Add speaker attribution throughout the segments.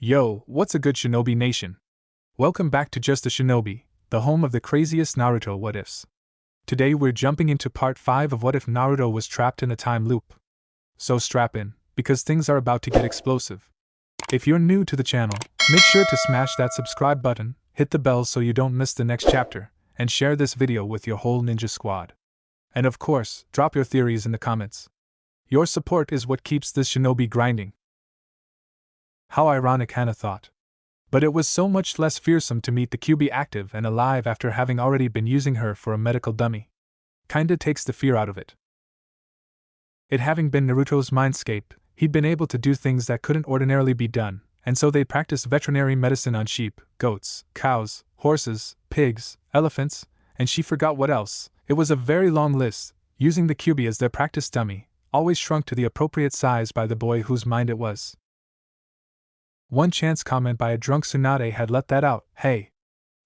Speaker 1: Yo, what's a good shinobi nation? Welcome back to Just a Shinobi, the home of the craziest Naruto What Ifs. Today we're jumping into part 5 of What If Naruto was trapped in a time loop. So strap in, because things are about to get explosive. If you're new to the channel, make sure to smash that subscribe button, hit the bell so you don't miss the next chapter, and share this video with your whole ninja squad. And of course, drop your theories in the comments. Your support is what keeps this shinobi grinding. How ironic, Hannah thought. But it was so much less fearsome to meet the QB active and alive after having already been using her for a medical dummy. Kinda takes the fear out of it. It having been Naruto's mindscape, he'd been able to do things that couldn't ordinarily be done, and so they practiced veterinary medicine on sheep, goats, cows, horses, pigs, elephants, and she forgot what else. It was a very long list, using the QB as their practice dummy, always shrunk to the appropriate size by the boy whose mind it was. One chance comment by a drunk Tsunade had let that out. Hey.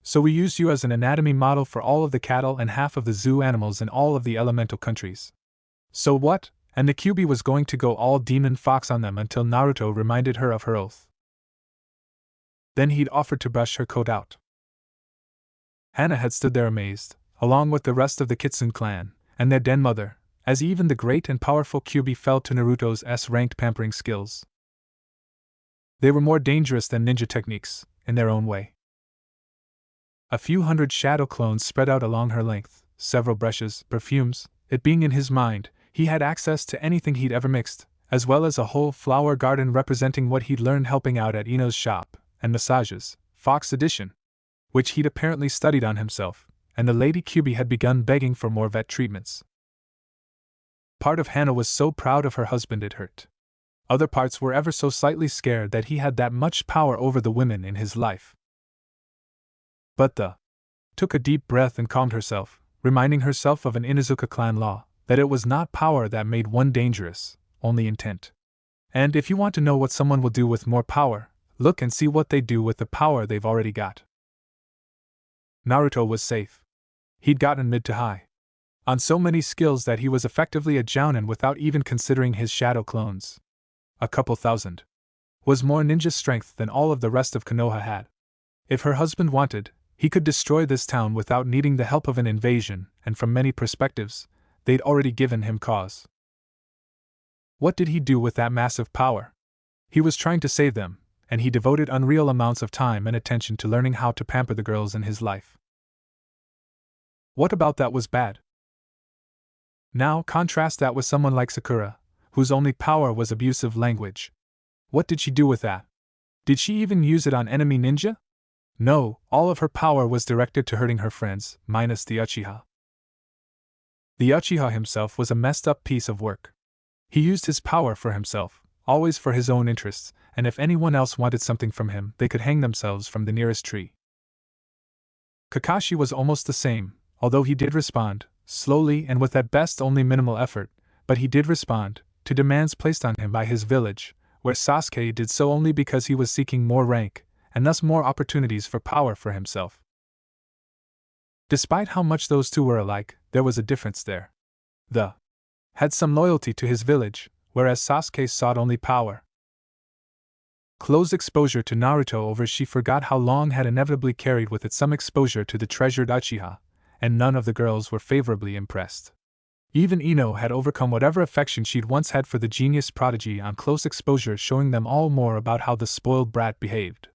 Speaker 1: So we used you as an anatomy model for all of the cattle and half of the zoo animals in all of the elemental countries. So what? And the QB was going to go all demon fox on them until Naruto reminded her of her oath. Then he'd offered to brush her coat out. Hannah had stood there amazed, along with the rest of the Kitsune clan, and their den mother, as even the great and powerful QB fell to Naruto's S-ranked pampering skills. They were more dangerous than ninja techniques, in their own way. A few hundred shadow clones spread out along her length, several brushes, perfumes. It being in his mind, he had access to anything he'd ever mixed, as well as a whole flower garden representing what he'd learned helping out at Ino's shop, and massages, Fox edition, which he'd apparently studied on himself, and the Lady QB had begun begging for more vet treatments. Part of Hannah was so proud of her husband it hurt. Other parts were ever so slightly scared that he had that much power over the women in his life. But took a deep breath and calmed herself, reminding herself of an Inuzuka clan law, that it was not power that made one dangerous, only intent. And if you want to know what someone will do with more power, look and see what they do with the power they've already got. Naruto was safe. He'd gotten mid to high on so many skills that he was effectively a jounin without even considering his shadow clones. A couple thousand was more ninja strength than all of the rest of Konoha had. If her husband wanted, he could destroy this town without needing the help of an invasion, and from many perspectives, they'd already given him cause. What did he do with that massive power? He was trying to save them, and he devoted unreal amounts of time and attention to learning how to pamper the girls in his life. What about that was bad? Now contrast that with someone like Sakura, whose only power was abusive language. What did she do with that? Did she even use it on enemy ninja? No, all of her power was directed to hurting her friends, minus the Uchiha. The Uchiha himself was a messed up piece of work. He used his power for himself, always for his own interests, and if anyone else wanted something from him, they could hang themselves from the nearest tree. Kakashi was almost the same, although he did respond, slowly and with at best only minimal effort, but he did respond to demands placed on him by his village, where Sasuke did so only because he was seeking more rank, and thus more opportunities for power for himself. Despite how much those two were alike, there was a difference there. The had some loyalty to his village, whereas Sasuke sought only power. Close exposure to Naruto over she forgot how long had inevitably carried with it some exposure to the treasured Uchiha, and none of the girls were favorably impressed. Even Ino had overcome whatever affection she'd once had for the genius prodigy on close exposure, showing them all more about how the spoiled brat behaved.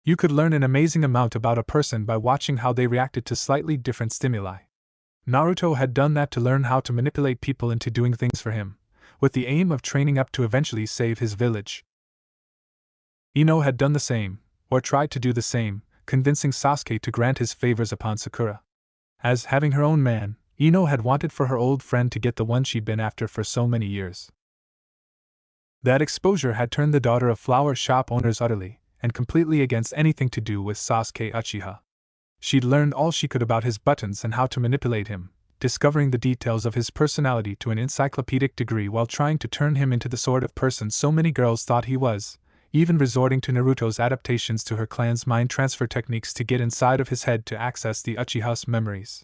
Speaker 1: You could learn an amazing amount about a person by watching how they reacted to slightly different stimuli. Naruto had done that to learn how to manipulate people into doing things for him, with the aim of training up to eventually save his village. Ino had done the same, or tried to do the same, convincing Sasuke to grant his favors upon Sakura. As having her own man, Ino had wanted for her old friend to get the one she'd been after for so many years. That exposure had turned the daughter of flower shop owners utterly and completely against anything to do with Sasuke Uchiha. She'd learned all she could about his buttons and how to manipulate him, discovering the details of his personality to an encyclopedic degree while trying to turn him into the sort of person so many girls thought he was, even resorting to Naruto's adaptations to her clan's mind transfer techniques to get inside of his head to access the Uchiha's memories.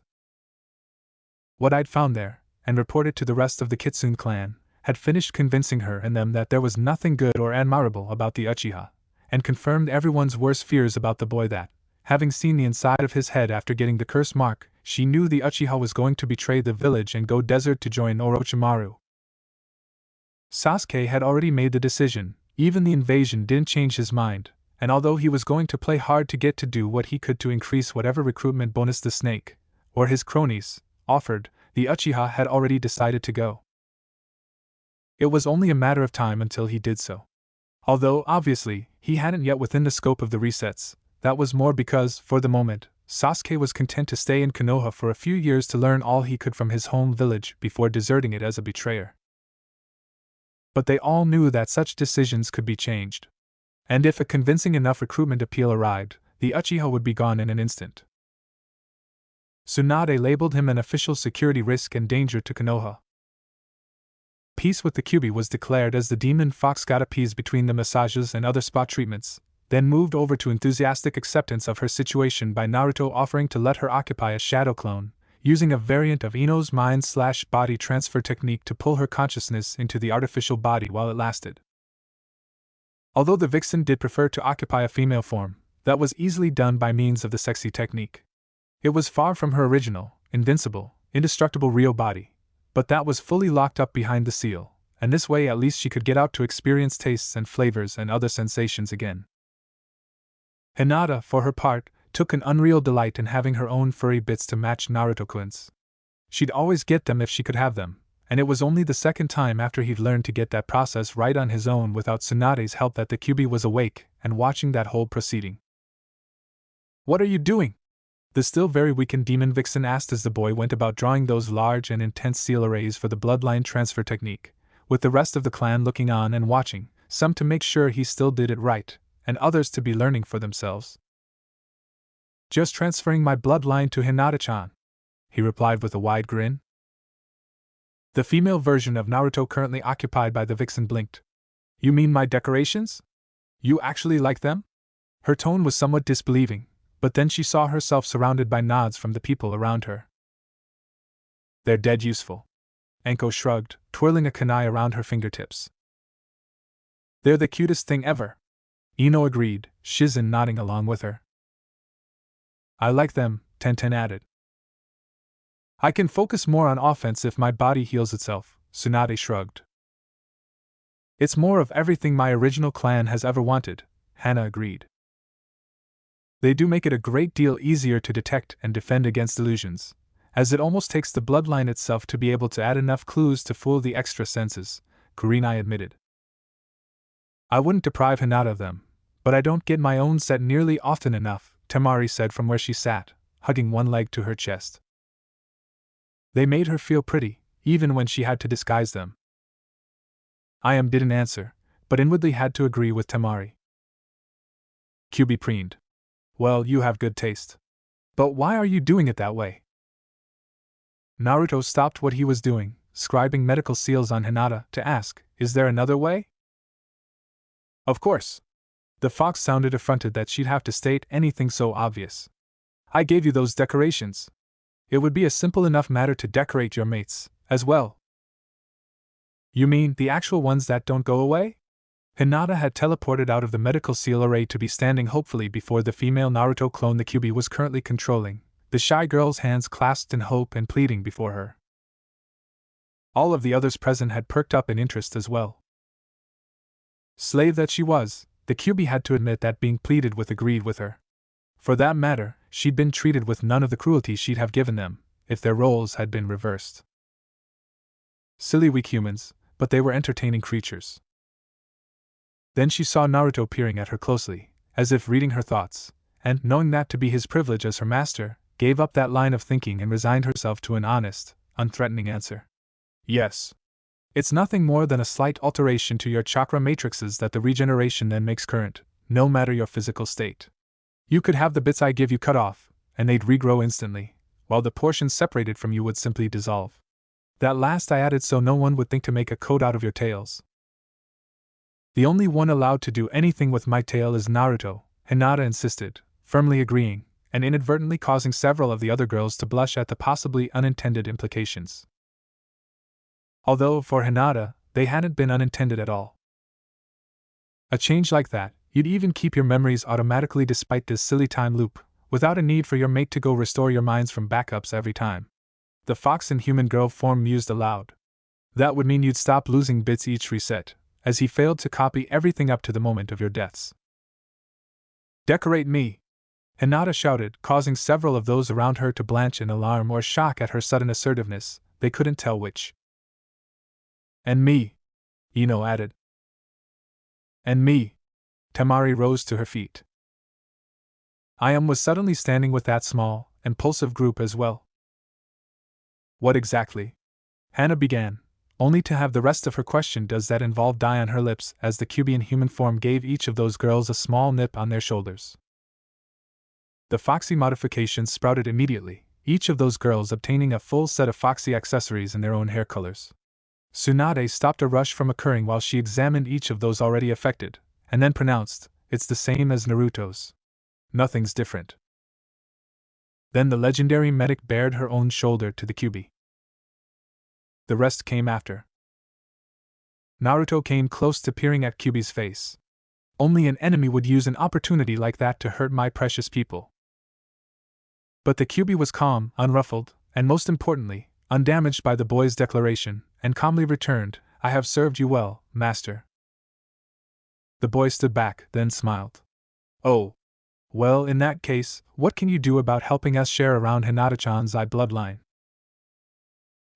Speaker 1: What I'd found there, and reported to the rest of the Kitsune clan, had finished convincing her and them that there was nothing good or admirable about the Uchiha, and confirmed everyone's worst fears about the boy that, having seen the inside of his head after getting the curse mark, she knew the Uchiha was going to betray the village and go desert to join Orochimaru. Sasuke had already made the decision. Even the invasion didn't change his mind, and although he was going to play hard to get to do what he could to increase whatever recruitment bonus the snake, or his cronies, offered, the Uchiha had already decided to go. It was only a matter of time until he did so. Although, obviously, he hadn't yet within the scope of the resets, that was more because, for the moment, Sasuke was content to stay in Konoha for a few years to learn all he could from his home village before deserting it as a betrayer. But they all knew that such decisions could be changed. And if a convincing enough recruitment appeal arrived, the Uchiha would be gone in an instant. Tsunade labeled him an official security risk and danger to Konoha. Peace with the Kyuubi was declared as the demon fox got appeased between the massages and other spa treatments, then moved over to enthusiastic acceptance of her situation by Naruto offering to let her occupy a shadow clone, using a variant of Ino's mind/body transfer technique to pull her consciousness into the artificial body while it lasted. Although the vixen did prefer to occupy a female form, that was easily done by means of the sexy technique. It was far from her original, invincible, indestructible real body, but that was fully locked up behind the seal, and this way at least she could get out to experience tastes and flavors and other sensations again. Hinata, for her part, took an unreal delight in having her own furry bits to match Naruto-kun's. She'd always get them if she could have them, and it was only the second time after he'd learned to get that process right on his own without Tsunade's help that the Kyuubi was awake and watching that whole proceeding. "What are you doing?" the still very weakened demon vixen asked as the boy went about drawing those large and intense seal arrays for the bloodline transfer technique, with the rest of the clan looking on and watching, some to make sure he still did it right, and others to be learning for themselves. "Just transferring my bloodline to Hinata-chan," he replied with a wide grin. The female version of Naruto currently occupied by the vixen blinked. "You mean my decorations? You actually like them?" Her tone was somewhat disbelieving, but then she saw herself surrounded by nods from the people around her. "They're dead useful." Enko shrugged, twirling a kunai around her fingertips. "They're the cutest thing ever." Ino agreed, Shizen nodding along with her. "I like them," Tenten added. "I can focus more on offense if my body heals itself," Tsunade shrugged. "It's more of everything my original clan has ever wanted," Hana agreed. "They do make it a great deal easier to detect and defend against illusions, as it almost takes the bloodline itself to be able to add enough clues to fool the extra senses," Kurenai admitted. "I wouldn't deprive Hinata of them, but I don't get my own set nearly often enough," Temari said from where she sat, hugging one leg to her chest. They made her feel pretty, even when she had to disguise them. Ayam didn't answer, but inwardly had to agree with Temari. Kyuubi preened. "Well, you have good taste. But why are you doing it that way?" Naruto stopped what he was doing, scribing medical seals on Hinata, to ask, "Is there another way?" "Of course." The fox sounded affronted that she'd have to state anything so obvious. "I gave you those decorations. It would be a simple enough matter to decorate your mates, as well." "You mean the actual ones that don't go away?" Hinata had teleported out of the medical seal array to be standing hopefully before the female Naruto clone the Kyuubi was currently controlling, the shy girl's hands clasped in hope and pleading before her. All of the others present had perked up in interest as well. Slave that she was, the Kyuubi had to admit that being pleaded with agreed with her. For that matter, she'd been treated with none of the cruelty she'd have given them, if their roles had been reversed. Silly weak humans, but they were entertaining creatures. Then she saw Naruto peering at her closely, as if reading her thoughts, and, knowing that to be his privilege as her master, gave up that line of thinking and resigned herself to an honest, unthreatening answer. "Yes. It's nothing more than a slight alteration to your chakra matrices that the regeneration then makes current, no matter your physical state. You could have the bits I give you cut off, and they'd regrow instantly, while the portions separated from you would simply dissolve. That last I added so no one would think to make a coat out of your tails. The only one allowed to do anything with my tail is Naruto," Hinata insisted, firmly agreeing, and inadvertently causing several of the other girls to blush at the possibly unintended implications. Although, for Hinata, they hadn't been unintended at all. A change like that, you'd even keep your memories automatically despite this silly time loop, without a need for your mate to go restore your minds from backups every time. The fox and human girl form mused aloud. That would mean you'd stop losing bits each reset, as he failed to copy everything up to the moment of your deaths. Decorate me! Hinata shouted, causing several of those around her to blanch in alarm or shock at her sudden assertiveness, they couldn't tell which. And me, Ino added. And me. Temari rose to her feet. Ayam was suddenly standing with that small, impulsive group as well. What exactly? Hannah began, only to have the rest of her question "Does that involve?" die on her lips as the Cubian human form gave each of those girls a small nip on their shoulders. The foxy modifications sprouted immediately, each of those girls obtaining a full set of foxy accessories in their own hair colors. Tsunade stopped a rush from occurring while she examined each of those already affected, and then pronounced, "It's the same as Naruto's. Nothing's different." Then the legendary medic bared her own shoulder to the Kyubi. The rest came after. Naruto came close to peering at Kyubi's face. Only an enemy would use an opportunity like that to hurt my precious people. But the Kyubi was calm, unruffled, and most importantly, undamaged by the boy's declaration, and calmly returned, "I have served you well, master." The boy stood back, then smiled. "Oh. Well, in that case, what can you do about helping us share around Hinata-chan's eye bloodline?"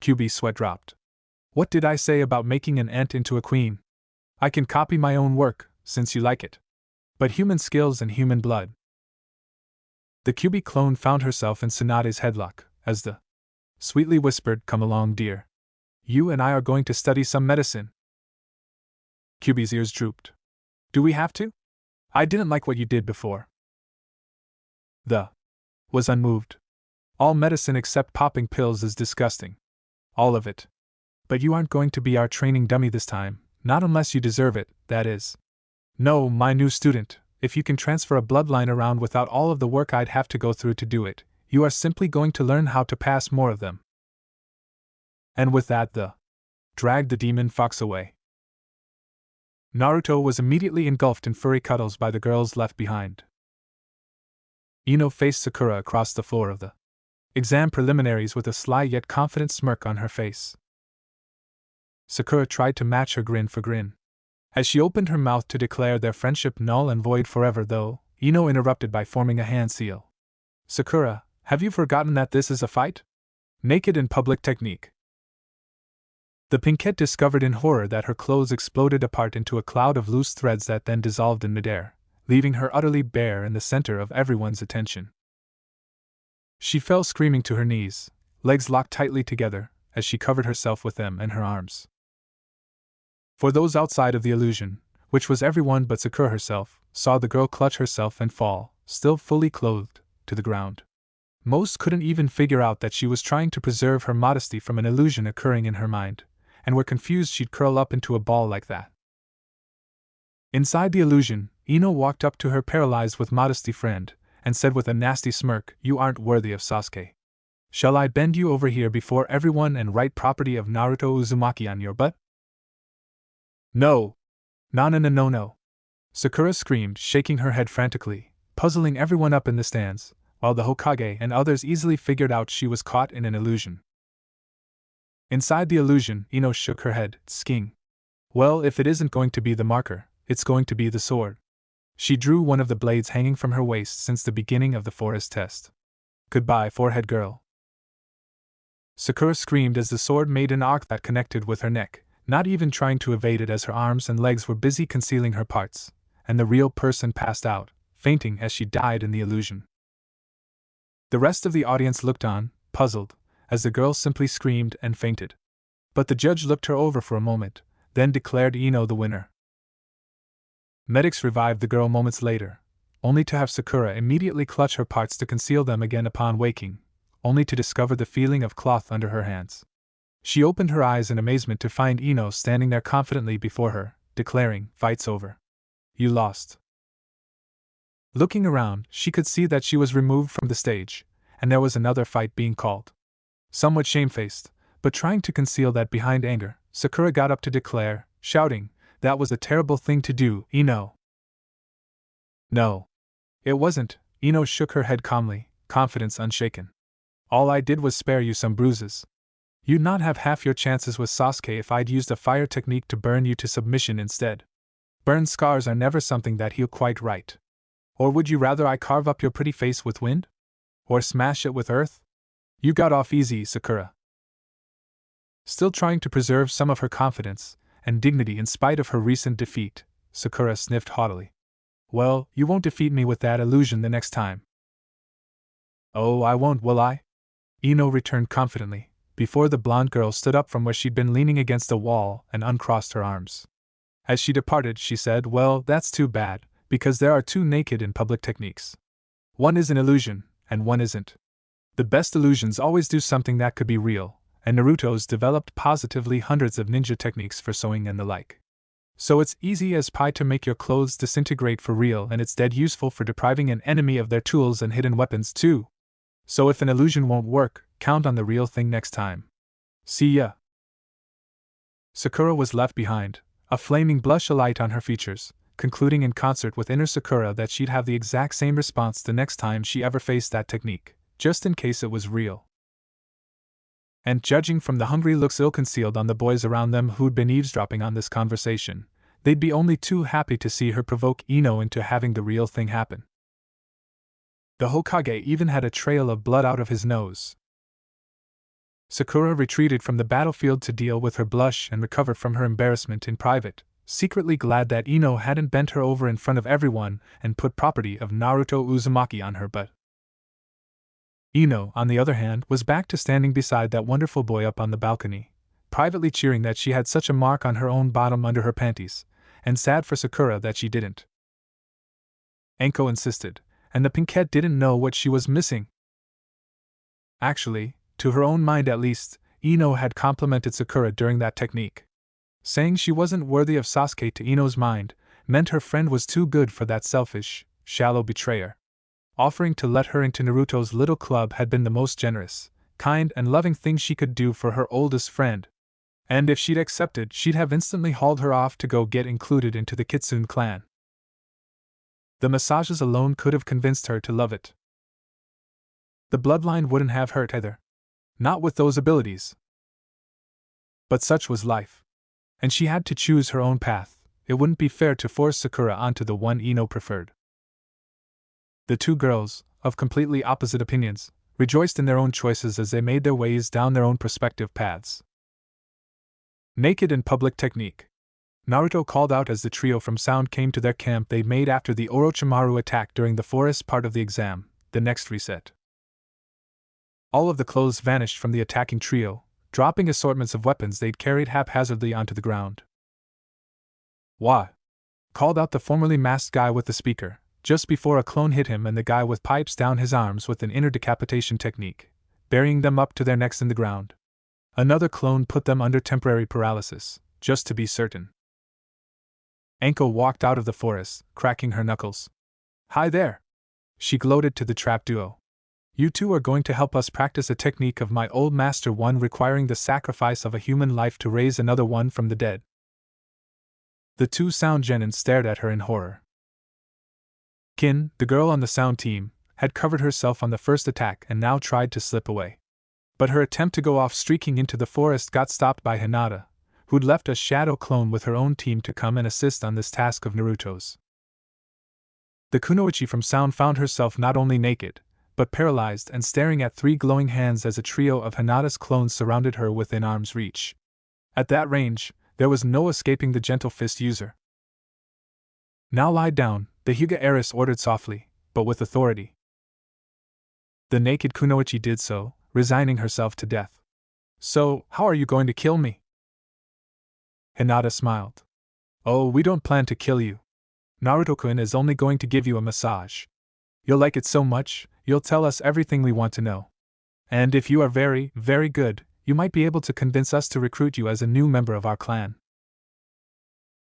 Speaker 1: Kyubi's sweat dropped. "What did I say about making an ant into a queen? I can copy my own work, since you like it. But human skills and human blood." The Kyubi clone found herself in Tsunade's headlock, as the sweetly whispered, "Come along, dear. You and I are going to study some medicine." Kyubi's ears drooped. "Do we have to? I didn't like what you did before." The was unmoved. "All medicine except popping pills is disgusting. All of it. But you aren't going to be our training dummy this time, not unless you deserve it, that is. No, my new student, if you can transfer a bloodline around without all of the work I'd have to go through to do it, you are simply going to learn how to pass more of them." And with that, the dragged the demon fox away. Naruto was immediately engulfed in furry cuddles by the girls left behind. Ino faced Sakura across the floor of the exam preliminaries with a sly yet confident smirk on her face. Sakura tried to match her grin for grin. As she opened her mouth to declare their friendship null and void forever, though, Ino interrupted by forming a hand seal. "Sakura, have you forgotten that this is a fight? Naked in public technique." The pinkette discovered in horror that her clothes exploded apart into a cloud of loose threads that then dissolved in midair, leaving her utterly bare in the center of everyone's attention. She fell screaming to her knees, legs locked tightly together, as she covered herself with them and her arms. For those outside of the illusion, which was everyone but Sakura herself, saw the girl clutch herself and fall, still fully clothed, to the ground. Most couldn't even figure out that she was trying to preserve her modesty from an illusion occurring in her mind, and were confused she'd curl up into a ball like that. Inside the illusion, Ino walked up to her paralyzed with modesty friend, and said with a nasty smirk, "You aren't worthy of Sasuke. Shall I bend you over here before everyone and write property of Naruto Uzumaki on your butt?" "No! No. Sakura screamed, shaking her head frantically, puzzling everyone up in the stands, while the Hokage and others easily figured out she was caught in an illusion. Inside the illusion, Ino shook her head, sking. "Well, if it isn't going to be the marker, it's going to be the sword." She drew one of the blades hanging from her waist since the beginning of the forest test. "Goodbye, forehead girl." Sakura screamed as the sword made an arc that connected with her neck, not even trying to evade it as her arms and legs were busy concealing her parts, and the real person passed out, fainting as she died in the illusion. The rest of the audience looked on, puzzled, as the girl simply screamed and fainted. But the judge looked her over for a moment, then declared Ino the winner. Medics revived the girl moments later, only to have Sakura immediately clutch her parts to conceal them again upon waking, only to discover the feeling of cloth under her hands. She opened her eyes in amazement to find Ino standing there confidently before her, declaring, "Fight's over. You lost." Looking around, she could see that she was removed from the stage, and there was another fight being called. Somewhat shamefaced, but trying to conceal that behind anger, Sakura got up to declare, shouting, "That was a terrible thing to do, Ino." "No. It wasn't," Ino shook her head calmly, confidence unshaken. "All I did was spare you some bruises. You'd not have half your chances with Sasuke if I'd used a fire technique to burn you to submission instead. Burned scars are never something that heal quite right. Or would you rather I carve up your pretty face with wind? Or smash it with earth? You got off easy, Sakura." Still trying to preserve some of her confidence and dignity in spite of her recent defeat, Sakura sniffed haughtily. "Well, you won't defeat me with that illusion the next time." "Oh, I won't, will I?" Ino returned confidently, before the blonde girl stood up from where she'd been leaning against a wall and uncrossed her arms. As she departed, she said, "Well, that's too bad, because there are two naked in public techniques. One is an illusion, and one isn't. The best illusions always do something that could be real, and Naruto's developed positively hundreds of ninja techniques for sewing and the like. So it's easy as pie to make your clothes disintegrate for real, and it's dead useful for depriving an enemy of their tools and hidden weapons too. So if an illusion won't work, count on the real thing next time. See ya." Sakura was left behind, a flaming blush alight on her features, concluding in concert with inner Sakura that she'd have the exact same response the next time she ever faced that technique, just in case it was real. And judging from the hungry looks ill-concealed on the boys around them who'd been eavesdropping on this conversation, they'd be only too happy to see her provoke Ino into having the real thing happen. The Hokage even had a trail of blood out of his nose. Sakura retreated from the battlefield to deal with her blush and recover from her embarrassment in private, secretly glad that Ino hadn't bent her over in front of everyone and put property of Naruto Uzumaki on her butt. Ino, on the other hand, was back to standing beside that wonderful boy up on the balcony, privately cheering that she had such a mark on her own bottom under her panties, and sad for Sakura that she didn't. Anko insisted, and the pinkette didn't know what she was missing. Actually, to her own mind at least, Ino had complimented Sakura during that technique. Saying she wasn't worthy of Sasuke to Ino's mind meant her friend was too good for that selfish, shallow betrayer. Offering to let her into Naruto's little club had been the most generous, kind, and loving thing she could do for her oldest friend. And if she'd accepted, she'd have instantly hauled her off to go get included into the Kitsune clan. The massages alone could have convinced her to love it. The bloodline wouldn't have hurt either. Not with those abilities. But such was life. And she had to choose her own path. It wouldn't be fair to force Sakura onto the one Ino preferred. The two girls, of completely opposite opinions, rejoiced in their own choices as they made their ways down their own prospective paths. Naked in public technique. Naruto called out as the trio from Sound came to their camp they made after the Orochimaru attack during the forest part of the exam, the next reset. All of the clothes vanished from the attacking trio, dropping assortments of weapons they'd carried haphazardly onto the ground. "Wah!" called out the formerly masked guy with the speaker, just before a clone hit him and the guy with pipes down his arms with an inner decapitation technique, burying them up to their necks in the ground. Another clone put them under temporary paralysis, just to be certain. Anko walked out of the forest, cracking her knuckles. "Hi there!" she gloated to the trap duo. "You two are going to help us practice a technique of my old master, one requiring the sacrifice of a human life to raise another one from the dead." The two Sound genin stared at her in horror. Kin, the girl on the Sound team, had covered herself on the first attack and now tried to slip away. But her attempt to go off streaking into the forest got stopped by Hinata, who'd left a shadow clone with her own team to come and assist on this task of Naruto's. The kunoichi from Sound found herself not only naked, but paralyzed and staring at three glowing hands as a trio of Hinata's clones surrounded her within arm's reach. At that range, there was no escaping the gentle fist user. "Now lie down," the Hyuga heiress ordered softly, but with authority. The naked kunoichi did so, resigning herself to death. "So, how are you going to kill me?" Hinata smiled. "Oh, we don't plan to kill you. Naruto-kun is only going to give you a massage. You'll like it so much, you'll tell us everything we want to know. And if you are very, very good, you might be able to convince us to recruit you as a new member of our clan."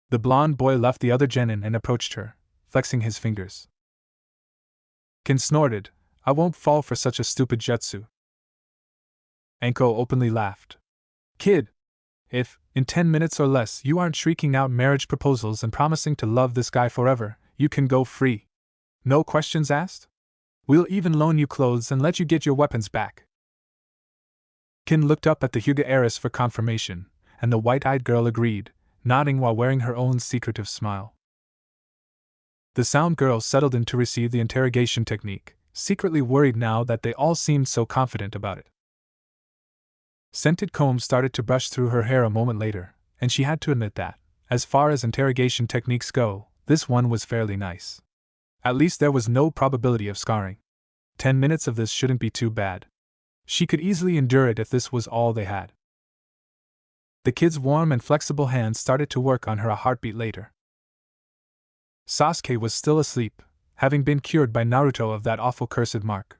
Speaker 1: The blonde boy left the other genin and approached her, flexing his fingers. Kin snorted, "I won't fall for such a stupid jutsu." Anko openly laughed. "Kid! If, in 10 minutes or less, you aren't shrieking out marriage proposals and promising to love this guy forever, you can go free. No questions asked? We'll even loan you clothes and let you get your weapons back. Kin looked up at the Hyuga heiress for confirmation, and the white-eyed girl agreed, nodding while wearing her own secretive smile. The sound girl settled in to receive the interrogation technique, secretly worried now that they all seemed so confident about it. Scented comb started to brush through her hair a moment later, and she had to admit that, as far as interrogation techniques go, this one was fairly nice. At least there was no probability of scarring. 10 minutes of this shouldn't be too bad. She could easily endure it if this was all they had. The kid's warm and flexible hands started to work on her a heartbeat later. Sasuke was still asleep, having been cured by Naruto of that awful cursed mark.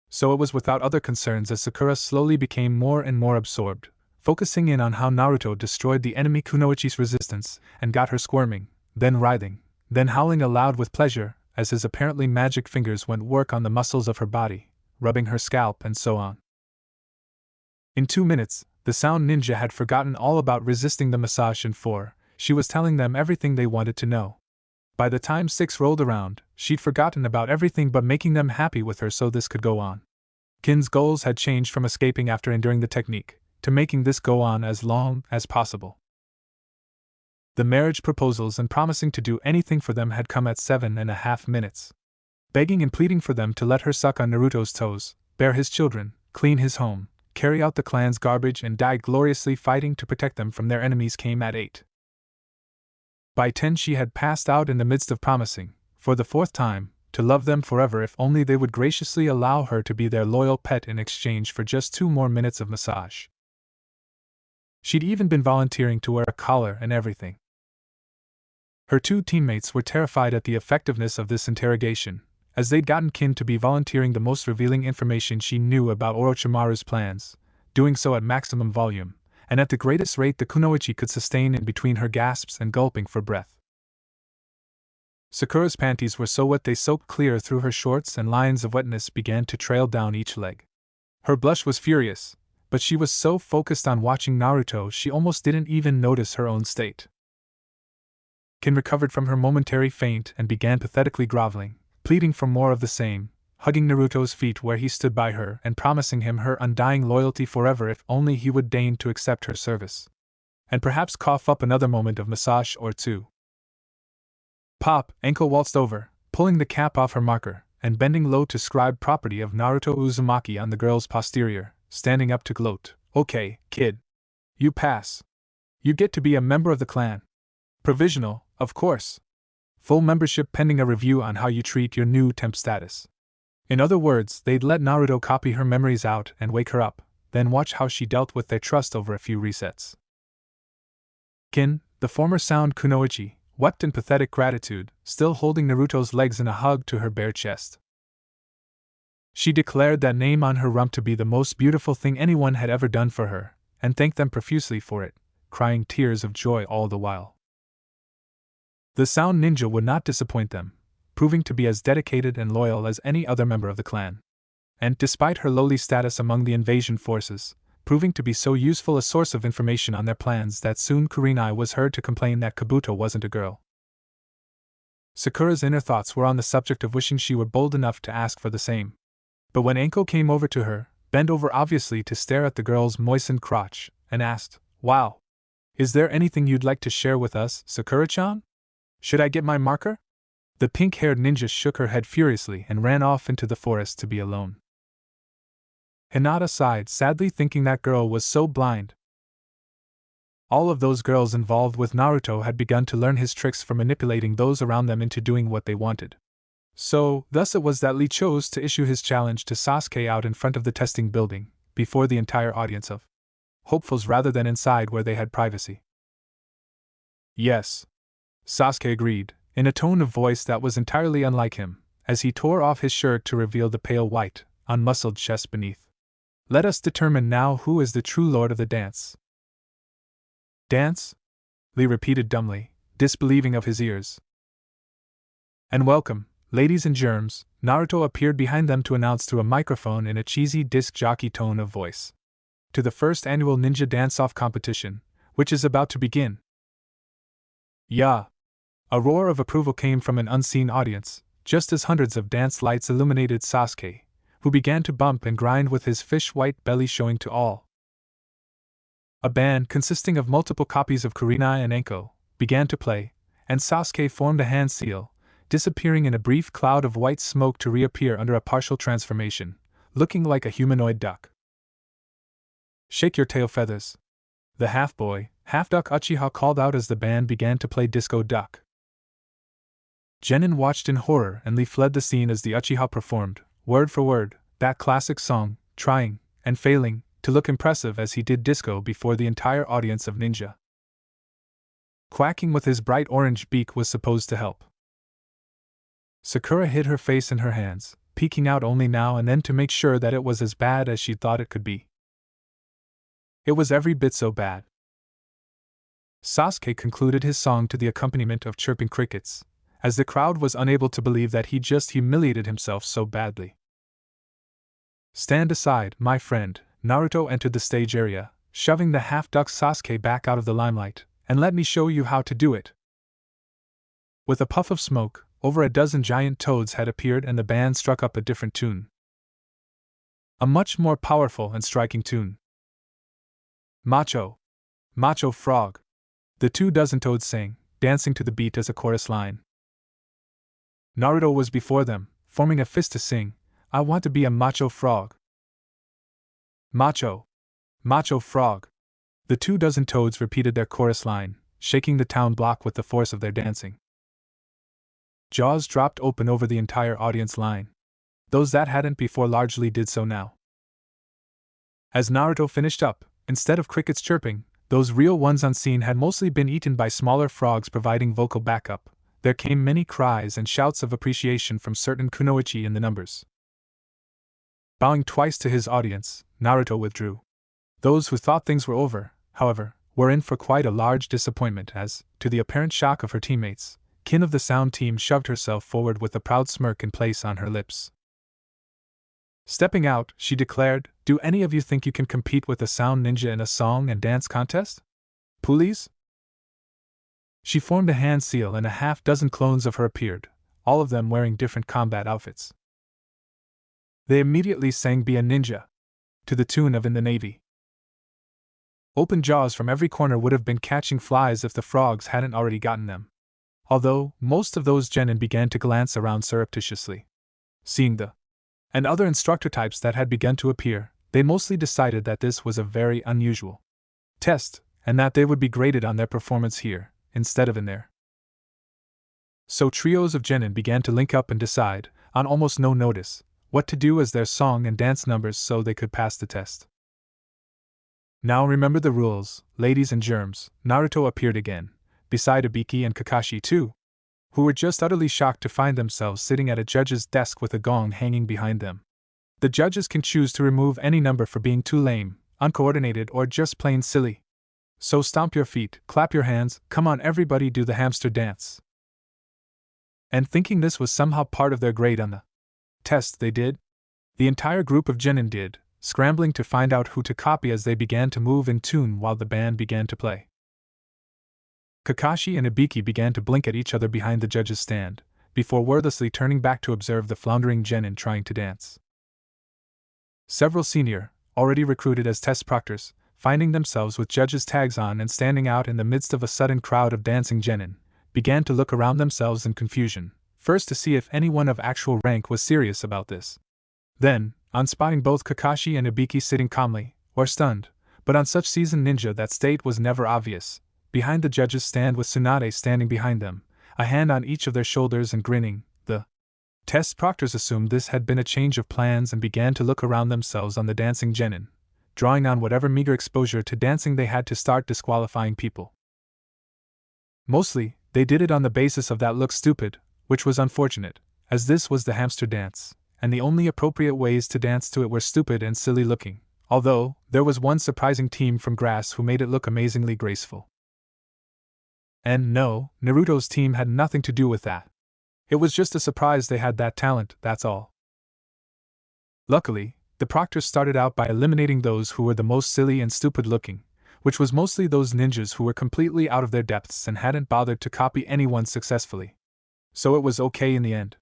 Speaker 1: So it was without other concerns as Sakura slowly became more and more absorbed, focusing in on how Naruto destroyed the enemy Kunoichi's resistance and got her squirming, then writhing, then howling aloud with pleasure as his apparently magic fingers went work on the muscles of her body, rubbing her scalp and so on. In 2 minutes, the sound ninja had forgotten all about resisting the massage and she was telling them everything they wanted to know. By the time 6 rolled around, she'd forgotten about everything but making them happy with her so this could go on. Kin's goals had changed from escaping after enduring the technique, to making this go on as long as possible. The marriage proposals and promising to do anything for them had come at 7.5 minutes. Begging and pleading for them to let her suck on Naruto's toes, bear his children, clean his home, carry out the clan's garbage and die gloriously fighting to protect them from their enemies came at 8. By 10 she had passed out in the midst of promising, for the 4th time, to love them forever if only they would graciously allow her to be their loyal pet in exchange for just 2 more minutes of massage. She'd even been volunteering to wear a collar and everything. Her 2 teammates were terrified at the effectiveness of this interrogation, as they'd gotten Kin to be volunteering the most revealing information she knew about Orochimaru's plans, doing so at maximum volume, and at the greatest rate the kunoichi could sustain in between her gasps and gulping for breath. Sakura's panties were so wet they soaked clear through her shorts and lines of wetness began to trail down each leg. Her blush was furious, but she was so focused on watching Naruto she almost didn't even notice her own state. Kin recovered from her momentary faint and began pathetically groveling, pleading for more of the same, hugging Naruto's feet where he stood by her and promising him her undying loyalty forever if only he would deign to accept her service. And perhaps cough up another moment of massage or 2. Pop, ankle waltzed over, pulling the cap off her marker, and bending low to scribe property of Naruto Uzumaki on the girl's posterior, standing up to gloat. Okay, kid. You pass. You get to be a member of the clan. Provisional, of course. Full membership pending a review on how you treat your new temp status. In other words, they'd let Naruto copy her memories out and wake her up, then watch how she dealt with their trust over a few resets. Kin, the former sound kunoichi, wept in pathetic gratitude, still holding Naruto's legs in a hug to her bare chest. She declared that name on her rump to be the most beautiful thing anyone had ever done for her, and thanked them profusely for it, crying tears of joy all the while. The sound ninja would not disappoint them, proving to be as dedicated and loyal as any other member of the clan. And despite her lowly status among the invasion forces, proving to be so useful a source of information on their plans that soon Kurenai was heard to complain that Kabuto wasn't a girl. Sakura's inner thoughts were on the subject of wishing she were bold enough to ask for the same. But when Anko came over to her, bent over obviously to stare at the girl's moistened crotch, and asked, "Wow. Is there anything you'd like to share with us, Sakura-chan? Should I get my marker?" The pink-haired ninja shook her head furiously and ran off into the forest to be alone. Hinata sighed sadly, thinking that girl was so blind. All of those girls involved with Naruto had begun to learn his tricks for manipulating those around them into doing what they wanted. So, thus it was that Lee chose to issue his challenge to Sasuke out in front of the testing building, before the entire audience of hopefuls rather than inside where they had privacy. Yes, Sasuke agreed, in a tone of voice that was entirely unlike him, as he tore off his shirt to reveal the pale white, unmuscled chest beneath. Let us determine now who is the true lord of the dance. Dance? Lee repeated dumbly, disbelieving of his ears. And welcome, ladies and germs, Naruto appeared behind them to announce through a microphone in a cheesy disc jockey tone of voice. To the first annual ninja dance-off competition, which is about to begin. Yeah! A roar of approval came from an unseen audience, just as hundreds of dance lights illuminated Sasuke, who began to bump and grind with his fish-white belly showing to all. A band consisting of multiple copies of Kurina and Anko began to play, and Sasuke formed a hand seal, disappearing in a brief cloud of white smoke to reappear under a partial transformation, looking like a humanoid duck. "Shake your tail feathers," the half-boy, half-duck Uchiha called out as the band began to play Disco Duck. Genin watched in horror and fled the scene as the Uchiha performed, word for word, that classic song, trying, and failing, to look impressive as he did disco before the entire audience of ninja. Quacking with his bright orange beak was supposed to help. Sakura hid her face in her hands, peeking out only now and then to make sure that it was as bad as she thought it could be. It was every bit so bad. Sasuke concluded his song to the accompaniment of chirping crickets, as the crowd was unable to believe that he just humiliated himself so badly. "Stand aside, my friend," Naruto entered the stage area, shoving the half-duck Sasuke back out of the limelight, "and let me show you how to do it." With a puff of smoke, over a dozen giant toads had appeared and the band struck up a different tune. A much more powerful and striking tune. "Macho! Macho frog!" the 24 toads sang, dancing to the beat as a chorus line. Naruto was before them, forming a fist to sing, "I want to be a macho frog." "Macho! Macho frog!" the 24 toads repeated their chorus line, shaking the town block with the force of their dancing. Jaws dropped open over the entire audience line. Those that hadn't before largely did so now. As Naruto finished up, instead of crickets chirping, those real ones unseen had mostly been eaten by smaller frogs providing vocal backup. There came many cries and shouts of appreciation from certain kunoichi in the numbers. Bowing twice to his audience, Naruto withdrew. Those who thought things were over, however, were in for quite a large disappointment as, to the apparent shock of her teammates, Kin of the sound team shoved herself forward with a proud smirk in place on her lips. Stepping out, she declared, "Do any of you think you can compete with a sound ninja in a song and dance contest? Please?" She formed a hand seal and a half-dozen clones of her appeared, all of them wearing different combat outfits. They immediately sang "Be a Ninja" to the tune of "In the Navy." Open jaws from every corner would have been catching flies if the frogs hadn't already gotten them. Although, most of those genin began to glance around surreptitiously. Seeing the and other instructor types that had begun to appear, they mostly decided that this was a very unusual test, and that they would be graded on their performance here, instead of in there. So trios of genin began to link up and decide, on almost no notice, what to do as their song and dance numbers so they could pass the test. Now remember the rules, ladies and germs. Naruto appeared again, beside Ibiki and Kakashi too, who were just utterly shocked to find themselves sitting at a judge's desk with a gong hanging behind them. The judges can choose to remove any number for being too lame, uncoordinated, or just plain silly. So stomp your feet, clap your hands, come on everybody, do the hamster dance. And thinking this was somehow part of their grade on the test, they did. The entire group of genin did, scrambling to find out who to copy as they began to move in tune while the band began to play. Kakashi and Ibiki began to blink at each other behind the judge's stand, before wordlessly turning back to observe the floundering genin trying to dance. Several senior, already recruited as test proctors, finding themselves with judges' tags on and standing out in the midst of a sudden crowd of dancing genin, began to look around themselves in confusion, first to see if anyone of actual rank was serious about this. Then, on spotting both Kakashi and Ibiki sitting calmly, or stunned, but on such seasoned ninja that state was never obvious, behind the judges' stand with Tsunade standing behind them, a hand on each of their shoulders and grinning, the test proctors assumed this had been a change of plans and began to look around themselves on the dancing genin, drawing on whatever meager exposure to dancing they had to start disqualifying people. Mostly, they did it on the basis of that look stupid, which was unfortunate, as this was the hamster dance, and the only appropriate ways to dance to it were stupid and silly looking, although there was one surprising team from grass who made it look amazingly graceful. And no, Naruto's team had nothing to do with that. It was just a surprise they had that talent, that's all. Luckily, the proctors started out by eliminating those who were the most silly and stupid looking, which was mostly those ninjas who were completely out of their depths and hadn't bothered to copy anyone successfully. So it was okay in the end.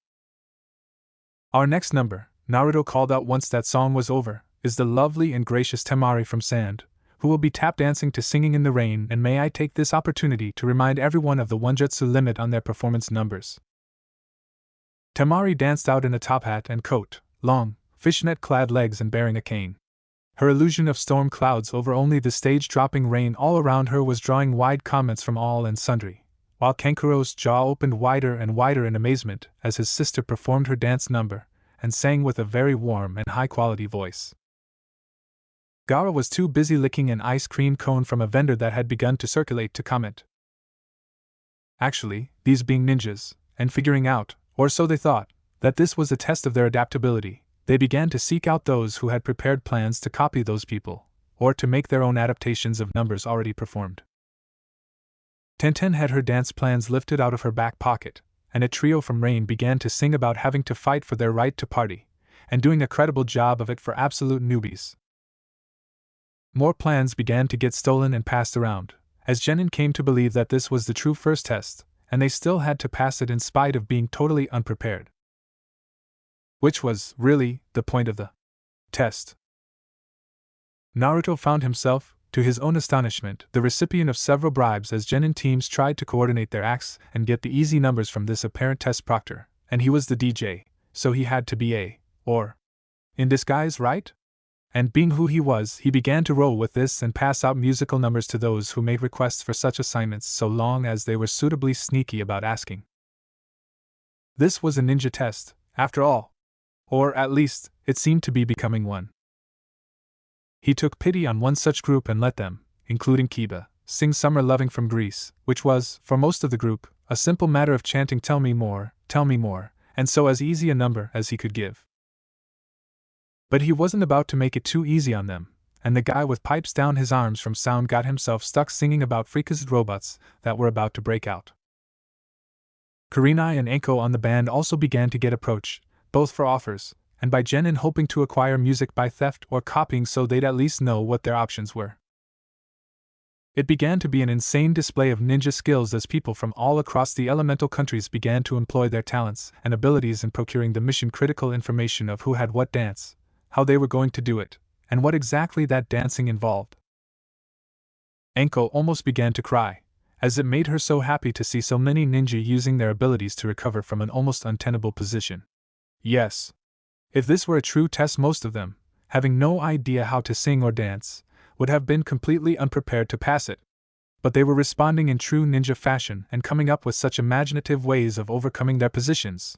Speaker 1: Our next number, Naruto called out once that song was over, is the lovely and gracious Temari from Sand, who will be tap dancing to Singing in the Rain, and may I take this opportunity to remind everyone of the one-jutsu limit on their performance numbers. Temari danced out in a top hat and coat, long, fishnet-clad legs and bearing a cane. Her illusion of storm clouds over only the stage dropping rain all around her was drawing wide comments from all and sundry, while Kenkuro's jaw opened wider and wider in amazement as his sister performed her dance number, and sang with a very warm and high-quality voice. Gaara was too busy licking an ice cream cone from a vendor that had begun to circulate to comment. Actually, these being ninjas, and figuring out, or so they thought, that this was a test of their adaptability, they began to seek out those who had prepared plans to copy those people, or to make their own adaptations of numbers already performed. Tenten had her dance plans lifted out of her back pocket, and a trio from Rain began to sing about having to fight for their right to party, and doing a credible job of it for absolute newbies. More plans began to get stolen and passed around, as Genin came to believe that this was the true first test, and they still had to pass it in spite of being totally unprepared. Which was, really, the point of the test. Naruto found himself, to his own astonishment, the recipient of several bribes as Genin teams tried to coordinate their acts and get the easy numbers from this apparent test proctor, and he was the DJ, so he had to be in disguise, right? And being who he was, he began to roll with this and pass out musical numbers to those who made requests for such assignments so long as they were suitably sneaky about asking. This was a ninja test, after all. Or, at least, it seemed to be becoming one. He took pity on one such group and let them, including Kiba, sing Summer Loving from Greece, which was, for most of the group, a simple matter of chanting tell me more, and so as easy a number as he could give. But he wasn't about to make it too easy on them, and the guy with pipes down his arms from sound got himself stuck singing about freakazed robots that were about to break out. Kurenai and Anko on the band also began to get approached, both for offers, and by Genin hoping to acquire music by theft or copying so they'd at least know what their options were. It began to be an insane display of ninja skills as people from all across the elemental countries began to employ their talents and abilities in procuring the mission-critical information of who had what dance, how they were going to do it, and what exactly that dancing involved. Anko almost began to cry, as it made her so happy to see so many ninja using their abilities to recover from an almost untenable position. Yes. If this were a true test, most of them, having no idea how to sing or dance, would have been completely unprepared to pass it. But they were responding in true ninja fashion and coming up with such imaginative ways of overcoming their positions.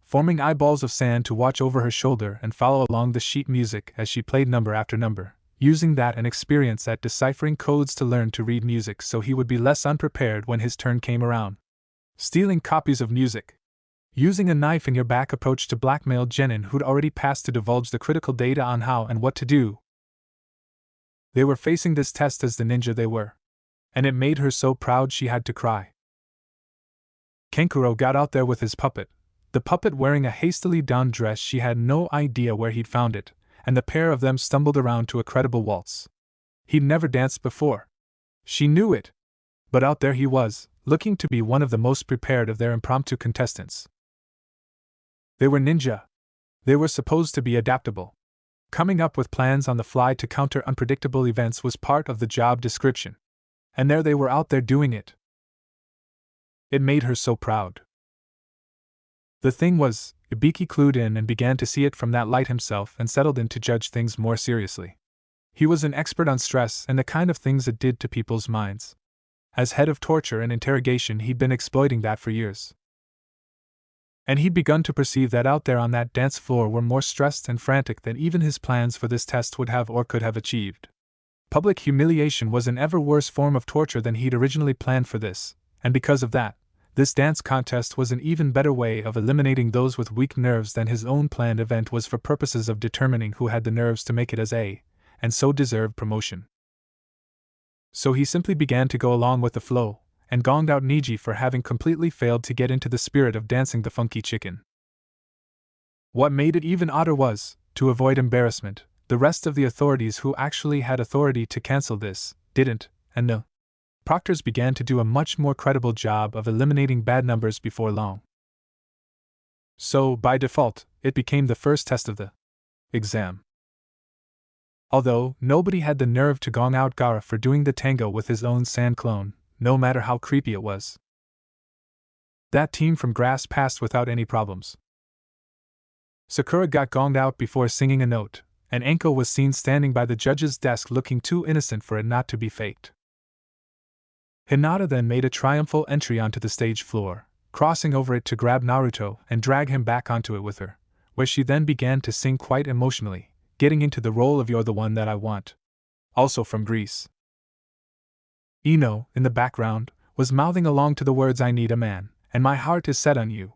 Speaker 1: Forming eyeballs of sand to watch over her shoulder and follow along the sheet music as she played number after number, using that and experience at deciphering codes to learn to read music so he would be less unprepared when his turn came around. Stealing copies of music. Using a knife in your back approach to blackmail Genin, who'd already passed to divulge the critical data on how and what to do. They were facing this test as the ninja they were. And it made her so proud she had to cry. Kenkuro got out there with his puppet, the puppet wearing a hastily donned dress she had no idea where he'd found it, and the pair of them stumbled around to a credible waltz. He'd never danced before. She knew it. But out there he was, looking to be one of the most prepared of their impromptu contestants. They were ninja. They were supposed to be adaptable. Coming up with plans on the fly to counter unpredictable events was part of the job description. And there they were out there doing it. It made her so proud. The thing was, Ibiki clued in and began to see it from that light himself and settled in to judge things more seriously. He was an expert on stress and the kind of things it did to people's minds. As head of torture and interrogation, he'd been exploiting that for years. And he'd begun to perceive that out there on that dance floor were more stressed and frantic than even his plans for this test would have or could have achieved. Public humiliation was an ever worse form of torture than he'd originally planned for this, and because of that, this dance contest was an even better way of eliminating those with weak nerves than his own planned event was for purposes of determining who had the nerves to make it as A, and so deserved promotion. So he simply began to go along with the flow, and gonged out Niji for having completely failed to get into the spirit of dancing the funky chicken. What made it even odder was, to avoid embarrassment, the rest of the authorities who actually had authority to cancel this, didn't, and the proctors began to do a much more credible job of eliminating bad numbers before long. So, by default, it became the first test of the exam. Although nobody had the nerve to gong out Gaara for doing the tango with his own sand clone, no matter how creepy it was. That team from Grass passed without any problems. Sakura got gonged out before singing a note, and Anko was seen standing by the judge's desk looking too innocent for it not to be faked. Hinata then made a triumphal entry onto the stage floor, crossing over it to grab Naruto and drag him back onto it with her, where she then began to sing quite emotionally, getting into the role of You're the One That I Want. Also from Greece. Ino, in the background, was mouthing along to the words I need a man, and my heart is set on you.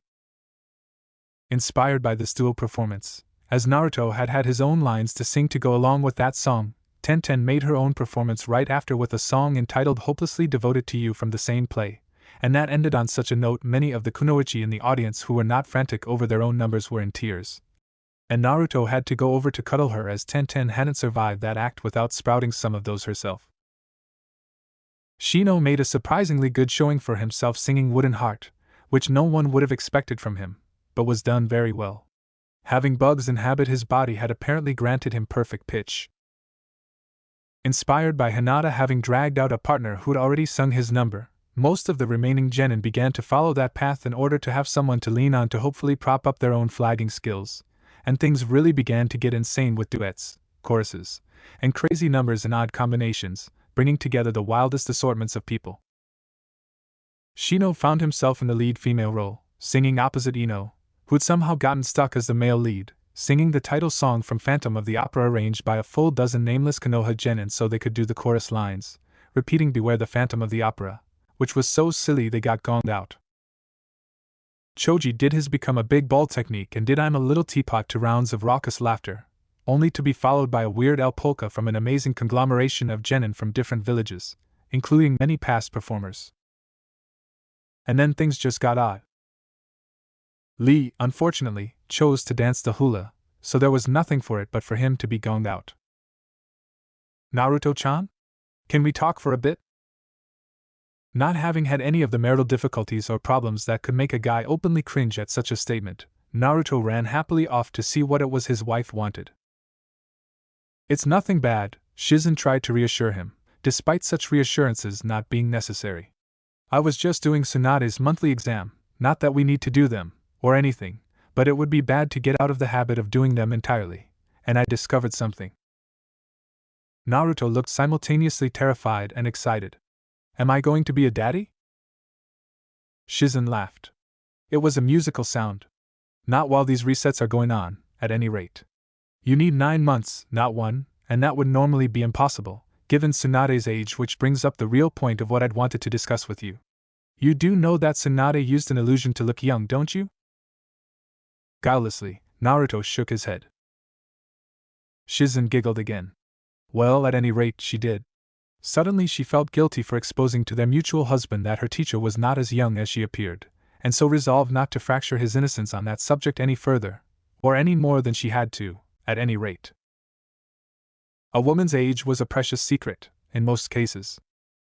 Speaker 1: Inspired by this dual performance, as Naruto had had his own lines to sing to go along with that song, Tenten made her own performance right after with a song entitled Hopelessly Devoted to You from the same play, and that ended on such a note many of the kunoichi in the audience who were not frantic over their own numbers were in tears. And Naruto had to go over to cuddle her as Tenten hadn't survived that act without sprouting some of those herself. Shino made a surprisingly good showing for himself singing Wooden Heart, which no one would have expected from him, but was done very well. Having bugs inhabit his body had apparently granted him perfect pitch. Inspired by Hinata having dragged out a partner who'd already sung his number, most of the remaining genin began to follow that path in order to have someone to lean on to hopefully prop up their own flagging skills, and things really began to get insane with duets, choruses, and crazy numbers and odd combinations, bringing together the wildest assortments of people. Shino found himself in the lead female role, singing opposite Ino, who'd somehow gotten stuck as the male lead, singing the title song from Phantom of the Opera arranged by a full dozen nameless Konoha genin so they could do the chorus lines, repeating Beware the Phantom of the Opera, which was so silly they got gonged out. Choji did his become a big ball technique and did I'm a Little Teapot to rounds of raucous laughter, only to be followed by a weird El Polka from an amazing conglomeration of genin from different villages, including many past performers. And then things just got odd. Lee, unfortunately, chose to dance the hula, so there was nothing for it but for him to be gonged out. Naruto-chan? Can we talk for a bit? Not having had any of the marital difficulties or problems that could make a guy openly cringe at such a statement, Naruto ran happily off to see what it was his wife wanted. It's nothing bad, Shizen tried to reassure him, despite such reassurances not being necessary. I was just doing Tsunade's monthly exam, not that we need to do them, or anything, but it would be bad to get out of the habit of doing them entirely, and I discovered something. Naruto looked simultaneously terrified and excited. Am I going to be a daddy? Shizen laughed. It was a musical sound. Not while these resets are going on, at any rate. You need 9 months, not 1, and that would normally be impossible, given Tsunade's age, which brings up the real point of what I'd wanted to discuss with you. You do know that Tsunade used an illusion to look young, don't you? Guilelessly, Naruto shook his head. Shizen giggled again. Well, at any rate, she did. Suddenly she felt guilty for exposing to their mutual husband that her teacher was not as young as she appeared, and so resolved not to fracture his innocence on that subject any further, or any more than she had to, at any rate. A woman's age was a precious secret, in most cases.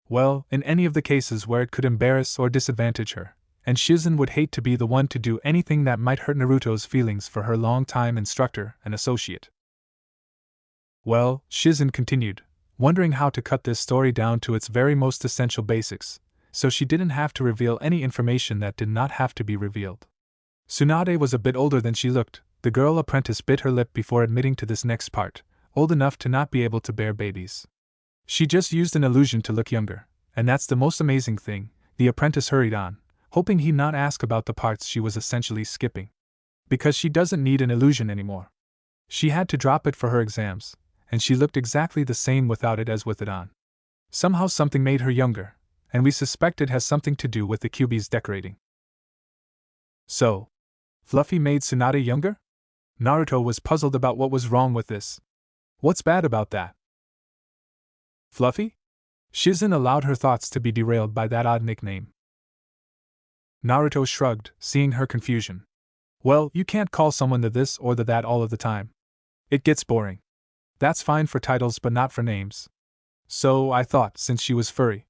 Speaker 1: Well, in any of the cases where it could embarrass or disadvantage her, and Shizen would hate to be the one to do anything that might hurt Naruto's feelings for her long-time instructor and associate. Well, Shizen continued, wondering how to cut this story down to its very most essential basics, so she didn't have to reveal any information that did not have to be revealed. Tsunade was a bit older than she looked. The girl apprentice bit her lip before admitting to this next part, old enough to not be able to bear babies. She just used an illusion to look younger, and that's the most amazing thing, the apprentice hurried on, hoping he'd not ask about the parts she was essentially skipping. Because she doesn't need an illusion anymore. She had to drop it for her exams, and she looked exactly the same without it as with it on. Somehow something made her younger, and we suspect it has something to do with the Kyuubi's decorating. So, Fluffy made Tsunade younger? Naruto was puzzled about what was wrong with this. What's bad about that? Fluffy? Shizen allowed her thoughts to be derailed by that odd nickname. Naruto shrugged, seeing her confusion. Well, you can't call someone the this or the that all of the time. It gets boring. That's fine for titles but not for names. So I thought, since she was furry.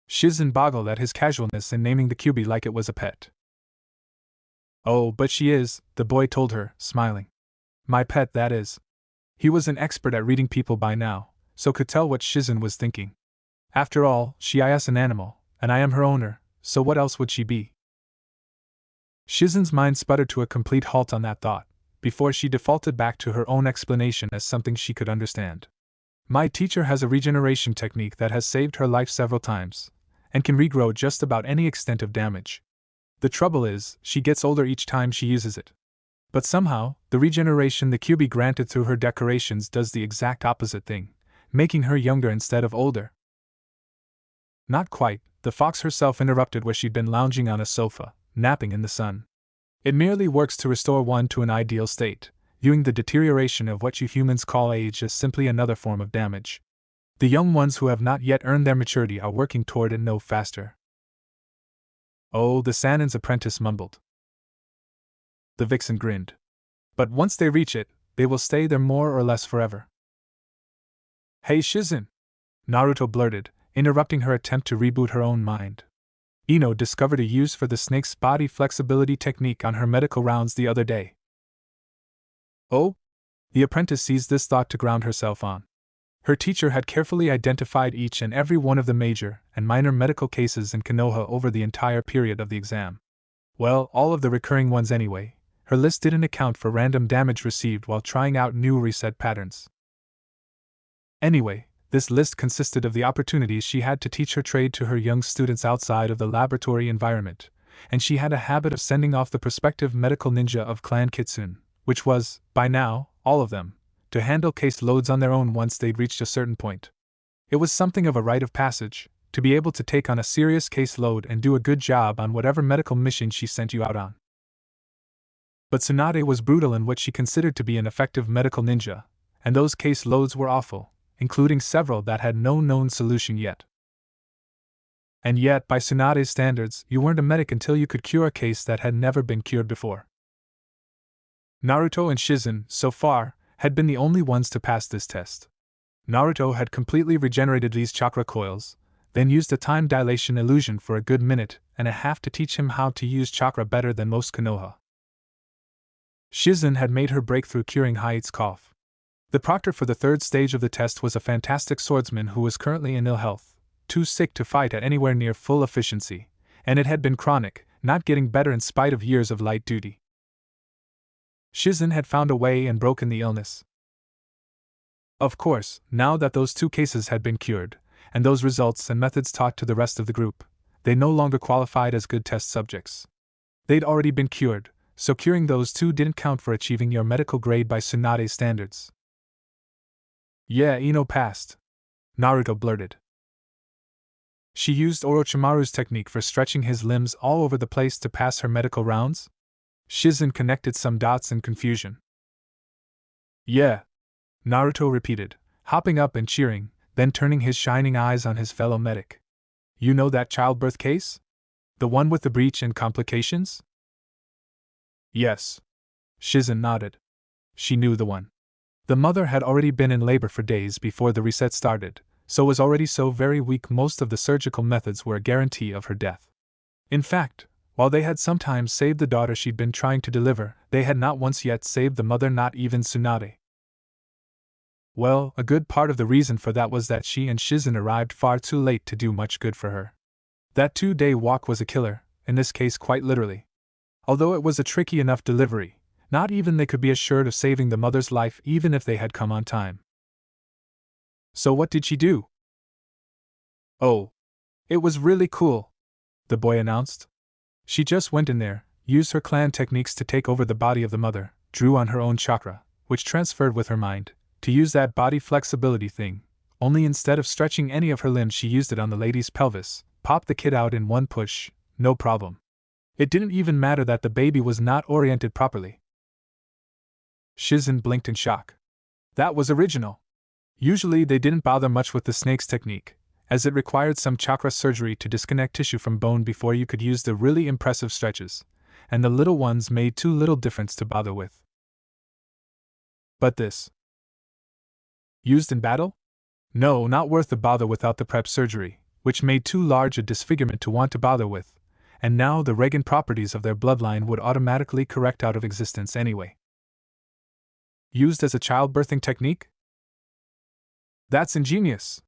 Speaker 1: Shizen boggled at his casualness in naming the Kyuubi like it was a pet. Oh, but she is, the boy told her, smiling. My pet, that is. He was an expert at reading people by now, so could tell what Shizen was thinking. After all, she is an animal, and I am her owner, so what else would she be? Shizen's mind sputtered to a complete halt on that thought, before she defaulted back to her own explanation as something she could understand. My teacher has a regeneration technique that has saved her life several times, and can regrow just about any extent of damage. The trouble is, she gets older each time she uses it. But somehow, the regeneration the Kyuubi granted through her decorations does the exact opposite thing, making her younger instead of older. Not quite, the fox herself interrupted where she'd been lounging on a sofa, napping in the sun. It merely works to restore one to an ideal state, viewing the deterioration of what you humans call age as simply another form of damage. The young ones who have not yet earned their maturity are working toward it no faster. Oh, the Sanin's apprentice mumbled. The vixen grinned. But once they reach it, they will stay there more or less forever. Hey Shizen! Naruto blurted, interrupting her attempt to reboot her own mind. Ino discovered a use for the snake's body flexibility technique on her medical rounds the other day. Oh? The apprentice seized this thought to ground herself on. Her teacher had carefully identified each and every one of the major and minor medical cases in Konoha over the entire period of the exam. Well, all of the recurring ones anyway. Her list didn't account for random damage received while trying out new reset patterns. Anyway, this list consisted of the opportunities she had to teach her trade to her young students outside of the laboratory environment, and she had a habit of sending off the prospective medical ninja of Clan Kitsune, which was, by now, all of them, to handle case loads on their own once they'd reached a certain point. It was something of a rite of passage, to be able to take on a serious case load and do a good job on whatever medical mission she sent you out on. But Tsunade was brutal in what she considered to be an effective medical ninja, and those case loads were awful, including several that had no known solution yet. And yet, by Tsunade's standards, you weren't a medic until you could cure a case that had never been cured before. Naruto and Shizen, so far, had been the only ones to pass this test. Naruto had completely regenerated these chakra coils, then used a time dilation illusion for a good minute and a half to teach him how to use chakra better than most Konoha. Shizen had made her breakthrough curing Hait's cough. The proctor for the third stage of the test was a fantastic swordsman who was currently in ill health, too sick to fight at anywhere near full efficiency, and it had been chronic, not getting better in spite of years of light duty. Shizen had found a way and broken the illness. Of course, now that those two cases had been cured, and those results and methods taught to the rest of the group, they no longer qualified as good test subjects. They'd already been cured, so curing those two didn't count for achieving your medical grade by Tsunade's standards. Yeah, Ino passed, Naruto blurted. She used Orochimaru's technique for stretching his limbs all over the place to pass her medical rounds? Shizen connected some dots in confusion. Yeah, Naruto repeated, hopping up and cheering, then turning his shining eyes on his fellow medic. You know that childbirth case? The one with the breach and complications? Yes. Shizen nodded. She knew the one. The mother had already been in labor for days before the reset started, so was already so very weak most of the surgical methods were a guarantee of her death. In fact, while they had sometimes saved the daughter she'd been trying to deliver, they had not once yet saved the mother, not even Tsunade. Well, a good part of the reason for that was that she and Shizen arrived far too late to do much good for her. That 2-day walk was a killer, in this case quite literally. Although it was a tricky enough delivery, not even they could be assured of saving the mother's life even if they had come on time. So what did she do? Oh, it was really cool, the boy announced. She just went in there, used her clan techniques to take over the body of the mother, drew on her own chakra, which transferred with her mind, to use that body flexibility thing, only instead of stretching any of her limbs she used it on the lady's pelvis, popped the kid out in one push, no problem. It didn't even matter that the baby was not oriented properly. Shizen blinked in shock. That was original. Usually they didn't bother much with the snake's technique, as it required some chakra surgery to disconnect tissue from bone before you could use the really impressive stretches, and the little ones made too little difference to bother with. But this? Used in battle? No, not worth the bother without the prep surgery, which made too large a disfigurement to want to bother with, and now the Reagan properties of their bloodline would automatically correct out of existence anyway. Used as a childbirthing technique? That's ingenious!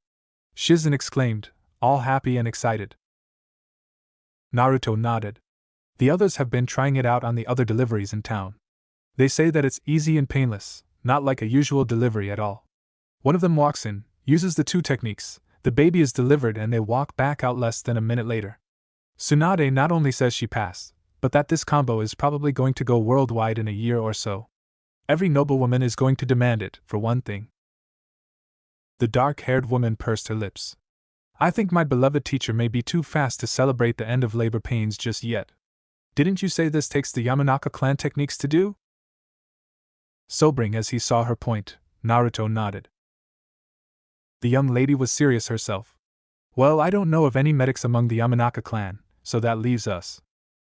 Speaker 1: Shizen exclaimed, all happy and excited. Naruto nodded. The others have been trying it out on the other deliveries in town. They say that it's easy and painless, not like a usual delivery at all. One of them walks in, uses the two techniques, the baby is delivered and they walk back out less than a minute later. Tsunade not only says she passed, but that this combo is probably going to go worldwide in a year or so. Every noblewoman is going to demand it, for one thing. The dark-haired woman pursed her lips. I think my beloved teacher may be too fast to celebrate the end of labor pains just yet. Didn't you say this takes the Yamanaka clan techniques to do? Sobering as he saw her point, Naruto nodded. The young lady was serious herself. Well, I don't know of any medics among the Yamanaka clan, so that leaves us.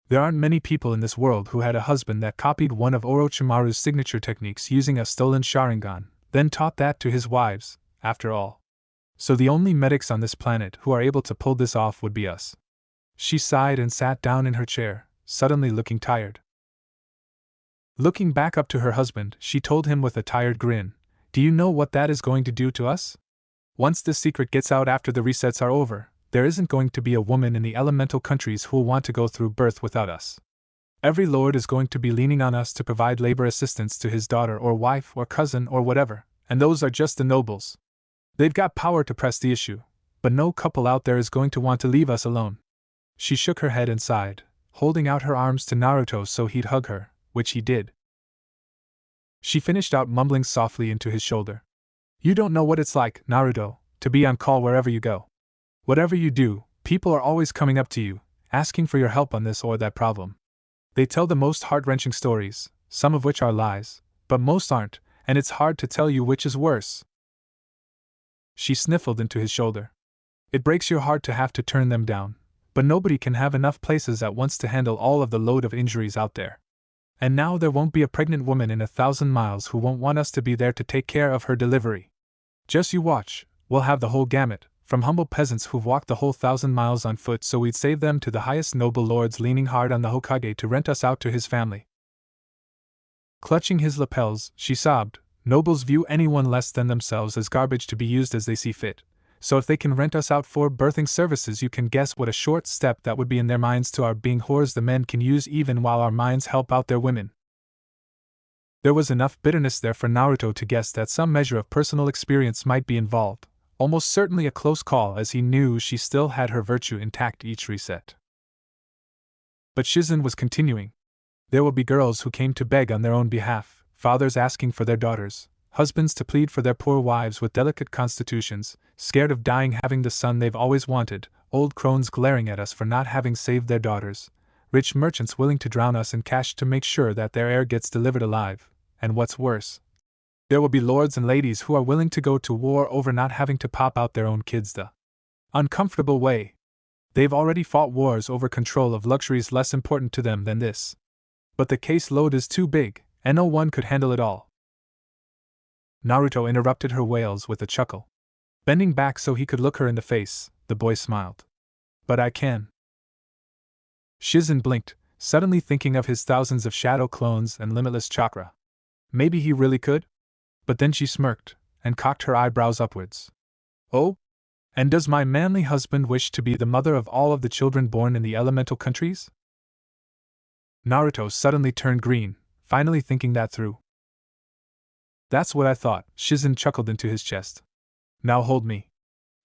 Speaker 1: There aren't many people in this world who had a husband that copied one of Orochimaru's signature techniques using a stolen Sharingan, then taught that to his wives, after all. So the only medics on this planet who are able to pull this off would be us. She sighed and sat down in her chair, suddenly looking tired. Looking back up to her husband, she told him with a tired grin, "Do you know what that is going to do to us? Once this secret gets out after the resets are over, there isn't going to be a woman in the elemental countries who'll want to go through birth without us. Every lord is going to be leaning on us to provide labor assistance to his daughter or wife or cousin or whatever, and those are just the nobles. They've got power to press the issue, but no couple out there is going to want to leave us alone." She shook her head and sighed, holding out her arms to Naruto so he'd hug her, which he did. She finished out mumbling softly into his shoulder. "You don't know what it's like, Naruto, to be on call wherever you go. Whatever you do, people are always coming up to you, asking for your help on this or that problem. They tell the most heart-wrenching stories, some of which are lies, but most aren't, and it's hard to tell you which is worse." She sniffled into his shoulder. "It breaks your heart to have to turn them down, but nobody can have enough places at once to handle all of the load of injuries out there. And now there won't be a pregnant woman in 1,000 miles who won't want us to be there to take care of her delivery. Just you watch, we'll have the whole gamut, from humble peasants who've walked the whole 1,000 miles on foot so we'd save them to the highest noble lords leaning hard on the Hokage to rent us out to his family." Clutching his lapels, she sobbed, "Nobles view anyone less than themselves as garbage to be used as they see fit, so if they can rent us out for birthing services you can guess what a short step that would be in their minds to our being whores the men can use even while our minds help out their women." There was enough bitterness there for Naruto to guess that some measure of personal experience might be involved, almost certainly a close call as he knew she still had her virtue intact each reset. But Shizen was continuing. "There will be girls who came to beg on their own behalf, fathers asking for their daughters, husbands to plead for their poor wives with delicate constitutions, scared of dying having the son they've always wanted, old crones glaring at us for not having saved their daughters, rich merchants willing to drown us in cash to make sure that their heir gets delivered alive, and what's worse, there will be lords and ladies who are willing to go to war over not having to pop out their own kids the uncomfortable way. They've already fought wars over control of luxuries less important to them than this. But the case load is too big, and no one could handle it all." Naruto interrupted her wails with a chuckle. Bending back so he could look her in the face, the boy smiled. "But I can." Shizen blinked, suddenly thinking of his thousands of shadow clones and limitless chakra. Maybe he really could? But then she smirked, and cocked her eyebrows upwards. "Oh? And does my manly husband wish to be the mother of all of the children born in the elemental countries?" Naruto suddenly turned green, finally thinking that through. "That's what I thought," Shizen chuckled into his chest. "Now hold me.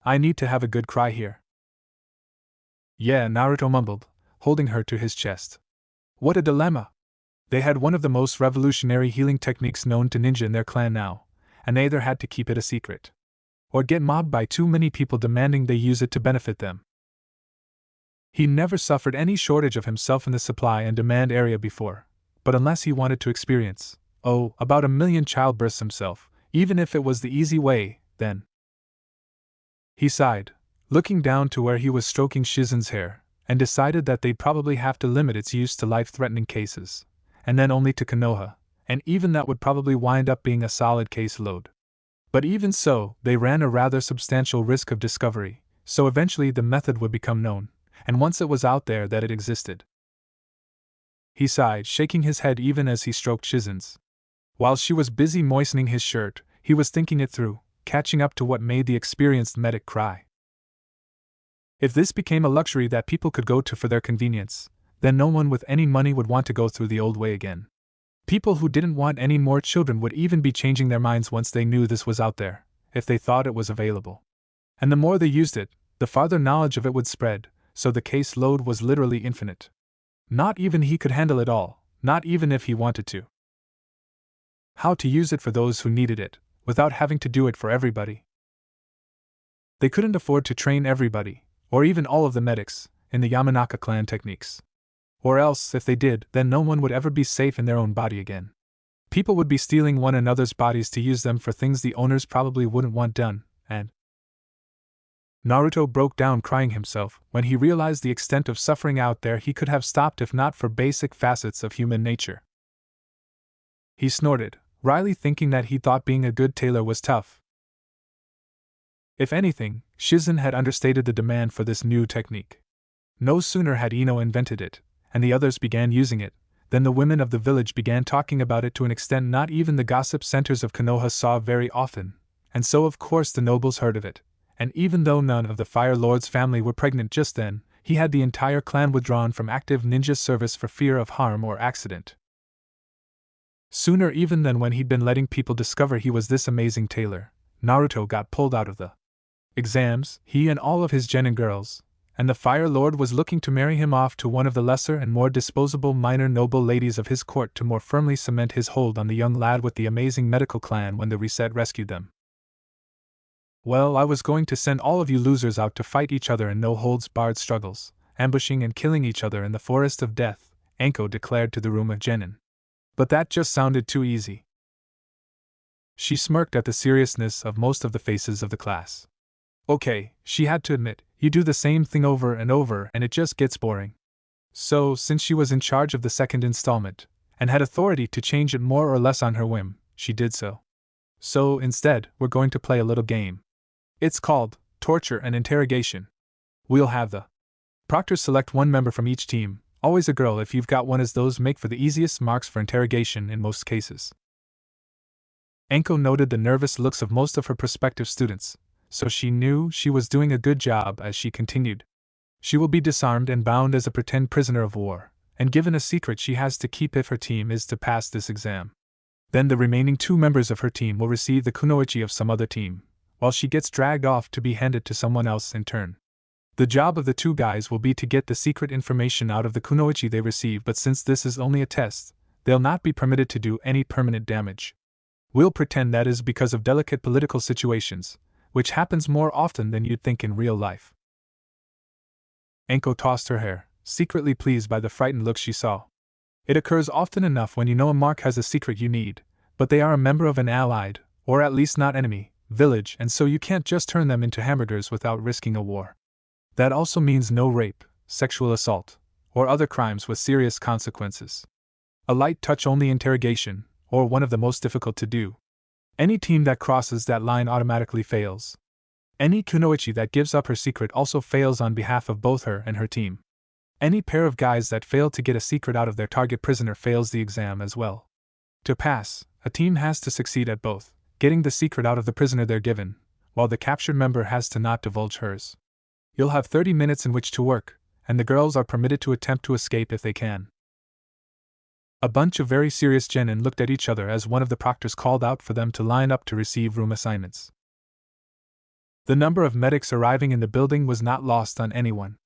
Speaker 1: I need to have a good cry here." "Yeah," Naruto mumbled, holding her to his chest. What a dilemma! They had one of the most revolutionary healing techniques known to ninja in their clan now, and they either had to keep it a secret, or get mobbed by too many people demanding they use it to benefit them. He never suffered any shortage of himself in the supply and demand area before, but unless he wanted to experience, about 1,000,000 childbirths himself, even if it was the easy way, then. He sighed, looking down to where he was stroking Shizen's hair, and decided that they'd probably have to limit its use to life-threatening cases, and then only to Konoha, and even that would probably wind up being a solid caseload. But even so, they ran a rather substantial risk of discovery, so eventually the method would become known, and once it was out there that it existed. He sighed, shaking his head even as he stroked Shizen's. While she was busy moistening his shirt, he was thinking it through, catching up to what made the experienced medic cry. If this became a luxury that people could go to for their convenience, then no one with any money would want to go through the old way again. People who didn't want any more children would even be changing their minds once they knew this was out there, if they thought it was available. And the more they used it, the farther knowledge of it would spread, so the case load was literally infinite. Not even he could handle it all, not even if he wanted to. How to use it for those who needed it, without having to do it for everybody. They couldn't afford to train everybody, or even all of the medics, in the Yamanaka clan techniques. Or else, if they did, then no one would ever be safe in their own body again. People would be stealing one another's bodies to use them for things the owners probably wouldn't want done, and Naruto broke down crying himself when he realized the extent of suffering out there he could have stopped if not for basic facets of human nature. He snorted, wryly thinking that he thought being a good tailor was tough. If anything, Shizen had understated the demand for this new technique. No sooner had Ino invented it, and the others began using it, then the women of the village began talking about it to an extent not even the gossip centers of Konoha saw very often, and so of course the nobles heard of it, and even though none of the Fire Lord's family were pregnant just then, he had the entire clan withdrawn from active ninja service for fear of harm or accident. Sooner even than when he'd been letting people discover he was this amazing tailor, Naruto got pulled out of the exams, he and all of his genin girls, and the Fire Lord was looking to marry him off to one of the lesser and more disposable minor noble ladies of his court to more firmly cement his hold on the young lad with the amazing medical clan when the reset rescued them. Well, I was going to send all of you losers out to fight each other in no-holds-barred struggles, ambushing and killing each other in the forest of death, Anko declared to the room of genin. But that just sounded too easy. She smirked at the seriousness of most of the faces of the class. Okay, she had to admit, you do the same thing over and over and it just gets boring. So, since she was in charge of the second installment, and had authority to change it more or less on her whim, she did so. So, instead, we're going to play a little game. It's called Torture and Interrogation. We'll have the proctors select one member from each team, always a girl if you've got one, as those make for the easiest marks for interrogation in most cases. Anko noted the nervous looks of most of her prospective students, so she knew she was doing a good job as she continued. She will be disarmed and bound as a pretend prisoner of war, and given a secret she has to keep if her team is to pass this exam. Then the remaining 2 members of her team will receive the kunoichi of some other team, while she gets dragged off to be handed to someone else in turn. The job of the 2 guys will be to get the secret information out of the kunoichi they receive, but since this is only a test, they'll not be permitted to do any permanent damage. We'll pretend that is because of delicate political situations, which happens more often than you'd think in real life. Anko tossed her hair, secretly pleased by the frightened look she saw. It occurs often enough when you know a mark has a secret you need, but they are a member of an allied, or at least not enemy, village, and so you can't just turn them into hamburgers without risking a war. That also means no rape, sexual assault, or other crimes with serious consequences. A light touch-only interrogation, or one of the most difficult to do. Any team that crosses that line automatically fails. Any kunoichi that gives up her secret also fails on behalf of both her and her team. Any pair of guys that fail to get a secret out of their target prisoner fails the exam as well. To pass, a team has to succeed at both, getting the secret out of the prisoner they're given, while the captured member has to not divulge hers. You'll have 30 minutes in which to work, and the girls are permitted to attempt to escape if they can. A bunch of very serious genin looked at each other as one of the proctors called out for them to line up to receive room assignments. The number of medics arriving in the building was not lost on anyone.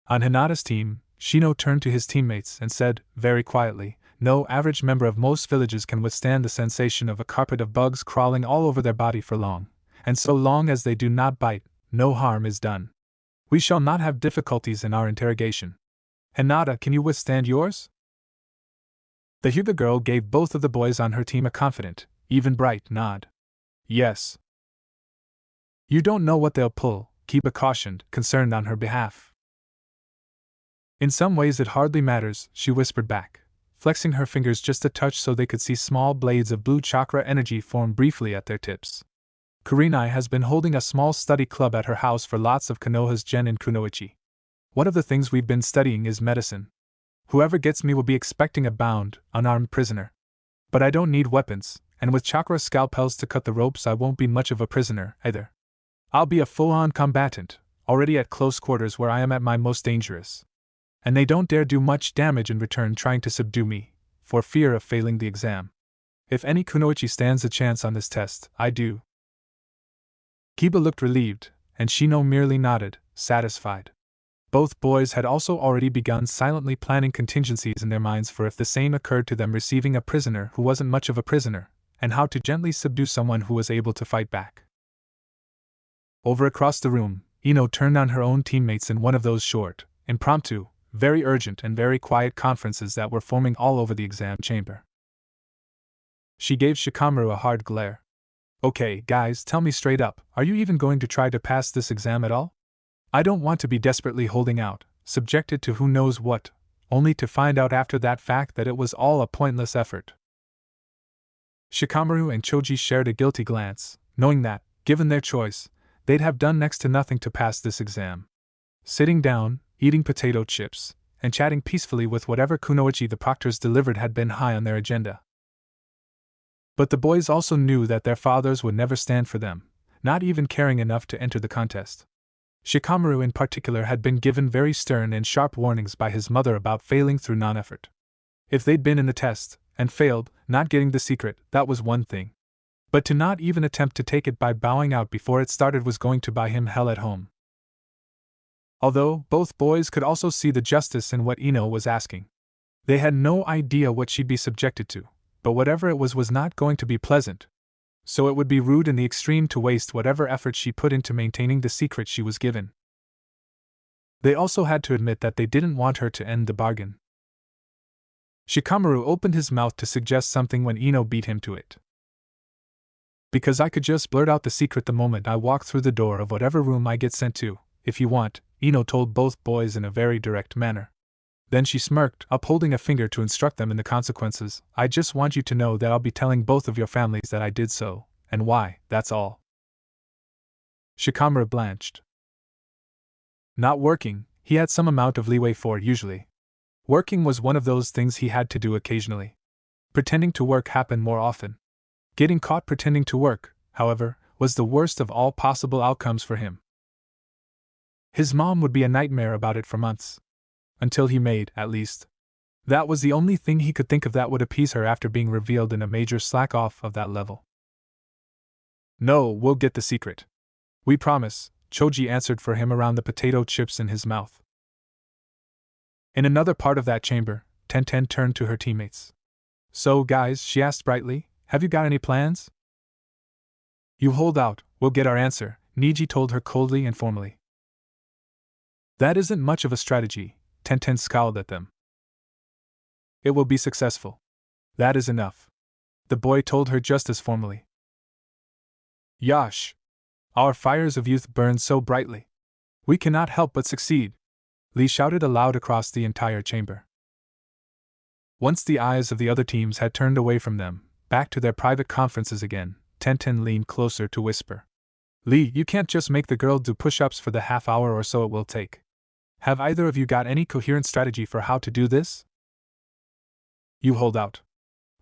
Speaker 1: On Hinata's team, Shino turned to his teammates and said, very quietly, no average member of most villages can withstand the sensation of a carpet of bugs crawling all over their body for long, and so long as they do not bite, no harm is done. We shall not have difficulties in our interrogation. Hinata, can you withstand yours? The Hyuga girl gave both of the boys on her team a confident, even bright nod. Yes. You don't know what they'll pull, Kiba cautioned, concerned on her behalf. In some ways it hardly matters, she whispered back. flexing her fingers just a touch so they could see small blades of blue chakra energy form briefly at their tips. Kurenai has been holding a small study club at her house for lots of Konoha's gen in kunoichi. One of the things we've been studying is medicine. Whoever gets me will be expecting a bound, unarmed prisoner. But I don't need weapons, and with chakra scalpels to cut the ropes I won't be much of a prisoner, either. I'll be a full-on combatant, already at close quarters where I am at my most dangerous. And they don't dare do much damage in return trying to subdue me, for fear of failing the exam. If any kunoichi stands a chance on this test, I do. Kiba looked relieved, and Shino merely nodded, satisfied. Both boys had also already begun silently planning contingencies in their minds for if the same occurred to them receiving a prisoner who wasn't much of a prisoner, and how to gently subdue someone who was able to fight back. Over across the room, Ino turned on her own teammates in one of those short, impromptu, very urgent and very quiet conferences that were forming all over the exam chamber. She gave Shikamaru a hard glare. Okay, guys, tell me straight up, are you even going to try to pass this exam at all? I don't want to be desperately holding out, subjected to who knows what, only to find out after that fact that it was all a pointless effort. Shikamaru and Choji shared a guilty glance, knowing that, given their choice, they'd have done next to nothing to pass this exam. Sitting down, eating potato chips, and chatting peacefully with whatever kunoichi the proctors delivered had been high on their agenda. But the boys also knew that their fathers would never stand for them, not even caring enough to enter the contest. Shikamaru in particular had been given very stern and sharp warnings by his mother about failing through non-effort. If they'd been in the test, and failed, not getting the secret, that was one thing. But to not even attempt to take it by bowing out before it started was going to buy him hell at home. Although, both boys could also see the justice in what Ino was asking. They had no idea what she'd be subjected to, but whatever it was not going to be pleasant. So it would be rude in the extreme to waste whatever effort she put into maintaining the secret she was given. They also had to admit that they didn't want her to end the bargain. Shikamaru opened his mouth to suggest something when Ino beat him to it. Because I could just blurt out the secret the moment I walk through the door of whatever room I get sent to, if you want, Ino told both boys in a very direct manner. Then she smirked, upholding a finger to instruct them in the consequences. I just want you to know that I'll be telling both of your families that I did so, and why, that's all. Shikamaru blanched. Not working, he had some amount of leeway for usually. Working was one of those things he had to do occasionally. Pretending to work happened more often. Getting caught pretending to work, however, was the worst of all possible outcomes for him. His mom would be a nightmare about it for months. Until he made, at least. That was the only thing he could think of that would appease her after being revealed in a major slack-off of that level. No, we'll get the secret. We promise, Choji answered for him around the potato chips in his mouth. In another part of that chamber, Tenten turned to her teammates. So, guys, she asked brightly, have you got any plans? You hold out, we'll get our answer, Niji told her coldly and formally. That isn't much of a strategy, Tenten scowled at them. It will be successful. That is enough. The boy told her just as formally. Yash! Our fires of youth burn so brightly. We cannot help but succeed, Lee shouted aloud across the entire chamber. Once the eyes of the other teams had turned away from them, back to their private conferences again, Tenten leaned closer to whisper. Lee, you can't just make the girl do push-ups for the half hour or so it will take. Have either of you got any coherent strategy for how to do this? You hold out.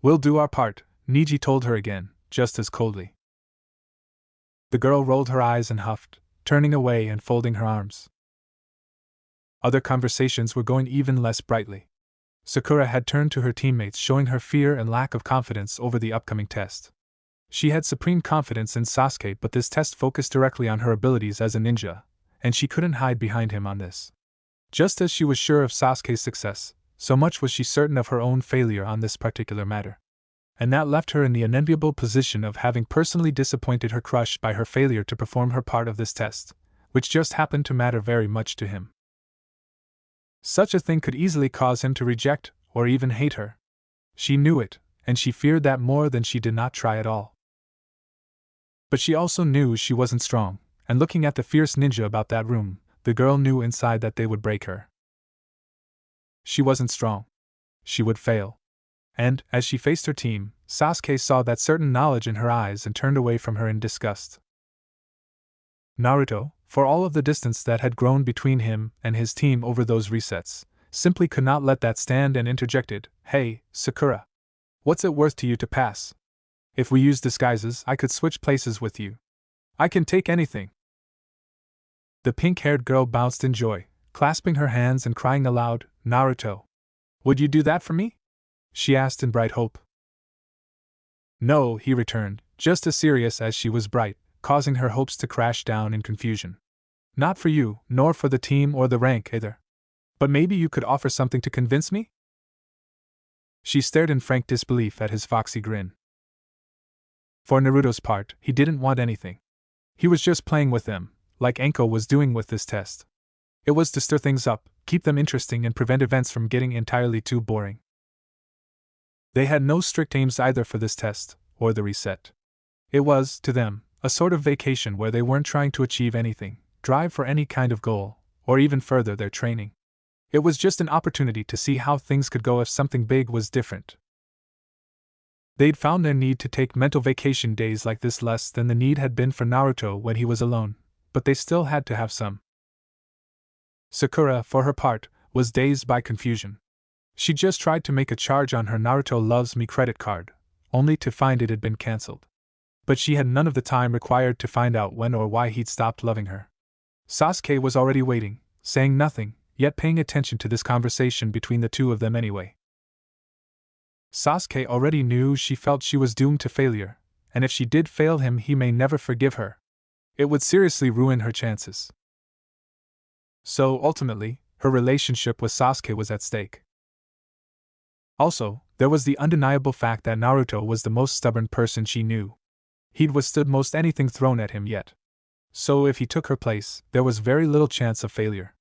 Speaker 1: We'll do our part, Niji told her again, just as coldly. The girl rolled her eyes and huffed, turning away and folding her arms. Other conversations were going even less brightly. Sakura had turned to her teammates, showing her fear and lack of confidence over the upcoming test. She had supreme confidence in Sasuke, but this test focused directly on her abilities as a ninja, and she couldn't hide behind him on this. Just as she was sure of Sasuke's success, so much was she certain of her own failure on this particular matter. And that left her in the unenviable position of having personally disappointed her crush by her failure to perform her part of this test, which just happened to matter very much to him. Such a thing could easily cause him to reject, or even hate her. She knew it, and she feared that more than she did not try at all. But she also knew she wasn't strong, and looking at the fierce ninja about that room, the girl knew inside that they would break her. She wasn't strong. She would fail. And, as she faced her team, Sasuke saw that certain knowledge in her eyes and turned away from her in disgust. Naruto, for all of the distance that had grown between him and his team over those resets, simply could not let that stand and interjected, "Hey, Sakura. What's it worth to you to pass? If we use disguises, I could switch places with you. I can take anything." The pink-haired girl bounced in joy, clasping her hands and crying aloud, "Naruto! Would you do that for me?" she asked in bright hope. "No," he returned, just as serious as she was bright, causing her hopes to crash down in confusion. "Not for you, nor for the team or the rank either. But maybe you could offer something to convince me?" She stared in frank disbelief at his foxy grin. For Naruto's part, he didn't want anything. He was just playing with them, like Anko was doing with this test. It was to stir things up, keep them interesting and prevent events from getting entirely too boring. They had no strict aims either for this test, or the reset. It was, to them, a sort of vacation where they weren't trying to achieve anything, drive for any kind of goal, or even further their training. It was just an opportunity to see how things could go if something big was different. They'd found their need to take mental vacation days like this less than the need had been for Naruto when he was alone, but they still had to have some. Sakura, for her part, was dazed by confusion. She just tried to make a charge on her Naruto Loves Me credit card, only to find it had been cancelled. But she had none of the time required to find out when or why he'd stopped loving her. Sasuke was already waiting, saying nothing, yet paying attention to this conversation between the two of them anyway. Sasuke already knew she felt she was doomed to failure, and if she did fail him he may never forgive her. It would seriously ruin her chances. So, ultimately, her relationship with Sasuke was at stake. Also, there was the undeniable fact that Naruto was the most stubborn person she knew. He'd withstood most anything thrown at him yet. So if he took her place, there was very little chance of failure.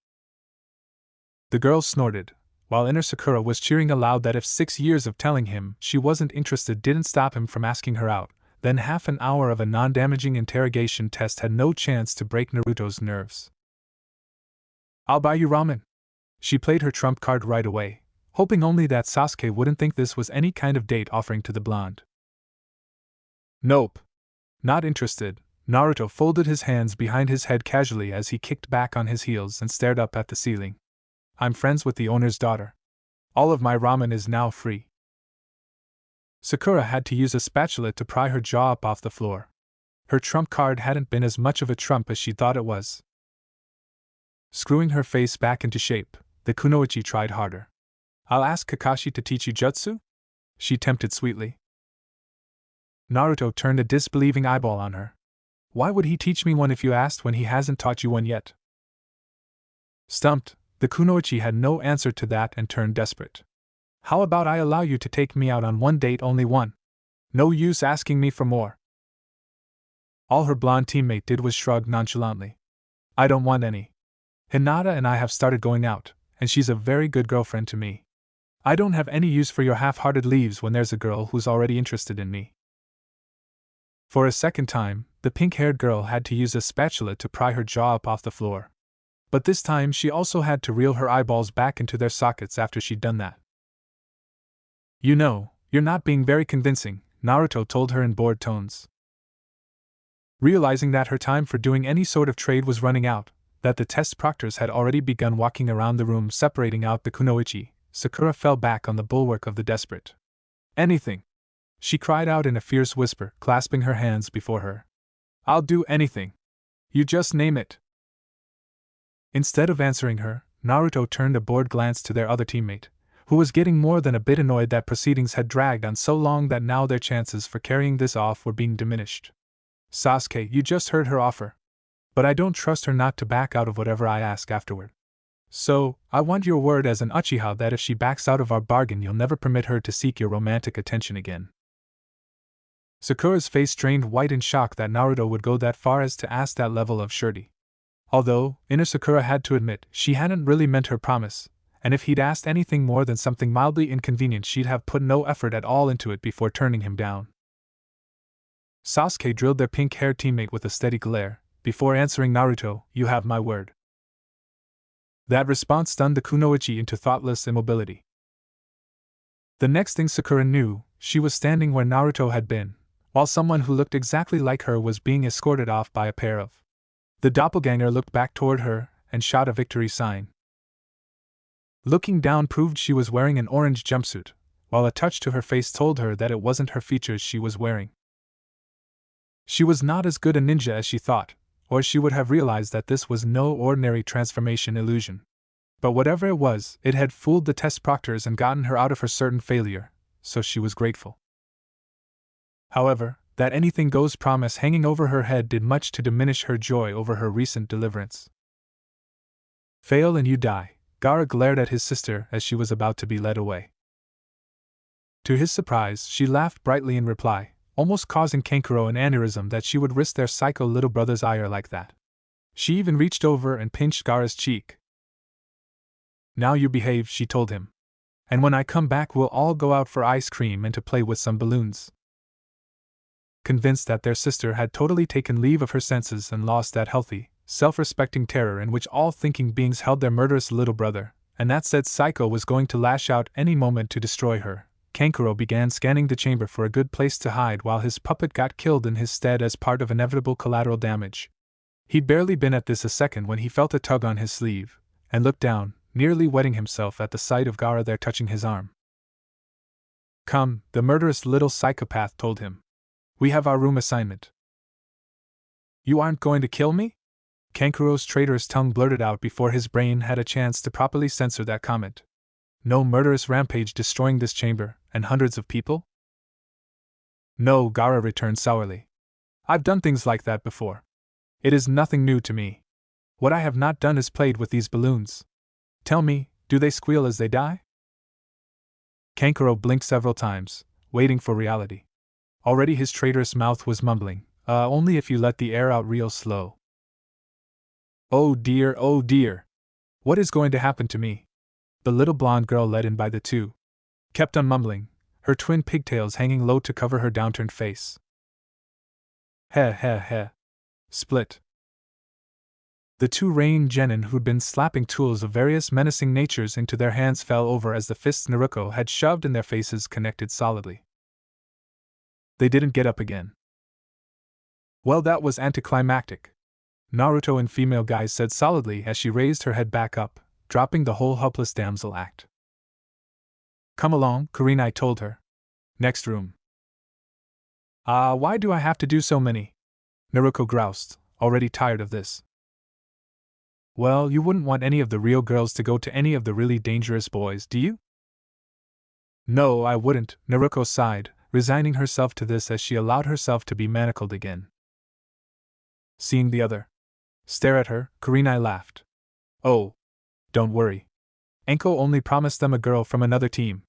Speaker 1: The girl snorted, while inner Sakura was cheering aloud that if 6 years of telling him she wasn't interested didn't stop him from asking her out, then half an hour of a non-damaging interrogation test had no chance to break Naruto's nerves. "I'll buy you ramen." She played her trump card right away, hoping only that Sasuke wouldn't think this was any kind of date offering to the blonde. "Nope. Not interested." Naruto folded his hands behind his head casually as he kicked back on his heels and stared up at the ceiling. "I'm friends with the owner's daughter. All of my ramen is now free." Sakura had to use a spatula to pry her jaw up off the floor. Her trump card hadn't been as much of a trump as she thought it was. Screwing her face back into shape, the kunoichi tried harder. "I'll ask Kakashi to teach you jutsu?" she tempted sweetly. Naruto turned a disbelieving eyeball on her. "Why would he teach me one if you asked when he hasn't taught you one yet?" Stumped, the kunoichi had no answer to that and turned desperate. "How about I allow you to take me out on one date, only one? No use asking me for more." All her blonde teammate did was shrug nonchalantly. "I don't want any. Hinata and I have started going out, and she's a very good girlfriend to me. I don't have any use for your half-hearted leaves when there's a girl who's already interested in me." For a second time, the pink-haired girl had to use a spatula to pry her jaw up off the floor. But this time she also had to reel her eyeballs back into their sockets after she'd done that. "You know, you're not being very convincing," Naruto told her in bored tones. Realizing that her time for doing any sort of trade was running out, that the test proctors had already begun walking around the room separating out the kunoichi, Sakura fell back on the bulwark of the desperate. "Anything!" she cried out in a fierce whisper, clasping her hands before her. "I'll do anything. You just name it." Instead of answering her, Naruto turned a bored glance to their other teammate, who was getting more than a bit annoyed that proceedings had dragged on so long that now their chances for carrying this off were being diminished. "Sasuke, you just heard her offer. But I don't trust her not to back out of whatever I ask afterward. So, I want your word as an Uchiha that if she backs out of our bargain you'll never permit her to seek your romantic attention again." Sakura's face drained white in shock that Naruto would go that far as to ask that level of surety. Although, inner Sakura had to admit, she hadn't really meant her promise, and if he'd asked anything more than something mildly inconvenient she'd have put no effort at all into it before turning him down. Sasuke drilled their pink-haired teammate with a steady glare, before answering Naruto, "You have my word." That response stunned the kunoichi into thoughtless immobility. The next thing Sakura knew, she was standing where Naruto had been, while someone who looked exactly like her was being escorted off by a pair of. The doppelganger looked back toward her and shot a victory sign. Looking down proved she was wearing an orange jumpsuit, while a touch to her face told her that it wasn't her features she was wearing. She was not as good a ninja as she thought, or she would have realized that this was no ordinary transformation illusion. But whatever it was, it had fooled the test proctors and gotten her out of her certain failure, so she was grateful. However, that anything goes promise hanging over her head did much to diminish her joy over her recent deliverance. Fail and you die, Gaara glared at his sister as she was about to be led away. To his surprise, she laughed brightly in reply, almost causing Kankuro an aneurysm that she would risk their psycho little brother's ire like that. She even reached over and pinched Gaara's cheek. Now you behave, she told him. And when I come back we'll all go out for ice cream and to play with some balloons. Convinced that their sister had totally taken leave of her senses and lost that healthy, self-respecting terror in which all thinking beings held their murderous little brother, and that said psycho was going to lash out any moment to destroy her, Kankuro began scanning the chamber for a good place to hide while his puppet got killed in his stead as part of inevitable collateral damage. He'd barely been at this a second when he felt a tug on his sleeve, and looked down, nearly wetting himself at the sight of Gaara there touching his arm. Come, the murderous little psychopath told him. We have our room assignment. You aren't going to kill me? Kankuro's traitorous tongue blurted out before his brain had a chance to properly censor that comment. No murderous rampage destroying this chamber, and hundreds of people? No, Gaara returned sourly. I've done things like that before. It is nothing new to me. What I have not done is played with these balloons. Tell me, do they squeal as they die? Kankuro blinked several times, waiting for reality. Already his traitorous mouth was mumbling, only if you let the air out real slow. Oh dear, oh dear. What is going to happen to me? The little blonde girl led in by the two kept on mumbling, her twin pigtails hanging low to cover her downturned face. Heh heh heh. Split. The two Rain genin who'd been slapping tools of various menacing natures into their hands fell over as the fists Naruto had shoved in their faces connected solidly. They didn't get up again. Well, that was anticlimactic, Naruto in female guise said solidly as she raised her head back up, dropping the whole helpless damsel act. Come along, Kurenai told her. Next room. Why do I have to do so many? Naruto groused, already tired of this. Well, you wouldn't want any of the real girls to go to any of the really dangerous boys, do you? No, I wouldn't, Naruto sighed, resigning herself to this as she allowed herself to be manacled again. Seeing the other stare at her, Kurenai laughed. Oh, don't worry. Enko only promised them a girl from another team.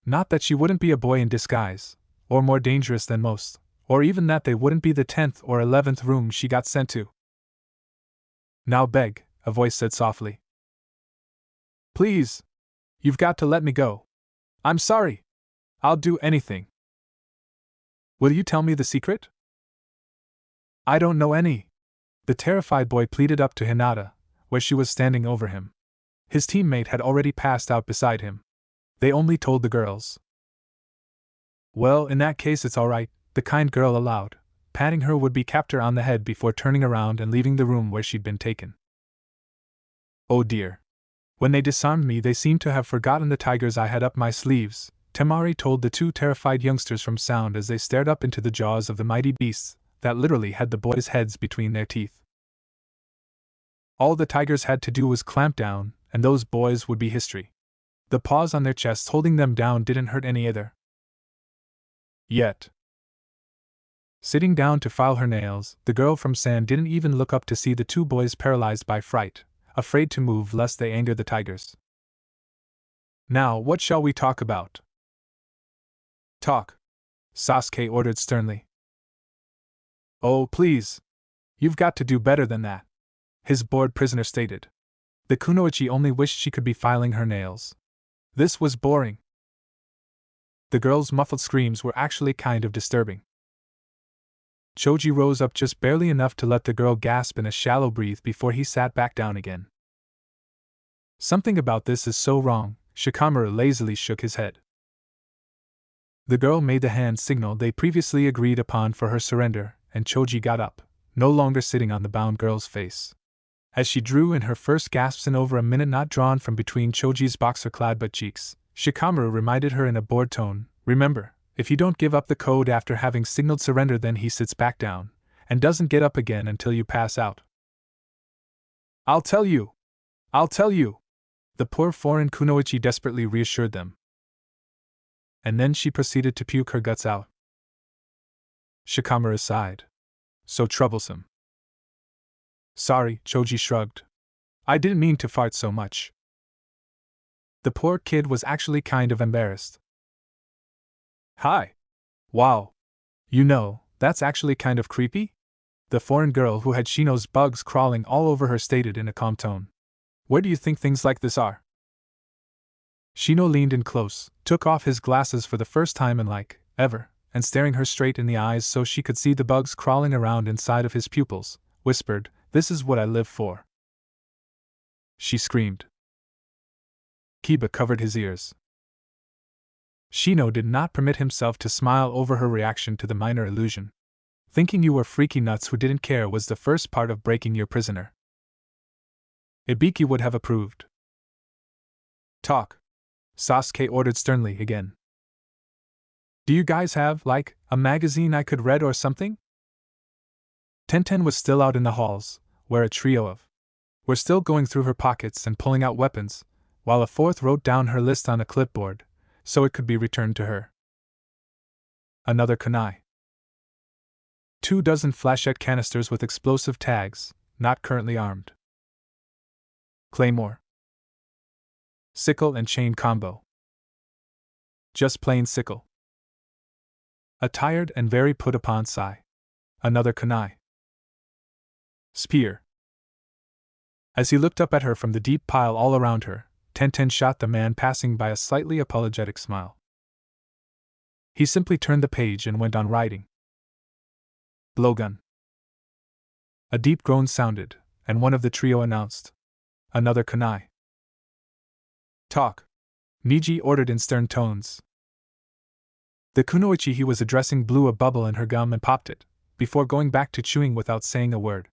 Speaker 1: Not that she wouldn't be a boy in disguise, or more dangerous than most, or even that they wouldn't be the 10th or 11th room she got sent to. Now beg, a voice said softly. Please. You've got to let me go. I'm sorry. I'll do anything. Will you tell me the secret? I don't know any. The terrified boy pleaded up to Hinata, where she was standing over him. His teammate had already passed out beside him. They only told the girls. Well, in that case it's all right, the kind girl allowed, patting her would-be captor on the head before turning around and leaving the room where she'd been taken. Oh dear. When they disarmed me they seemed to have forgotten the tigers I had up my sleeves, Temari told the two terrified youngsters from sound as they stared up into the jaws of the mighty beasts that literally had the boys' heads between their teeth. All the tigers had to do was clamp down, and those boys would be history. The paws on their chests holding them down didn't hurt any either. Yet. Sitting down to file her nails, the girl from Sand didn't even look up to see the two boys paralyzed by fright, afraid to move lest they anger the tigers. Now, what shall we talk about? Talk, Sasuke ordered sternly. Oh, please. You've got to do better than that, his bored prisoner stated. The kunoichi only wished she could be filing her nails. This was boring. The girl's muffled screams were actually kind of disturbing. Choji rose up just barely enough to let the girl gasp in a shallow breath before he sat back down again. Something about this is so wrong, Shikamaru lazily shook his head. The girl made the hand signal they previously agreed upon for her surrender, and Choji got up, no longer sitting on the bound girl's face. As she drew in her first gasps in over a minute, not drawn from between Choji's boxer-clad butt cheeks, Shikamaru reminded her in a bored tone, "Remember, if you don't give up the code after having signaled surrender, then he sits back down, and doesn't get up again until you pass out." "I'll tell you! I'll tell you!" the poor foreign kunoichi desperately reassured them. And then she proceeded to puke her guts out. Shikamaru sighed. So troublesome. "Sorry," Choji shrugged. "I didn't mean to fart so much." The poor kid was actually kind of embarrassed. "Hi. Wow. You know, that's actually kind of creepy?" the foreign girl who had Shino's bugs crawling all over her stated in a calm tone. "Where do you think things like this are?" Shino leaned in close, took off his glasses for the first time in ever, and staring her straight in the eyes so she could see the bugs crawling around inside of his pupils, whispered, "This is what I live for." She screamed. Kiba covered his ears. Shino did not permit himself to smile over her reaction to the minor illusion. Thinking you were freaky nuts who didn't care was the first part of breaking your prisoner. Ibiki would have approved. "Talk," Sasuke ordered sternly again. "Do you guys have, a magazine I could read or something?" Tenten was still out in the halls, where a trio of were still going through her pockets and pulling out weapons, while a fourth wrote down her list on a clipboard, so it could be returned to her. Another kunai. 24 flashette canisters with explosive tags, not currently armed. Claymore. Sickle and chain combo. Just plain sickle. A tired and very put-upon sigh. Another kunai. Spear. As he looked up at her from the deep pile all around her, Tenten shot the man passing by a slightly apologetic smile. He simply turned the page and went on writing. Blowgun. A deep groan sounded, and one of the trio announced, "Another kunai." "Talk," Niji ordered in stern tones. The kunoichi he was addressing blew a bubble in her gum and popped it, before going back to chewing without saying a word.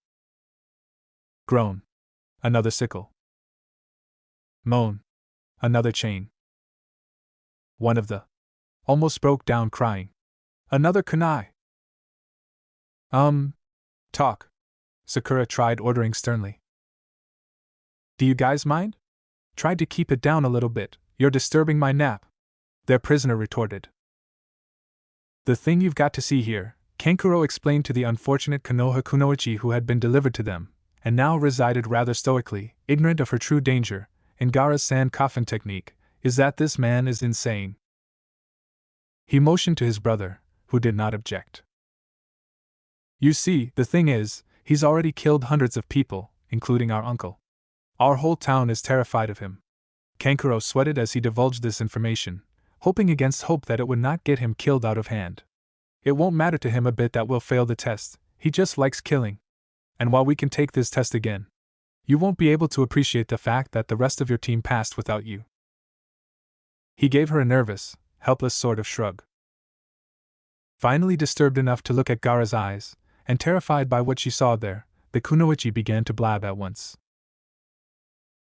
Speaker 1: Groan. Another sickle. Moan. Another chain. One of the almost broke down crying, "Another kunai." Talk," Sakura tried ordering sternly. "Do you guys mind? Try to keep it down a little bit, you're disturbing my nap," their prisoner retorted. "The thing you've got to see here," Kankuro explained to the unfortunate Konoha kunoichi who had been delivered to them, and now resided rather stoically, ignorant of her true danger, in Gaara's sand coffin technique, "is that this man is insane." He motioned to his brother, who did not object. "You see, the thing is, he's already killed hundreds of people, including our uncle. Our whole town is terrified of him." Kankuro sweated as he divulged this information, hoping against hope that it would not get him killed out of hand. "It won't matter to him a bit that we'll fail the test, he just likes killing. And while we can take this test again, you won't be able to appreciate the fact that the rest of your team passed without you." He gave her a nervous, helpless sort of shrug. Finally disturbed enough to look at Gaara's eyes, and terrified by what she saw there, the kunoichi began to blab at once.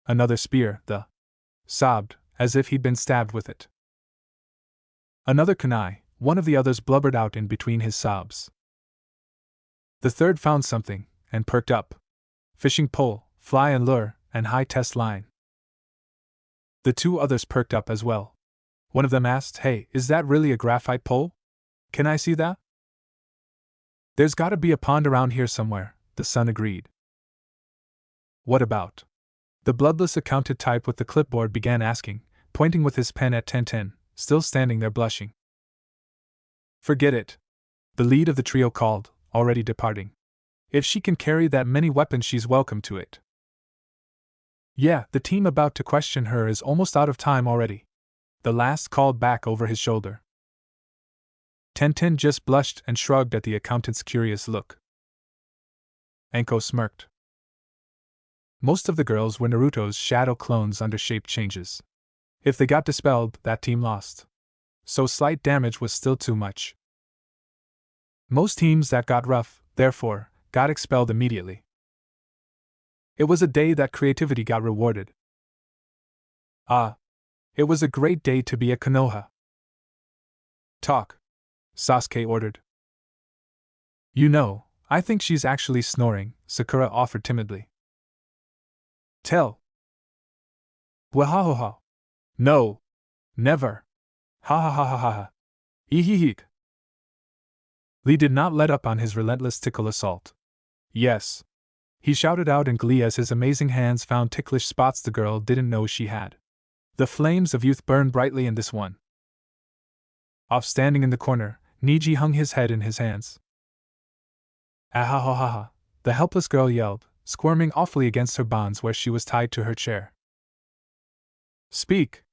Speaker 1: "Another spear," the sobbed, as if he'd been stabbed with it. "Another kunai," one of the others blubbered out in between his sobs. The third found something, and perked up. "Fishing pole, fly and lure, and high test line." The two others perked up as well. One of them asked, "Hey, is that really a graphite pole? Can I see that?" "There's gotta be a pond around here somewhere," the son agreed. "What about?" the bloodless accountant type with the clipboard began asking, pointing with his pen at Tenten, still standing there blushing. "Forget it," the lead of the trio called, already departing. "If she can carry that many weapons, she's welcome to it." "Yeah, the team about to question her is almost out of time already," the last called back over his shoulder. Tenten just blushed and shrugged at the accountant's curious look. Anko smirked. Most of the girls were Naruto's shadow clones under shape changes. If they got dispelled, that team lost. so slight damage was still too much. Most teams that got rough, therefore, got expelled immediately. It was a day that creativity got rewarded. Ah, it was a great day to be a Konoha. Talk, Sasuke ordered. You know, I think she's actually snoring, Sakura offered timidly. Tell. Wahahaha. No. Never. Ha ha ha ha ha ha. Eheheek. Lee did not let up on his relentless tickle assault. Yes. He shouted out in glee as his amazing hands found ticklish spots the girl didn't know she had. The flames of youth burned brightly in this one. Off standing in the corner, Niji hung his head in his hands. Ahahaha, the helpless girl yelled, squirming awfully against her bonds where she was tied to her chair. Speak,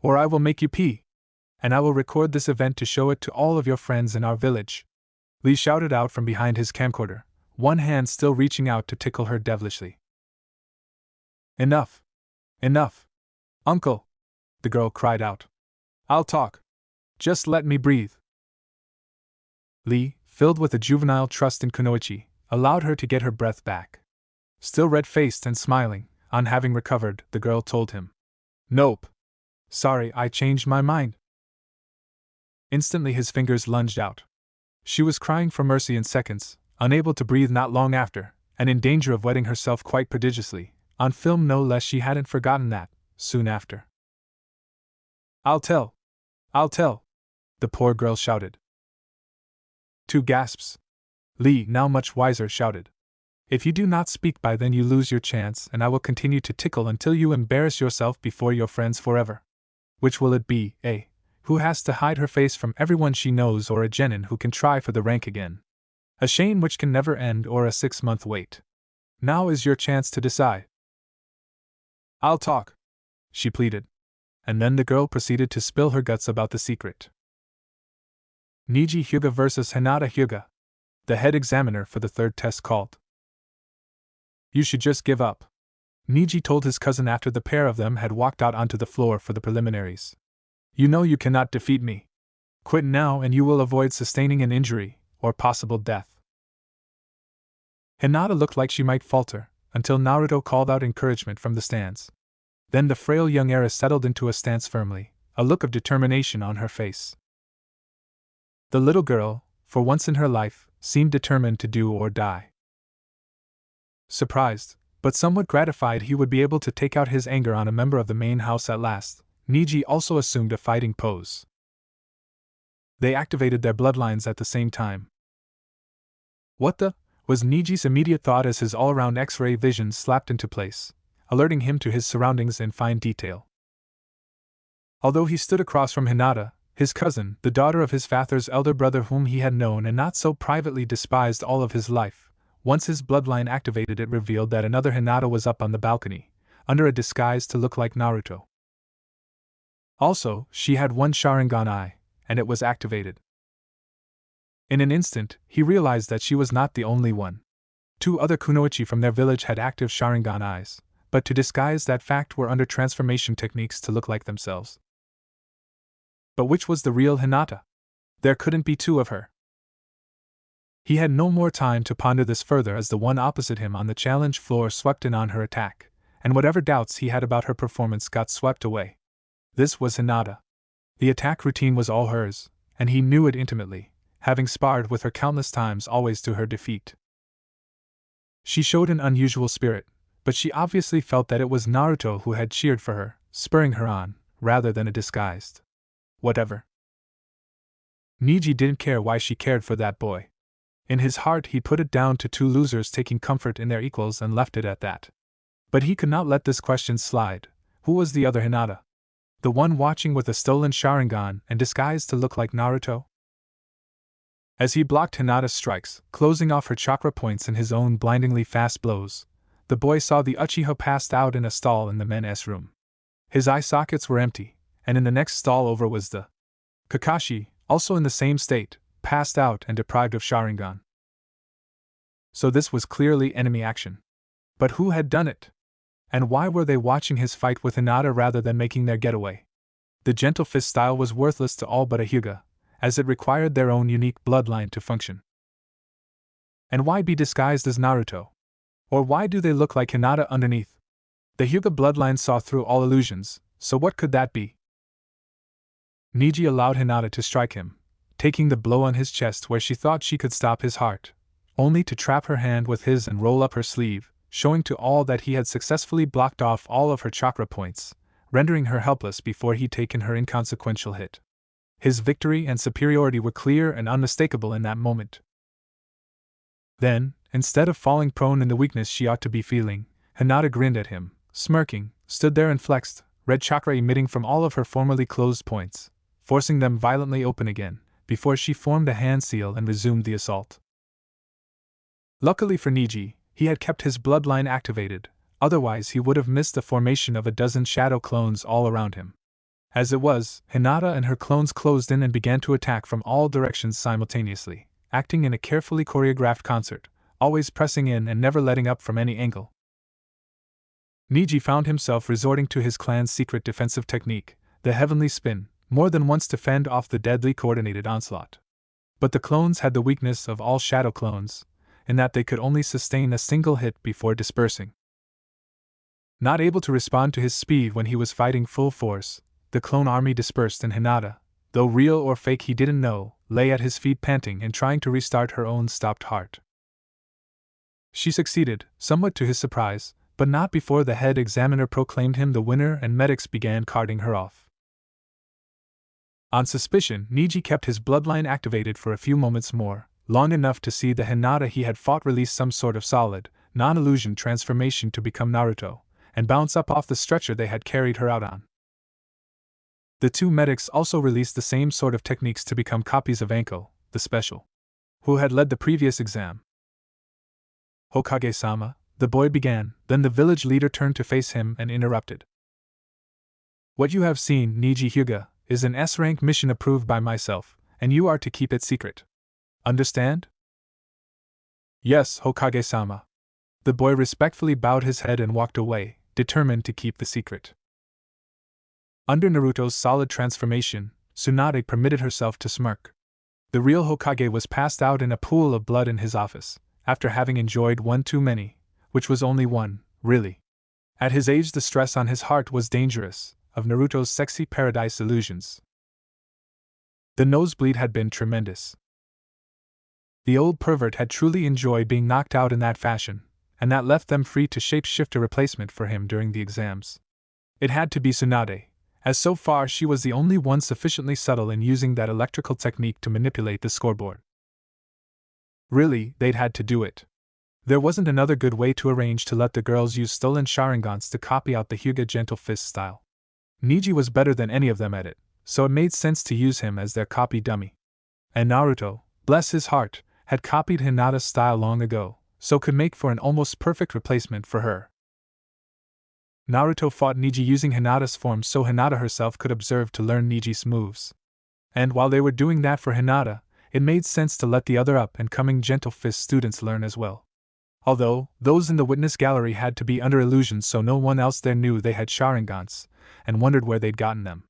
Speaker 1: or I will make you pee, and I will record this event to show it to all of your friends in our village. Lee shouted out from behind his camcorder, one hand still reaching out to tickle her devilishly. Enough! Enough! Uncle! The girl cried out. I'll talk. Just let me breathe. Lee, filled with a juvenile trust in Kunoichi, allowed her to get her breath back. Still red-faced and smiling, on having recovered, the girl told him. Nope. Sorry, I changed my mind. Instantly his fingers lunged out. She was crying for mercy in seconds, unable to breathe not long after, and in danger of wetting herself quite prodigiously, on film no less. She hadn't forgotten that, soon after. I'll tell. I'll tell. The poor girl shouted. 2 gasps. Lee, now much wiser, shouted. If you do not speak by then you lose your chance, and I will continue to tickle until you embarrass yourself before your friends forever. Which will it be, eh? Who has to hide her face from everyone she knows, or a genin who can try for the rank again? A chain which can never end, or a 6-month wait? Now is your chance to decide. I'll talk, she pleaded. And then the girl proceeded to spill her guts about the secret. Niji Hyuga versus Hinata Hyuga. The head examiner for the 3rd test called. You should just give up, Niji told his cousin after the pair of them had walked out onto the floor for the preliminaries. You know you cannot defeat me. Quit now and you will avoid sustaining an injury, or possible death. Hinata looked like she might falter, until Naruto called out encouragement from the stands. Then the frail young heiress settled into a stance firmly, a look of determination on her face. The little girl, for once in her life, seemed determined to do or die. Surprised, but somewhat gratified he would be able to take out his anger on a member of the main house at last, Niji also assumed a fighting pose. They activated their bloodlines at the same time. What the? Was Niji's immediate thought as his all-around X-ray vision slapped into place, alerting him to his surroundings in fine detail. Although he stood across from Hinata, his cousin, the daughter of his father's elder brother whom he had known and not so privately despised all of his life, once his bloodline activated it revealed that another Hinata was up on the balcony, under a disguise to look like Naruto. Also, she had one Sharingan eye, and it was activated. In an instant, he realized that she was not the only one. 2 other kunoichi from their village had active Sharingan eyes, but to disguise that fact were under transformation techniques to look like themselves. But which was the real Hinata? There couldn't be 2 of her. He had no more time to ponder this further as the one opposite him on the challenge floor swept in on her attack, and whatever doubts he had about her performance got swept away. This was Hinata. The attack routine was all hers, and he knew it intimately, having sparred with her countless times always to her defeat. She showed an unusual spirit, but she obviously felt that it was Naruto who had cheered for her, spurring her on, rather than a disguised whatever. Niji didn't care why she cared for that boy. In his heart he put it down to 2 losers taking comfort in their equals and left it at that. But he could not let this question slide. Who was the other Hinata? The one watching with a stolen Sharingan and disguised to look like Naruto? As he blocked Hinata's strikes, closing off her chakra points in his own blindingly fast blows, the boy saw the Uchiha passed out in a stall in the men's room. His eye sockets were empty, and in the next stall over was the Kakashi, also in the same state, passed out and deprived of Sharingan. So this was clearly enemy action. But who had done it? And why were they watching his fight with Hinata rather than making their getaway? The gentle fist style was worthless to all but a Hyuga, as it required their own unique bloodline to function. And why be disguised as Naruto? Or why do they look like Hinata underneath? The Hyuga bloodline saw through all illusions, so what could that be? Niji allowed Hinata to strike him, taking the blow on his chest where she thought she could stop his heart, only to trap her hand with his and roll up her sleeve, showing to all that he had successfully blocked off all of her chakra points, rendering her helpless before he'd taken her inconsequential hit. His victory and superiority were clear and unmistakable in that moment. Then, instead of falling prone in the weakness she ought to be feeling, Hinata grinned at him, smirking, stood there and flexed, red chakra emitting from all of her formerly closed points, forcing them violently open again, before she formed a hand seal and resumed the assault. Luckily for Niji, he had kept his bloodline activated, otherwise he would have missed the formation of a dozen shadow clones all around him. As it was, Hinata and her clones closed in and began to attack from all directions simultaneously, acting in a carefully choreographed concert, always pressing in and never letting up from any angle. Niji found himself resorting to his clan's secret defensive technique, the heavenly spin, more than once to fend off the deadly coordinated onslaught. But the clones had the weakness of all shadow clones, in that they could only sustain a single hit before dispersing. Not able to respond to his speed when he was fighting full force, the clone army dispersed and Hinata, though real or fake he didn't know, lay at his feet panting and trying to restart her own stopped heart. She succeeded, somewhat to his surprise, but not before the head examiner proclaimed him the winner and medics began carting her off. On suspicion, Niji kept his bloodline activated for a few moments more, long enough to see the Hinata he had fought release some sort of solid, non-illusion transformation to become Naruto, and bounce up off the stretcher they had carried her out on. The two medics also released the same sort of techniques to become copies of Anko, the special, who had led the previous exam. Hokage-sama, the boy began, then the village leader turned to face him and interrupted. What you have seen, Niji Hyuga, is an S-rank mission approved by myself, and you are to keep it secret. Understand? Yes, Hokage-sama. The boy respectfully bowed his head and walked away, determined to keep the secret. Under Naruto's solid transformation, Tsunade permitted herself to smirk. The real Hokage was passed out in a pool of blood in his office, after having enjoyed one too many, which was only one, really. At his age the stress on his heart was dangerous, of Naruto's sexy paradise illusions. The nosebleed had been tremendous. The old pervert had truly enjoyed being knocked out in that fashion, and that left them free to shape-shift a replacement for him during the exams. It had to be Tsunade, as so far she was the only one sufficiently subtle in using that electrical technique to manipulate the scoreboard. Really, they'd had to do it. There wasn't another good way to arrange to let the girls use stolen Sharingans to copy out the Hyuga gentle fist style. Niji was better than any of them at it, so it made sense to use him as their copy dummy. And Naruto, bless his heart, had copied Hinata's style long ago, so could make for an almost perfect replacement for her. Naruto fought Niji using Hinata's form so Hinata herself could observe to learn Niji's moves. And while they were doing that for Hinata, it made sense to let the other up-and-coming gentle fist students learn as well. Although, those in the witness gallery had to be under illusion so no one else there knew they had Sharingans, and wondered where they'd gotten them.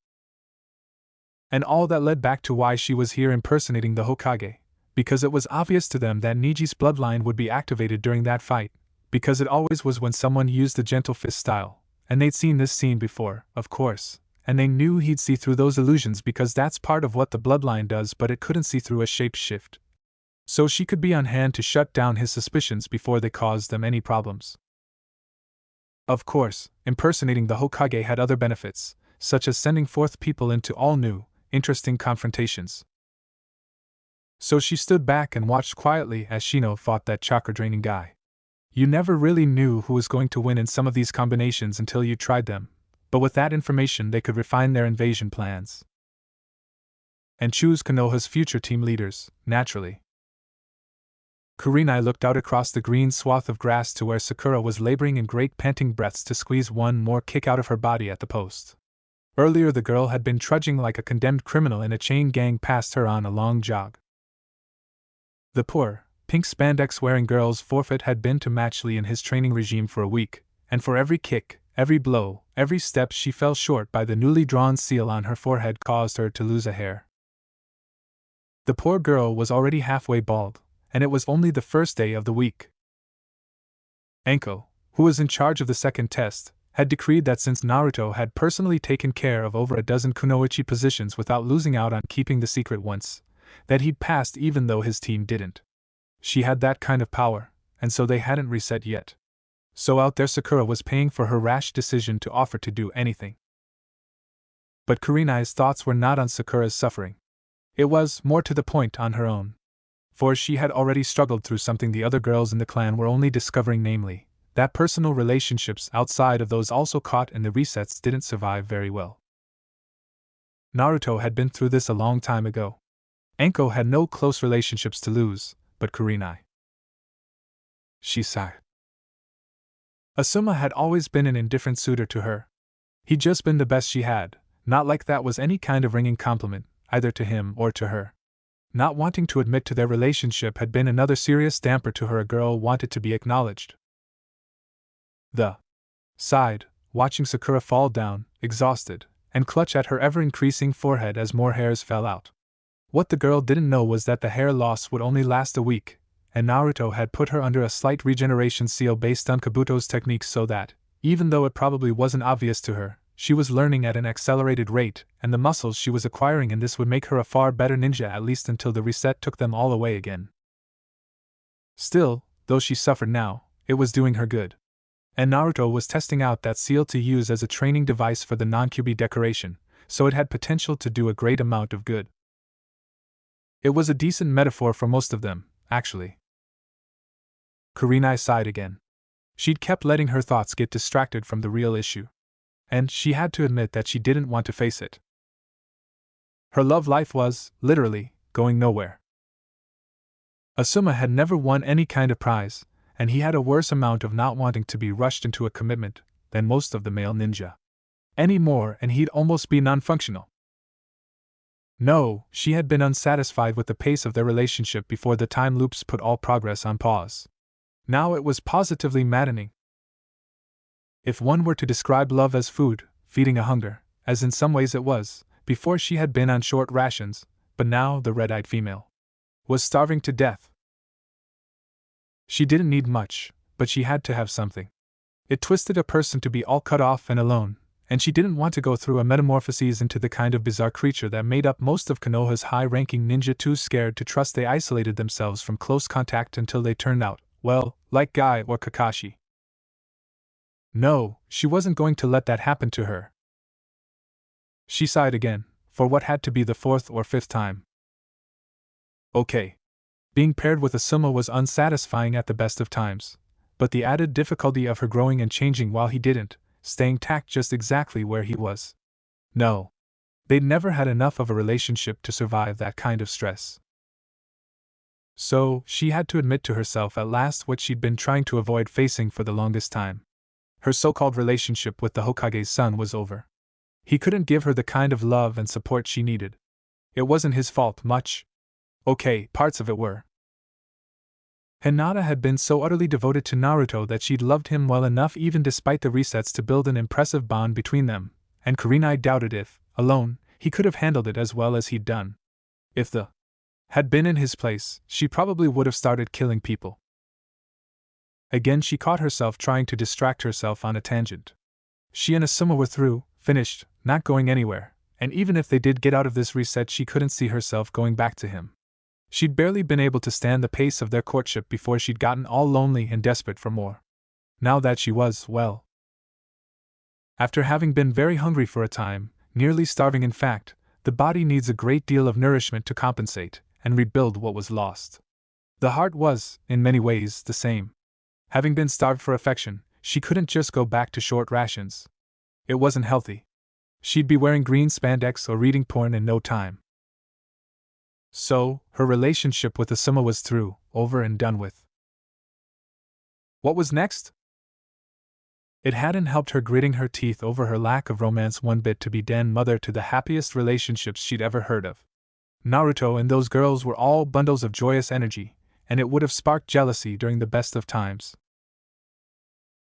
Speaker 1: And all that led back to why she was here impersonating the Hokage, because it was obvious to them that Niji's bloodline would be activated during that fight, because it always was when someone used the gentle fist style, and they'd seen this scene before, of course, and they knew he'd see through those illusions because that's part of what the bloodline does, but it couldn't see through a shape-shift. So she could be on hand to shut down his suspicions before they caused them any problems. Of course, impersonating the Hokage had other benefits, such as sending forth people into all new, interesting confrontations. So she stood back and watched quietly as Shino fought that chakra-draining guy. You never really knew who was going to win in some of these combinations until you tried them, but with that information they could refine their invasion plans. And choose Konoha's future team leaders, naturally. Kurenai looked out across the green swath of grass to where Sakura was laboring in great panting breaths to squeeze one more kick out of her body at the post. Earlier the girl had been trudging like a condemned criminal in a chain gang past her on a long jog. The poor, pink spandex-wearing girl's forfeit had been to match Lee in his training regime for a week, and for every kick, every blow, every step she fell short by the newly drawn seal on her forehead caused her to lose a hair. The poor girl was already halfway bald, and it was only the first day of the week. Enko, who was in charge of the second test, had decreed that since Naruto had personally taken care of over a dozen kunoichi positions without losing out on keeping the secret once, that he'd passed even though his team didn't. She had that kind of power, and so they hadn't reset yet. So out there Sakura was paying for her rash decision to offer to do anything. But Kurenai's thoughts were not on Sakura's suffering. It was, more to the point, on her own. For she had already struggled through something the other girls in the clan were only discovering, namely, that personal relationships outside of those also caught in the resets didn't survive very well. Naruto had been through this a long time ago. Enko had no close relationships to lose, but Kurenai. She sighed. Asuma had always been an indifferent suitor to her. He'd just been the best she had, not like that was any kind of ringing compliment, either to him or to her. Not wanting to admit to their relationship had been another serious damper to her. A girl wanted to be acknowledged. Sighed, watching Sakura fall down, exhausted, and clutch at her ever-increasing forehead as more hairs fell out. What the girl didn't know was that the hair loss would only last a week, and Naruto had put her under a slight regeneration seal based on Kabuto's techniques so that, even though it probably wasn't obvious to her, she was learning at an accelerated rate, and the muscles she was acquiring in this would make her a far better ninja, at least until the reset took them all away again. Still, though she suffered now, it was doing her good. And Naruto was testing out that seal to use as a training device for the non-Kyuubi decoration, so it had potential to do a great amount of good. It was a decent metaphor for most of them, actually. Kurenai sighed again. She'd kept letting her thoughts get distracted from the real issue. And she had to admit that she didn't want to face it. Her love life was, literally, going nowhere. Asuma had never won any kind of prize, and he had a worse amount of not wanting to be rushed into a commitment than most of the male ninja. Any more and he'd almost be non-functional. No, she had been unsatisfied with the pace of their relationship before the time loops put all progress on pause. Now it was positively maddening. If one were to describe love as food, feeding a hunger, as in some ways it was, before she had been on short rations, but now the red-eyed female was starving to death. She didn't need much, but she had to have something. It twisted a person to be all cut off and alone, and she didn't want to go through a metamorphosis into the kind of bizarre creature that made up most of Konoha's high-ranking ninja, too scared to trust. They isolated themselves from close contact until they turned out, well, like Guy or Kakashi. No, she wasn't going to let that happen to her. She sighed again, for what had to be the fourth or fifth time. Okay. Being paired with Asuma was unsatisfying at the best of times, but the added difficulty of her growing and changing while he didn't, staying tacked just exactly where he was. No. They'd never had enough of a relationship to survive that kind of stress. So, she had to admit to herself at last what she'd been trying to avoid facing for the longest time. Her so-called relationship with the Hokage's son was over. He couldn't give her the kind of love and support she needed. It wasn't his fault, much. Okay, parts of it were. Hinata had been so utterly devoted to Naruto that she'd loved him well enough even despite the resets to build an impressive bond between them, and Kurenai doubted if, alone, he could have handled it as well as he'd done. If the had been in his place, she probably would have started killing people. Again she caught herself trying to distract herself on a tangent. She and Asuma were through, finished, not going anywhere, and even if they did get out of this reset she couldn't see herself going back to him. She'd barely been able to stand the pace of their courtship before she'd gotten all lonely and desperate for more. Now that she was, well, after having been very hungry for a time, nearly starving in fact, the body needs a great deal of nourishment to compensate and rebuild what was lost. The heart was, in many ways, the same. Having been starved for affection, she couldn't just go back to short rations. It wasn't healthy. She'd be wearing green spandex or reading porn in no time. So, her relationship with Asuma was through, over and done with. What was next? It hadn't helped her gritting her teeth over her lack of romance one bit to be den mother to the happiest relationships she'd ever heard of. Naruto and those girls were all bundles of joyous energy, and it would have sparked jealousy during the best of times.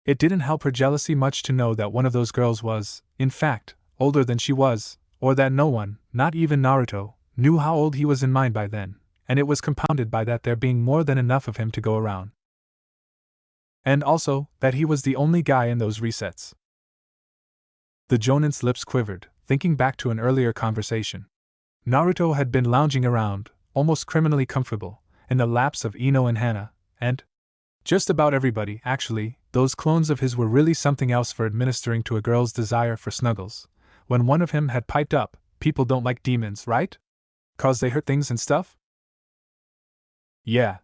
Speaker 1: It didn't help her jealousy much to know that one of those girls was, in fact, older than she was, or that no one, not even Naruto, knew how old he was in mind by then, and it was compounded by that there being more than enough of him to go around. And also, that he was the only guy in those resets. The Jonin's lips quivered, thinking back to an earlier conversation. Naruto had been lounging around, almost criminally comfortable, in the laps of Ino and Hana, and just about everybody, actually. Those clones of his were really something else for administering to a girl's desire for snuggles. When one of him had piped up, "People don't like demons, right? 'Cause they hurt things and stuff?" Yeah.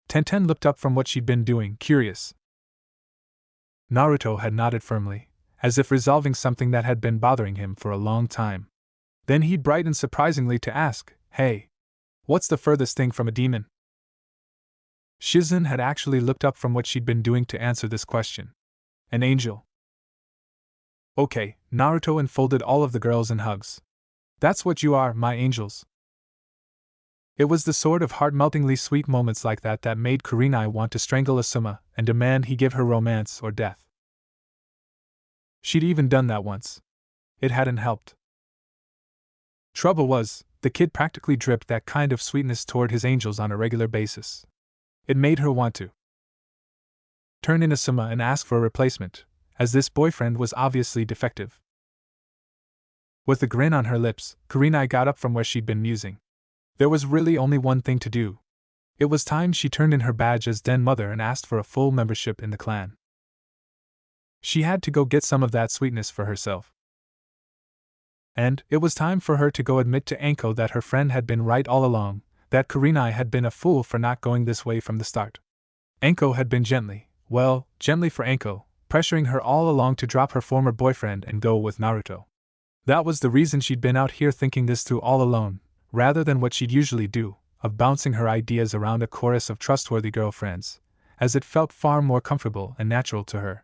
Speaker 1: Tenten looked up from what she'd been doing, curious. Naruto had nodded firmly, as if resolving something that had been bothering him for a long time. Then he brightened surprisingly to ask, "Hey, what's the furthest thing from a demon?" Shizen had actually looked up from what she'd been doing to answer this question. "An angel." "Okay," Naruto enfolded all of the girls in hugs. "That's what you are, my angels." It was the sort of heart-meltingly sweet moments like that that made Kurenai want to strangle Asuma and demand he give her romance or death. She'd even done that once. It hadn't helped. Trouble was, the kid practically dripped that kind of sweetness toward his angels on a regular basis. It made her want to turn in Asuma and ask for a replacement, as this boyfriend was obviously defective. With a grin on her lips, Kurenai got up from where she'd been musing. There was really only one thing to do. It was time she turned in her badge as Den Mother and asked for a full membership in the clan. She had to go get some of that sweetness for herself. And it was time for her to go admit to Anko that her friend had been right all along, that Kurenai had been a fool for not going this way from the start. Anko had been gently for Anko, pressuring her all along to drop her former boyfriend and go with Naruto. That was the reason she'd been out here thinking this through all alone, rather than what she'd usually do, of bouncing her ideas around a chorus of trustworthy girlfriends, as it felt far more comfortable and natural to her.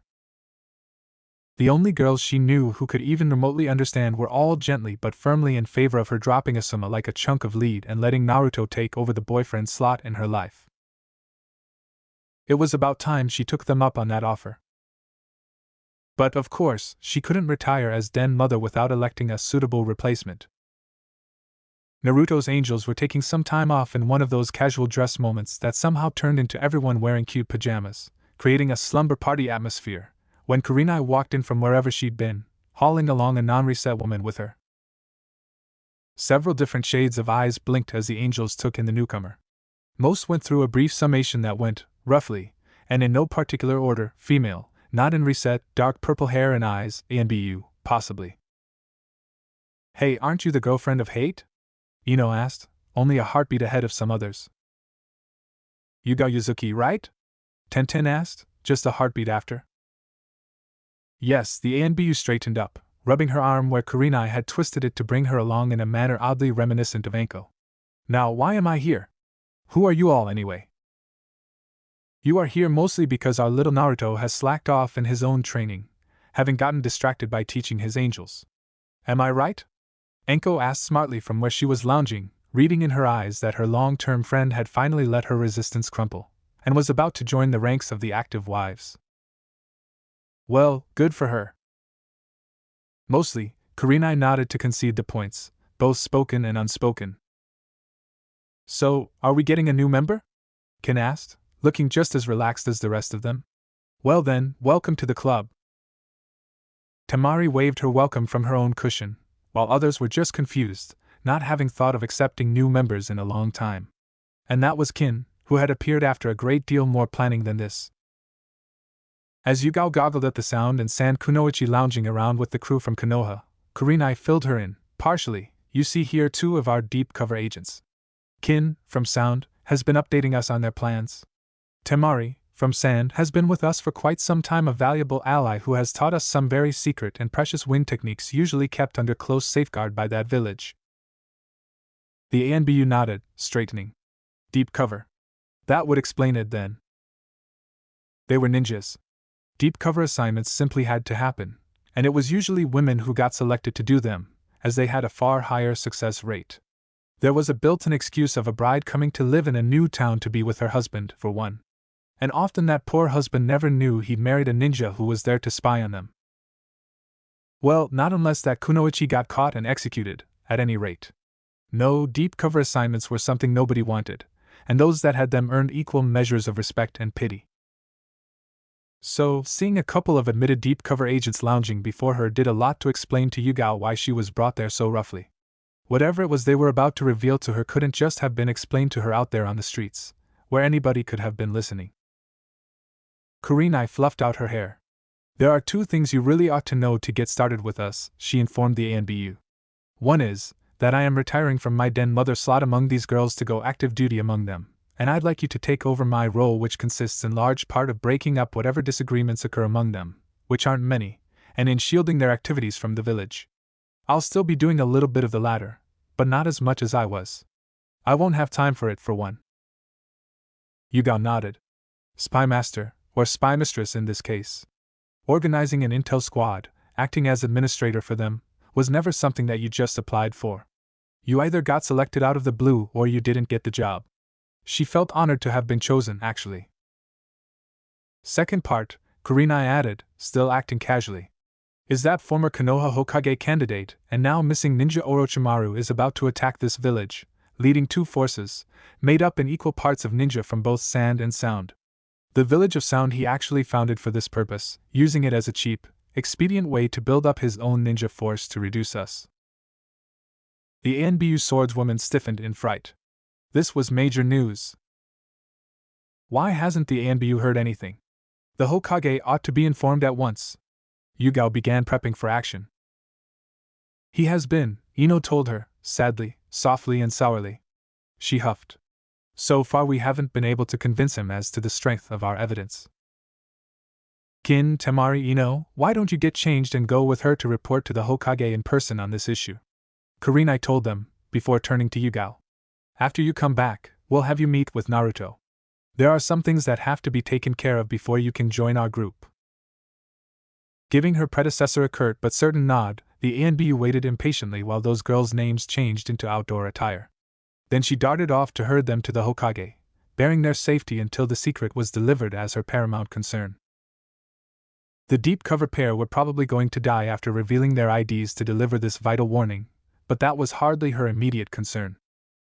Speaker 1: The only girls she knew who could even remotely understand were all gently but firmly in favor of her dropping Asuma like a chunk of lead and letting Naruto take over the boyfriend slot in her life. It was about time she took them up on that offer. But of course, she couldn't retire as Den Mother without electing a suitable replacement. Naruto's angels were taking some time off in one of those casual dress moments that somehow turned into everyone wearing cute pajamas, creating a slumber party atmosphere, when Kurenai walked in from wherever she'd been, hauling along a non-reset woman with her. Several different shades of eyes blinked as the angels took in the newcomer. Most went through a brief summation that went, roughly, and in no particular order: female, not in reset, dark purple hair and eyes, ANBU, possibly. "Hey, aren't you the girlfriend of Hate?" Ino asked, only a heartbeat ahead of some others. "Yuga Yuzuki, right?" Tenten asked, just a heartbeat after. Yes, the ANBU straightened up, rubbing her arm where Kurenai had twisted it to bring her along in a manner oddly reminiscent of Anko. "Now, why am I here? Who are you all, anyway?" "You are here mostly because our little Naruto has slacked off in his own training, having gotten distracted by teaching his angels. Am I right?" Anko asked smartly from where she was lounging, reading in her eyes that her long-term friend had finally let her resistance crumple, and was about to join the ranks of the active wives. Well, good for her. Mostly, Kurenai nodded to concede the points, both spoken and unspoken. "So, are we getting a new member?" Ken asked, looking just as relaxed as the rest of them. "Well then, welcome to the club." Temari waved her welcome from her own cushion, while others were just confused, not having thought of accepting new members in a long time. And that was Kin, who had appeared after a great deal more planning than this. As Yugao goggled at the sound and San Kunoichi lounging around with the crew from Konoha, Kurenai filled her in, partially. "You see here 2 of our deep cover agents. Kin, from Sound, has been updating us on their plans. Temari, from Sand, has been with us for quite some time, a valuable ally who has taught us some very secret and precious wind techniques usually kept under close safeguard by that village." The ANBU nodded, straightening. Deep cover. That would explain it then. They were ninjas. Deep cover assignments simply had to happen, and it was usually women who got selected to do them, as they had a far higher success rate. There was a built-in excuse of a bride coming to live in a new town to be with her husband, for one. And often that poor husband never knew he'd married a ninja who was there to spy on them. Well, not unless that kunoichi got caught and executed, at any rate. No, deep cover assignments were something nobody wanted, and those that had them earned equal measures of respect and pity. So, seeing a couple of admitted deep cover agents lounging before her did a lot to explain to Yugao why she was brought there so roughly. Whatever it was they were about to reveal to her couldn't just have been explained to her out there on the streets, where anybody could have been listening. Kurenai fluffed out her hair. There are 2 things you really ought to know to get started with us, she informed the ANBU. One is, that I am retiring from my den mother slot among these girls to go active duty among them, and I'd like you to take over my role, which consists in large part of breaking up whatever disagreements occur among them, which aren't many, and in shielding their activities from the village. I'll still be doing a little bit of the latter, but not as much as I was. I won't have time for it, for one. Yugao nodded. Spy master, or spy mistress in this case. Organizing an intel squad, acting as administrator for them, was never something that you just applied for. You either got selected out of the blue or you didn't get the job. She felt honored to have been chosen, actually. Second part, Kurenai added, still acting casually, is that former Konoha Hokage candidate and now missing ninja Orochimaru is about to attack this village, leading 2 forces, made up in equal parts of ninja from both sand and sound. The village of sound he actually founded for this purpose, using it as a cheap, expedient way to build up his own ninja force to reduce us. The ANBU swordswoman stiffened in fright. This was major news. Why hasn't the ANBU heard anything? The Hokage ought to be informed at once. Yugao began prepping for action. He has been, Ino told her, sadly, softly and sourly. She huffed. So far we haven't been able to convince him as to the strength of our evidence. Kin Temari Ino, why don't you get changed and go with her to report to the Hokage in person on this issue? Kurenai told them, before turning to Yugao. After you come back, we'll have you meet with Naruto. There are some things that have to be taken care of before you can join our group. Giving her predecessor a curt but certain nod, the ANBU waited impatiently while those girls' names changed into outdoor attire. Then she darted off to herd them to the Hokage, bearing their safety until the secret was delivered as her paramount concern. The deep cover pair were probably going to die after revealing their IDs to deliver this vital warning, but that was hardly her immediate concern.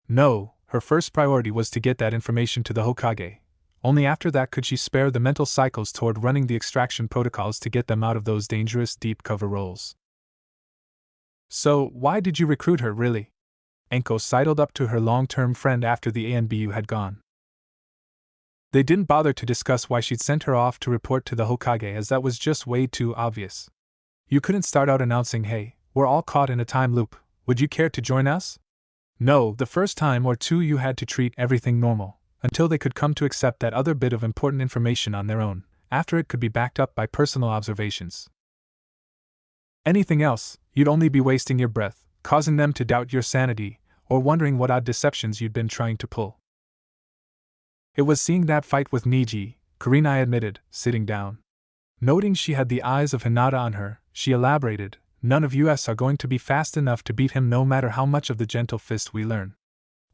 Speaker 1: No, her first priority was to get that information to the Hokage. Only after that could she spare the mental cycles toward running the extraction protocols to get them out of those dangerous deep cover roles. So, why did you recruit her, really? Enko sidled up to her long-term friend after the ANBU had gone. They didn't bother to discuss why she'd sent her off to report to the Hokage, as that was just way too obvious. You couldn't start out announcing, hey, we're all caught in a time loop, would you care to join us? No, the first time or 2 you had to treat everything normal, until they could come to accept that other bit of important information on their own, after it could be backed up by personal observations. Anything else, you'd only be wasting your breath, causing them to doubt your sanity, or wondering what odd deceptions you'd been trying to pull. It was seeing that fight with Niji, Kurenai admitted, sitting down. Noting she had the eyes of Hinata on her, she elaborated, none of us are going to be fast enough to beat him no matter how much of the gentle fist we learn.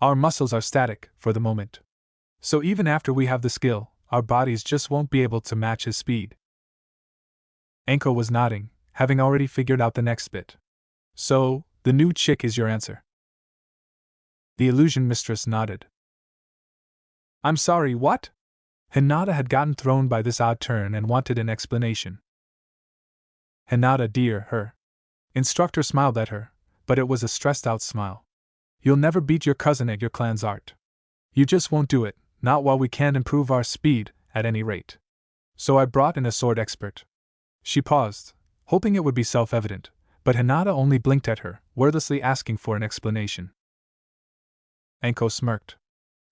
Speaker 1: Our muscles are static, for the moment. So even after we have the skill, our bodies just won't be able to match his speed. Enko was nodding, having already figured out the next bit. So, the new chick is your answer. The illusion mistress nodded. I'm sorry, what? Hinata had gotten thrown by this odd turn and wanted an explanation. Hinata, dear, her instructor smiled at her, but it was a stressed-out smile. You'll never beat your cousin at your clan's art. You just won't do it, not while we can't improve our speed, at any rate. So I brought in a sword expert. She paused, hoping it would be self-evident, but Hinata only blinked at her, wordlessly asking for an explanation. Enko smirked.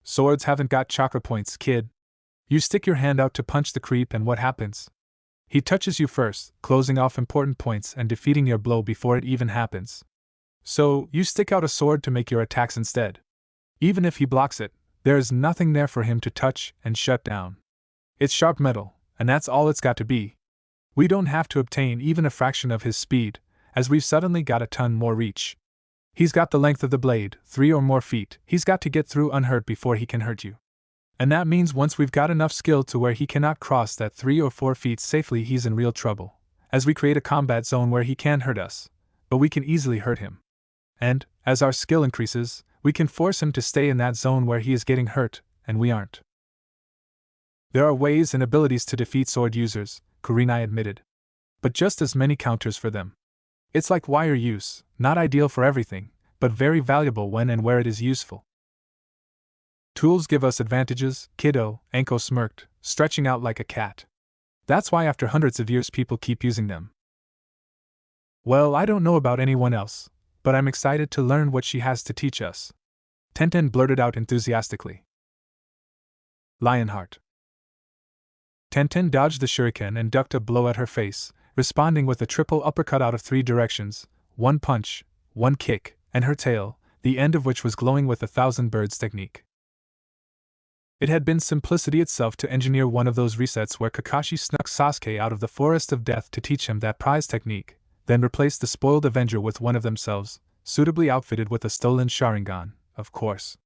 Speaker 1: Swords haven't got chakra points, kid. You stick your hand out to punch the creep and what happens? He touches you first, closing off important points and defeating your blow before it even happens. So, you stick out a sword to make your attacks instead. Even if he blocks it, there is nothing there for him to touch and shut down. It's sharp metal, and that's all it's got to be. We don't have to obtain even a fraction of his speed, as we've suddenly got a ton more reach. He's got the length of the blade, 3 or more feet, he's got to get through unhurt before he can hurt you. And that means once we've got enough skill to where he cannot cross that 3 or 4 feet safely, he's in real trouble, as we create a combat zone where he can't hurt us, but we can easily hurt him. And, as our skill increases, we can force him to stay in that zone where he is getting hurt, and we aren't. There are ways and abilities to defeat sword users, Kurenai admitted. But just as many counters for them. It's like wire use, not ideal for everything, but very valuable when and where it is useful. Tools give us advantages, kiddo, Anko smirked, stretching out like a cat. That's why after hundreds of years people keep using them. Well, I don't know about anyone else, but I'm excited to learn what she has to teach us. Tenten blurted out enthusiastically. Lionheart. Tenten dodged the shuriken and ducked a blow at her face, responding with a triple uppercut out of 3 directions, 1 punch, 1 kick, and her tail, the end of which was glowing with the 1,000 birds technique. It had been simplicity itself to engineer one of those resets where Kakashi snuck Sasuke out of the forest of death to teach him that prize technique, then replaced the spoiled Avenger with one of themselves, suitably outfitted with a stolen Sharingan, of course.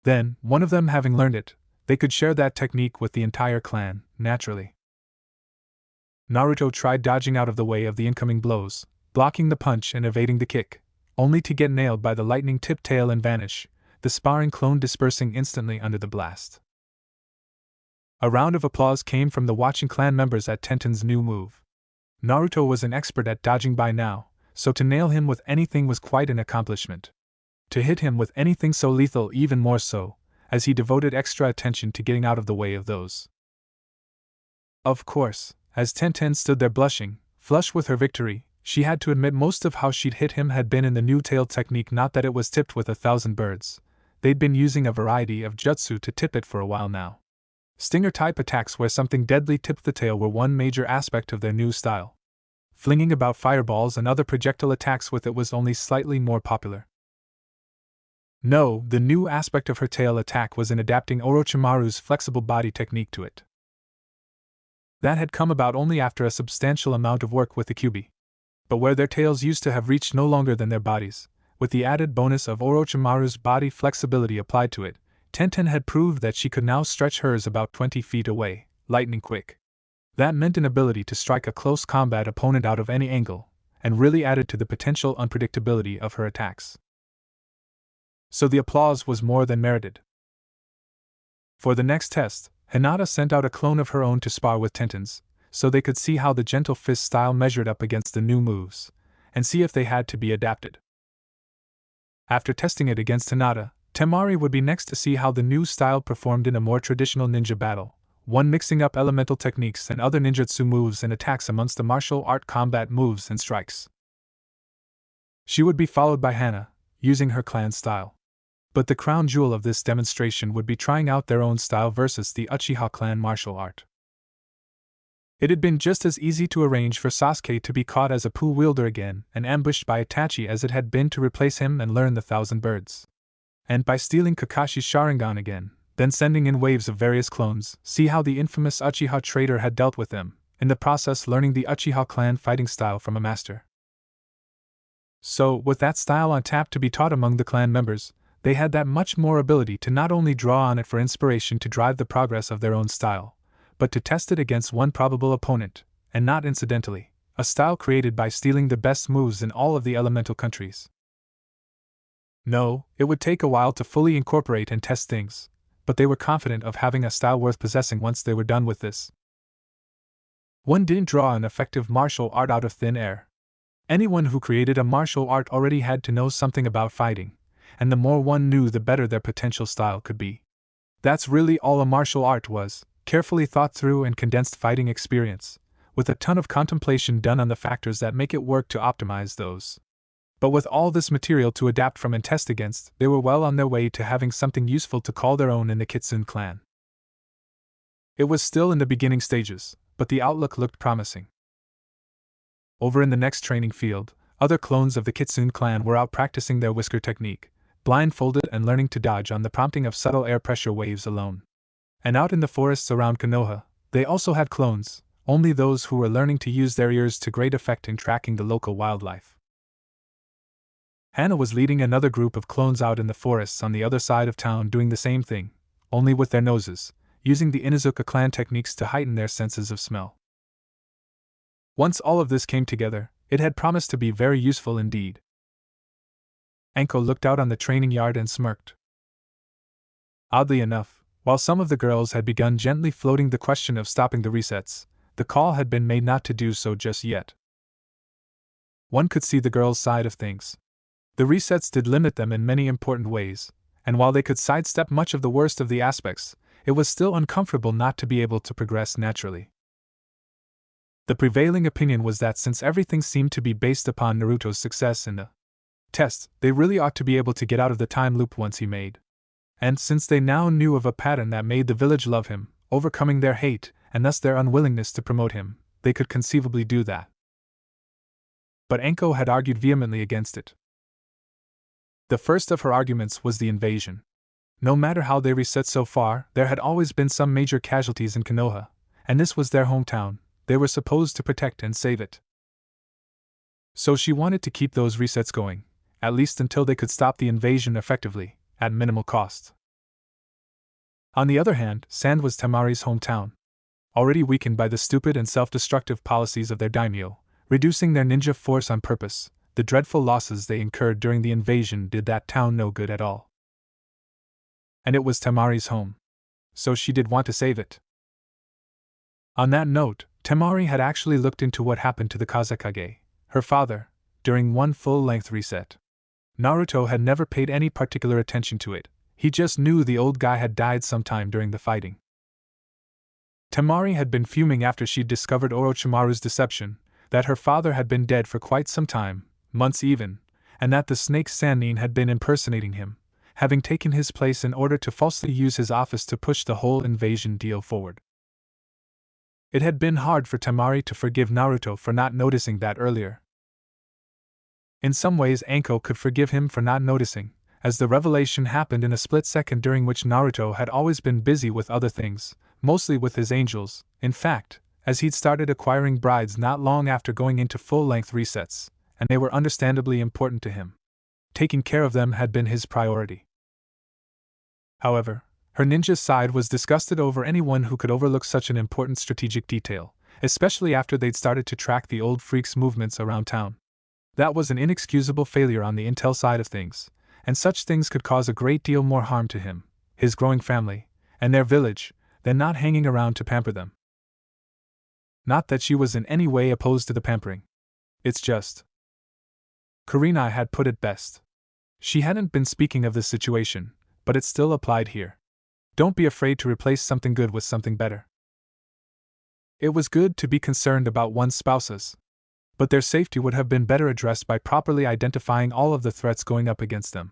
Speaker 1: Then, one of them having learned it, they could share that technique with the entire clan, naturally. Naruto tried dodging out of the way of the incoming blows, blocking the punch and evading the kick, only to get nailed by the lightning-tipped tail and vanish, the sparring clone dispersing instantly under the blast. A round of applause came from the watching clan members at Tenten's new move. Naruto was an expert at dodging by now, so to nail him with anything was quite an accomplishment. To hit him with anything so lethal even more so, as he devoted extra attention to getting out of the way of those. Of course, as Tenten stood there blushing, flush with her victory, she had to admit most of how she'd hit him had been in the new tail technique, not that it was tipped with 1,000 birds. They'd been using a variety of jutsu to tip it for a while now. Stinger-type attacks where something deadly tipped the tail were one major aspect of their new style. Flinging about fireballs and other projectile attacks with it was only slightly more popular. No, the new aspect of her tail attack was in adapting Orochimaru's flexible body technique to it. That had come about only after a substantial amount of work with the Kyuubi. But where their tails used to have reached no longer than their bodies, with the added bonus of Orochimaru's body flexibility applied to it, Tenten had proved that she could now stretch hers about 20 feet away, lightning quick. That meant an ability to strike a close combat opponent out of any angle, and really added to the potential unpredictability of her attacks. So the applause was more than merited. For the next test, Hinata sent out a clone of her own to spar with Tenten's, so they could see how the gentle fist style measured up against the new moves, and see if they had to be adapted. After testing it against Hinata, Temari would be next to see how the new style performed in a more traditional ninja battle, one mixing up elemental techniques and other ninjutsu moves and attacks amongst the martial art combat moves and strikes. She would be followed by Hana, using her clan style. But the crown jewel of this demonstration would be trying out their own style versus the Uchiha clan martial art. It had been just as easy to arrange for Sasuke to be caught as a pool wielder again and ambushed by Itachi as it had been to replace him and learn the 1,000 birds. And by stealing Kakashi's Sharingan again, then sending in waves of various clones, see how the infamous Uchiha traitor had dealt with them, in the process learning the Uchiha clan fighting style from a master. So, with that style on tap to be taught among the clan members, they had that much more ability to not only draw on it for inspiration to drive the progress of their own style, but to test it against one probable opponent, and not incidentally, a style created by stealing the best moves in all of the elemental countries. No, it would take a while to fully incorporate and test things, but they were confident of having a style worth possessing once they were done with this. One didn't draw an effective martial art out of thin air. Anyone who created a martial art already had to know something about fighting, and the more one knew the better their potential style could be. That's really all a martial art was, carefully thought through and condensed fighting experience, with a ton of contemplation done on the factors that make it work to optimize those. But with all this material to adapt from and test against, they were well on their way to having something useful to call their own in the Kitsune clan. It was still in the beginning stages, but the outlook looked promising. Over in the next training field, other clones of the Kitsune clan were out practicing their whisker technique, blindfolded and learning to dodge on the prompting of subtle air pressure waves alone. And out in the forests around Konoha, they also had clones, only those who were learning to use their ears to great effect in tracking the local wildlife. Hana was leading another group of clones out in the forests on the other side of town doing the same thing, only with their noses, using the Inuzuka clan techniques to heighten their senses of smell. Once all of this came together, it had promised to be very useful indeed. Anko looked out on the training yard and smirked. Oddly enough, while some of the girls had begun gently floating the question of stopping the resets, the call had been made not to do so just yet. One could see the girls' side of things. The resets did limit them in many important ways, and while they could sidestep much of the worst of the aspects, it was still uncomfortable not to be able to progress naturally. The prevailing opinion was that since everything seemed to be based upon Naruto's success in the test, they really ought to be able to get out of the time loop once he made. And since they now knew of a pattern that made the village love him, overcoming their hate, and thus their unwillingness to promote him, they could conceivably do that. But Anko had argued vehemently against it. The first of her arguments was the invasion. No matter how they reset so far, there had always been some major casualties in Konoha, and this was their hometown. They were supposed to protect and save it. So she wanted to keep those resets going, at least until they could stop the invasion effectively, at minimal cost. On the other hand, Sand was Temari's hometown. Already weakened by the stupid and self-destructive policies of their daimyo, reducing their ninja force on purpose, the dreadful losses they incurred during the invasion did that town no good at all. And it was Temari's home. So she did want to save it. On that note, Temari had actually looked into what happened to the Kazekage, her father, during one full-length reset. Naruto had never paid any particular attention to it, he just knew the old guy had died sometime during the fighting. Temari had been fuming after she'd discovered Orochimaru's deception, that her father had been dead for quite some time, months even, and that the snake Sannin had been impersonating him, having taken his place in order to falsely use his office to push the whole invasion deal forward. It had been hard for Temari to forgive Naruto for not noticing that earlier. In some ways Anko could forgive him for not noticing, as the revelation happened in a split second during which Naruto had always been busy with other things, mostly with his angels, in fact, as he'd started acquiring brides not long after going into full-length resets, and they were understandably important to him. Taking care of them had been his priority. However, her ninja side was disgusted over anyone who could overlook such an important strategic detail, especially after they'd started to track the old freak's movements around town. That was an inexcusable failure on the intel side of things, and such things could cause a great deal more harm to him, his growing family, and their village, than not hanging around to pamper them. Not that she was in any way opposed to the pampering. It's just. Kurenai had put it best. She hadn't been speaking of this situation, but it still applied here. Don't be afraid to replace something good with something better. It was good to be concerned about one's spouses, but their safety would have been better addressed by properly identifying all of the threats going up against them.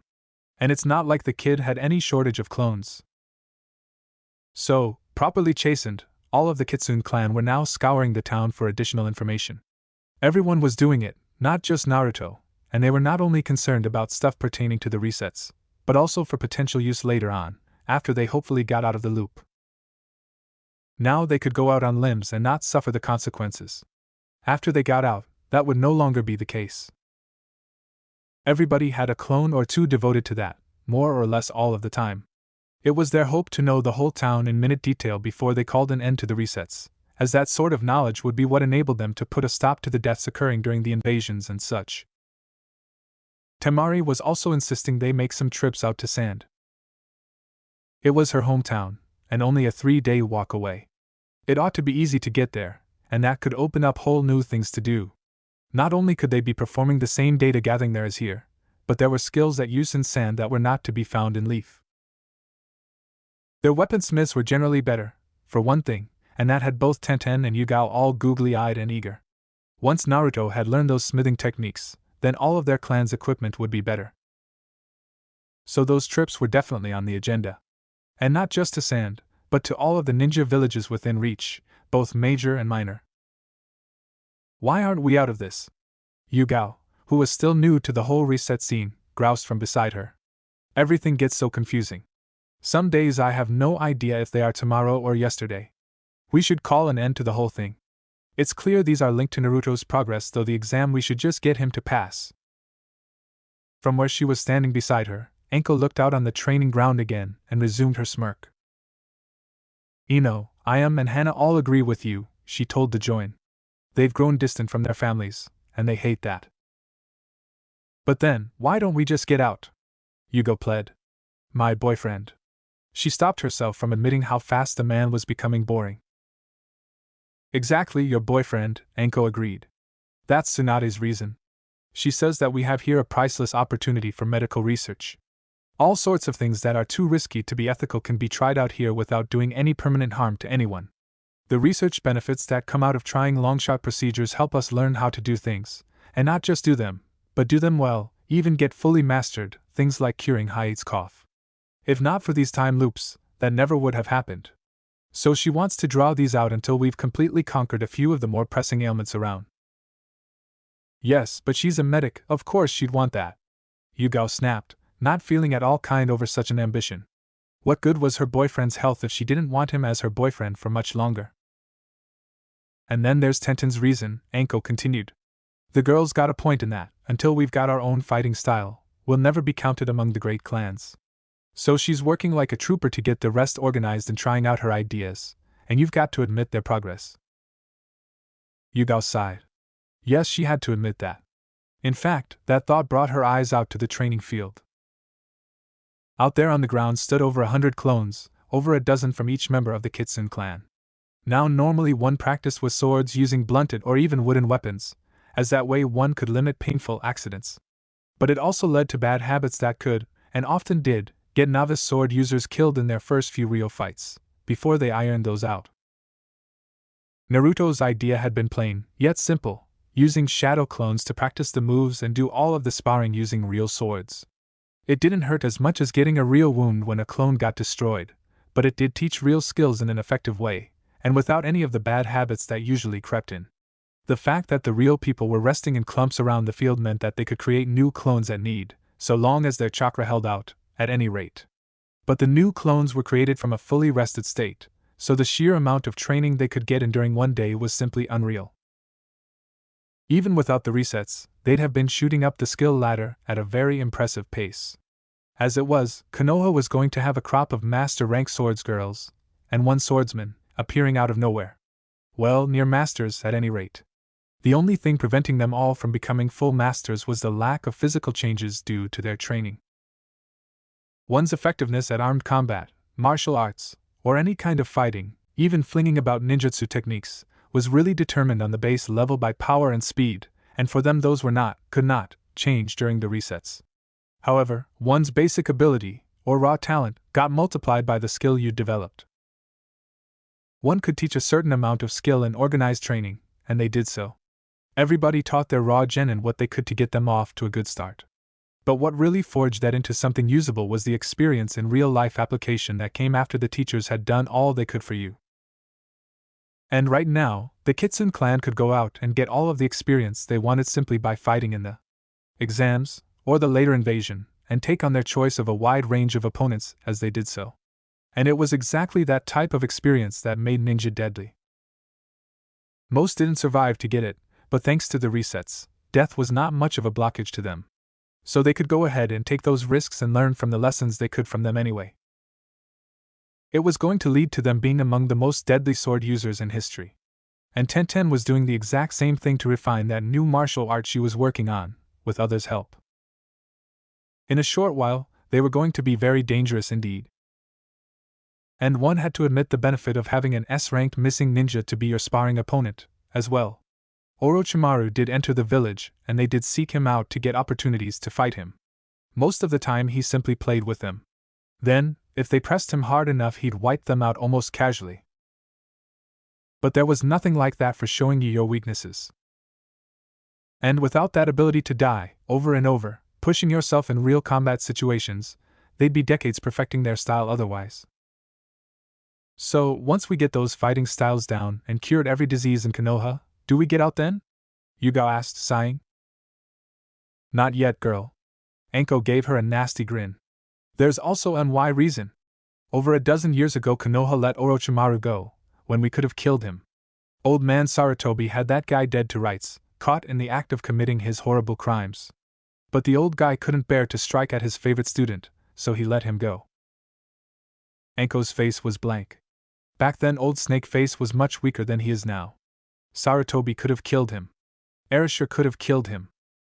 Speaker 1: And it's not like the kid had any shortage of clones. So, properly chastened, all of the Kitsune clan were now scouring the town for additional information. Everyone was doing it, not just Naruto, and they were not only concerned about stuff pertaining to the resets, but also for potential use later on, after they hopefully got out of the loop. Now they could go out on limbs and not suffer the consequences. After they got out, that would no longer be the case. Everybody had a clone or two devoted to that, more or less all of the time. It was their hope to know the whole town in minute detail before they called an end to the resets, as that sort of knowledge would be what enabled them to put a stop to the deaths occurring during the invasions and such. Temari was also insisting they make some trips out to Sand. It was her hometown, and only a 3-day walk away. It ought to be easy to get there, and that could open up whole new things to do. Not only could they be performing the same data gathering there as here, but there were skills at use in Sand that were not to be found in Leaf. Their weaponsmiths were generally better, for one thing, and that had both Tenten and Yugao all googly-eyed and eager. Once Naruto had learned those smithing techniques, then all of their clan's equipment would be better. So those trips were definitely on the agenda. And not just to Sand, but to all of the ninja villages within reach, both major and minor. Why aren't we out of this? Yugao, who was still new to the whole reset scene, groused from beside her. Everything gets so confusing. Some days I have no idea if they are tomorrow or yesterday. We should call an end to the whole thing. It's clear these are linked to Naruto's progress, though the exam we should just get him to pass. From where she was standing beside her, Anko looked out on the training ground again and resumed her smirk. Ino, I am and Hannah all agree with you, she told the join. They've grown distant from their families, and they hate that. But then, why don't we just get out? Yugo pled. My boyfriend. She stopped herself from admitting how fast the man was becoming boring. Exactly, your boyfriend, Anko agreed. That's Tsunade's reason. She says that we have here a priceless opportunity for medical research. All sorts of things that are too risky to be ethical can be tried out here without doing any permanent harm to anyone. The research benefits that come out of trying long-shot procedures help us learn how to do things, and not just do them, but do them well, even get fully mastered, things like curing Hyatt's cough. If not for these time loops, that never would have happened. So she wants to draw these out until we've completely conquered a few of the more pressing ailments around. Yes, but she's a medic, of course she'd want that. Yugao snapped, not feeling at all kind over such an ambition. What good was her boyfriend's health if she didn't want him as her boyfriend for much longer? And then there's Tenten's reason, Anko continued. The girl's got a point in that, until we've got our own fighting style, we'll never be counted among the great clans. So she's working like a trooper to get the rest organized and trying out her ideas, and you've got to admit their progress. Yugao sighed. Yes, she had to admit that. In fact, that thought brought her eyes out to the training field. Out there on the ground stood over 100 clones, over a dozen from each member of the Kitsune clan. Now normally one practiced with swords using blunted or even wooden weapons, as that way one could limit painful accidents. But it also led to bad habits that could, and often did, get novice sword users killed in their first few real fights, before they ironed those out. Naruto's idea had been plain, yet simple, using shadow clones to practice the moves and do all of the sparring using real swords. It didn't hurt as much as getting a real wound when a clone got destroyed, but it did teach real skills in an effective way, and without any of the bad habits that usually crept in. The fact that the real people were resting in clumps around the field meant that they could create new clones at need, so long as their chakra held out, at any rate. But the new clones were created from a fully rested state, so the sheer amount of training they could get in during one day was simply unreal. Even without the resets, they'd have been shooting up the skill ladder at a very impressive pace. As it was, Konoha was going to have a crop of master-rank swords girls, and one swordsman, appearing out of nowhere. Well, near masters at any rate. The only thing preventing them all from becoming full masters was the lack of physical changes due to their training. One's effectiveness at armed combat, martial arts, or any kind of fighting, even flinging about ninjutsu techniques, was really determined on the base level by power and speed, and for them those could not, change during the resets. However, one's basic ability, or raw talent, got multiplied by the skill you developed. One could teach a certain amount of skill in organized training, and they did so. Everybody taught their raw genin what they could to get them off to a good start. But what really forged that into something usable was the experience in real-life application that came after the teachers had done all they could for you. And right now, the Kitsune clan could go out and get all of the experience they wanted simply by fighting in the exams, or the later invasion, and take on their choice of a wide range of opponents as they did so. And it was exactly that type of experience that made ninja deadly. Most didn't survive to get it, but thanks to the resets, death was not much of a blockage to them. So they could go ahead and take those risks and learn from the lessons they could from them anyway. It was going to lead to them being among the most deadly sword users in history. And Tenten was doing the exact same thing to refine that new martial art she was working on, with others' help. In a short while, they were going to be very dangerous indeed. And one had to admit the benefit of having an S-ranked missing ninja to be your sparring opponent, as well. Orochimaru did enter the village, and they did seek him out to get opportunities to fight him. Most of the time he simply played with them. Then, if they pressed him hard enough, he'd wipe them out almost casually. But there was nothing like that for showing you your weaknesses. And without that ability to die, over and over, pushing yourself in real combat situations, they'd be decades perfecting their style otherwise. So, once we get those fighting styles down and cured every disease in Konoha, do we get out then? Yugao asked, sighing. Not yet, girl. Anko gave her a nasty grin. There's also an why reason. Over a dozen years ago Konoha let Orochimaru go, when we could have killed him. Old man Sarutobi had that guy dead to rights, caught in the act of committing his horrible crimes. But the old guy couldn't bear to strike at his favorite student, so he let him go. Anko's face was blank. Back then old Snake Face was much weaker than he is now. Sarutobi could have killed him. Erasure could have killed him.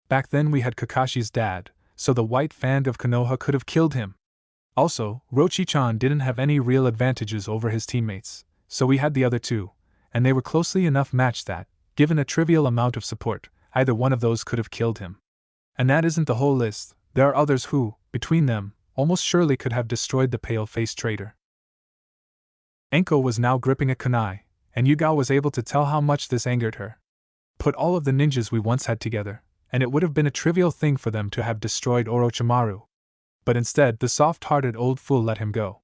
Speaker 1: Back then we had Kakashi's dad, so the White Fang of Konoha could have killed him. Also, Rochi-chan didn't have any real advantages over his teammates, so we had the other two, and they were closely enough matched that, given a trivial amount of support, either one of those could have killed him. And that isn't the whole list, there are others who, between them, almost surely could have destroyed the pale-faced traitor. Enko was now gripping a kunai, and Yugao was able to tell how much this angered her. Put all of the ninjas we once had together, and it would have been a trivial thing for them to have destroyed Orochimaru. But instead, the soft-hearted old fool let him go.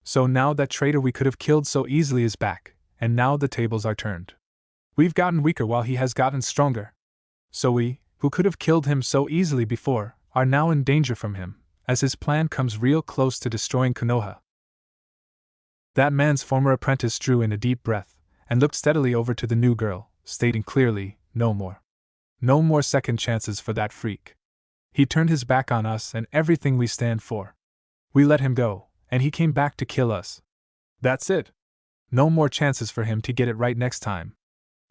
Speaker 1: So now that traitor we could have killed so easily is back, and now the tables are turned. We've gotten weaker while he has gotten stronger. So we, who could have killed him so easily before, are now in danger from him, as his plan comes real close to destroying Konoha. That man's former apprentice drew in a deep breath, and looked steadily over to the new girl, stating clearly, no more. No more second chances for that freak. He turned his back on us and everything we stand for. We let him go, and he came back to kill us. That's it. No more chances for him to get it right next time.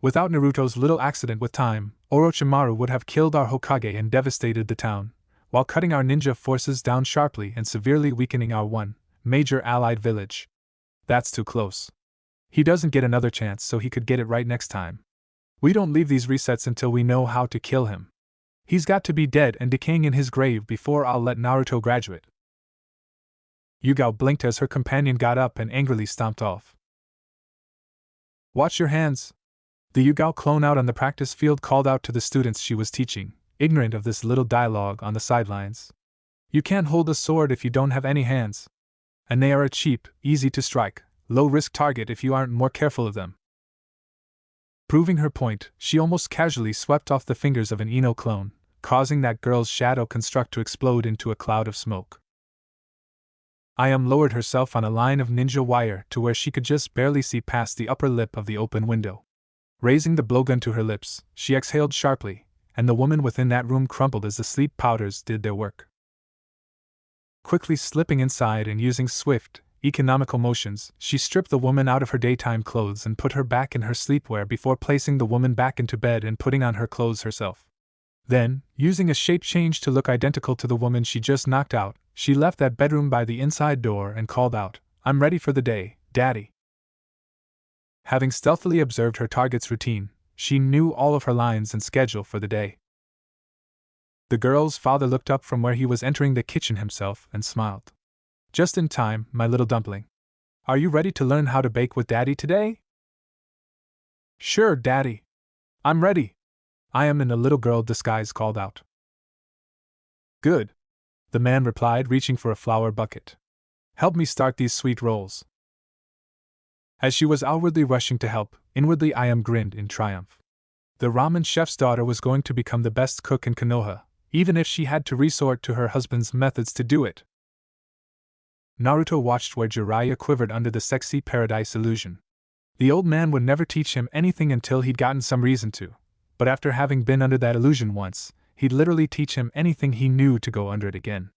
Speaker 1: Without Naruto's little accident with time, Orochimaru would have killed our Hokage and devastated the town, while cutting our ninja forces down sharply and severely weakening our one major allied village. That's too close. He doesn't get another chance, so he could get it right next time. We don't leave these resets until we know how to kill him. He's got to be dead and decaying in his grave before I'll let Naruto graduate. Yugao blinked as her companion got up and angrily stomped off. Watch your hands! The Yugao clone out on the practice field called out to the students she was teaching, ignorant of this little dialogue on the sidelines. You can't hold a sword if you don't have any hands. And they are a cheap, easy to strike, low-risk target if you aren't more careful of them. Proving her point, she almost casually swept off the fingers of an Ino clone, causing that girl's shadow construct to explode into a cloud of smoke. Ayam lowered herself on a line of ninja wire to where she could just barely see past the upper lip of the open window. Raising the blowgun to her lips, she exhaled sharply, and the woman within that room crumpled as the sleep powders did their work. Quickly slipping inside and using swift, economical motions, she stripped the woman out of her daytime clothes and put her back in her sleepwear before placing the woman back into bed and putting on her clothes herself. Then, using a shape change to look identical to the woman she just knocked out, she left that bedroom by the inside door and called out, "I'm ready for the day, Daddy." Having stealthily observed her target's routine, she knew all of her lines and schedule for the day. The girl's father looked up from where he was entering the kitchen himself and smiled. "Just in time, my little dumpling. Are you ready to learn how to bake with Daddy today?" "Sure, Daddy. I'm ready," I am in a little girl disguise called out. "Good," the man replied, reaching for a flour bucket. "Help me start these sweet rolls." As she was outwardly rushing to help, inwardly Ayam grinned in triumph. The ramen chef's daughter was going to become the best cook in Konoha, even if she had to resort to her husband's methods to do it. Naruto watched where Jiraiya quivered under the sexy paradise illusion. The old man would never teach him anything until he'd gotten some reason to, but after having been under that illusion once, he'd literally teach him anything he knew to go under it again.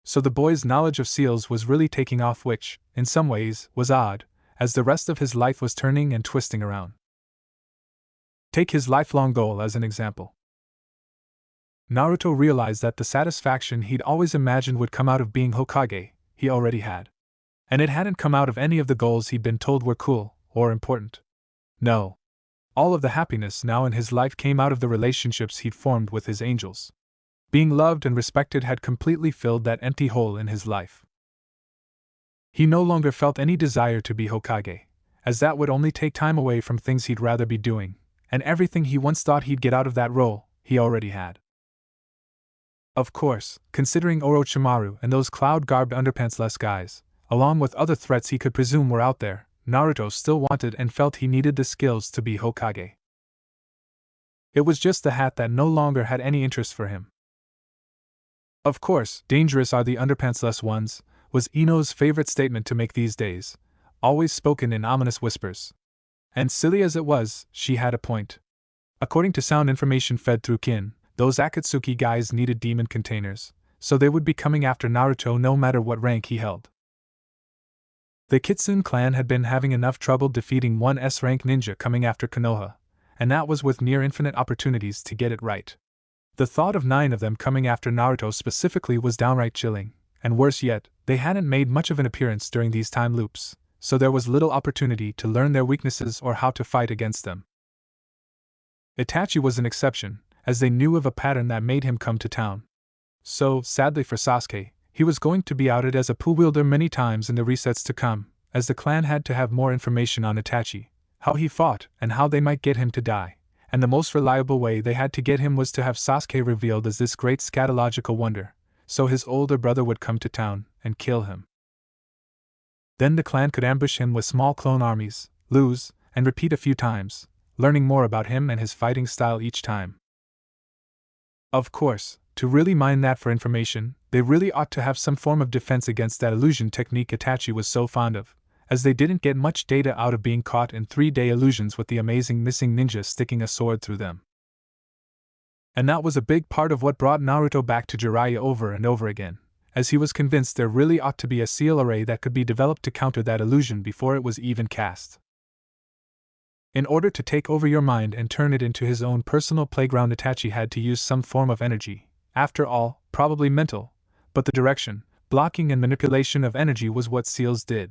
Speaker 1: So the boy's knowledge of seals was really taking off, which, in some ways, was odd, as the rest of his life was turning and twisting around. Take his lifelong goal as an example. Naruto realized that the satisfaction he'd always imagined would come out of being Hokage, he already had. And it hadn't come out of any of the goals he'd been told were cool or important. No. All of the happiness now in his life came out of the relationships he'd formed with his angels. Being loved and respected had completely filled that empty hole in his life. He no longer felt any desire to be Hokage, as that would only take time away from things he'd rather be doing, and everything he once thought he'd get out of that role, he already had. Of course, considering Orochimaru and those cloud-garbed underpants-less guys, along with other threats he could presume were out there, Naruto still wanted and felt he needed the skills to be Hokage. It was just the hat that no longer had any interest for him. Of course, dangerous are the underpants-less ones, was Ino's favorite statement to make these days, always spoken in ominous whispers. And silly as it was, she had a point. According to sound information fed through Kin, those Akatsuki guys needed demon containers, so they would be coming after Naruto no matter what rank he held. The Kitsune clan had been having enough trouble defeating one S-rank ninja coming after Konoha, and that was with near infinite opportunities to get it right. The thought of 9 of them coming after Naruto specifically was downright chilling, and worse yet, they hadn't made much of an appearance during these time loops, so there was little opportunity to learn their weaknesses or how to fight against them. Itachi was an exception, as they knew of a pattern that made him come to town. So, sadly for Sasuke, he was going to be outed as a pool wielder many times in the resets to come, as the clan had to have more information on Itachi, how he fought, and how they might get him to die, and the most reliable way they had to get him was to have Sasuke revealed as this great scatological wonder, so his older brother would come to town and kill him. Then the clan could ambush him with small clone armies, lose, and repeat a few times, learning more about him and his fighting style each time. Of course, to really mine that for information, they really ought to have some form of defense against that illusion technique Itachi was so fond of, as they didn't get much data out of being caught in 3-day illusions with the amazing missing ninja sticking a sword through them. And that was a big part of what brought Naruto back to Jiraiya over and over again, as he was convinced there really ought to be a seal array that could be developed to counter that illusion before it was even cast. In order to take over your mind and turn it into his own personal playground, Itachi had to use some form of energy, after all, probably mental, but the direction, blocking and manipulation of energy was what seals did.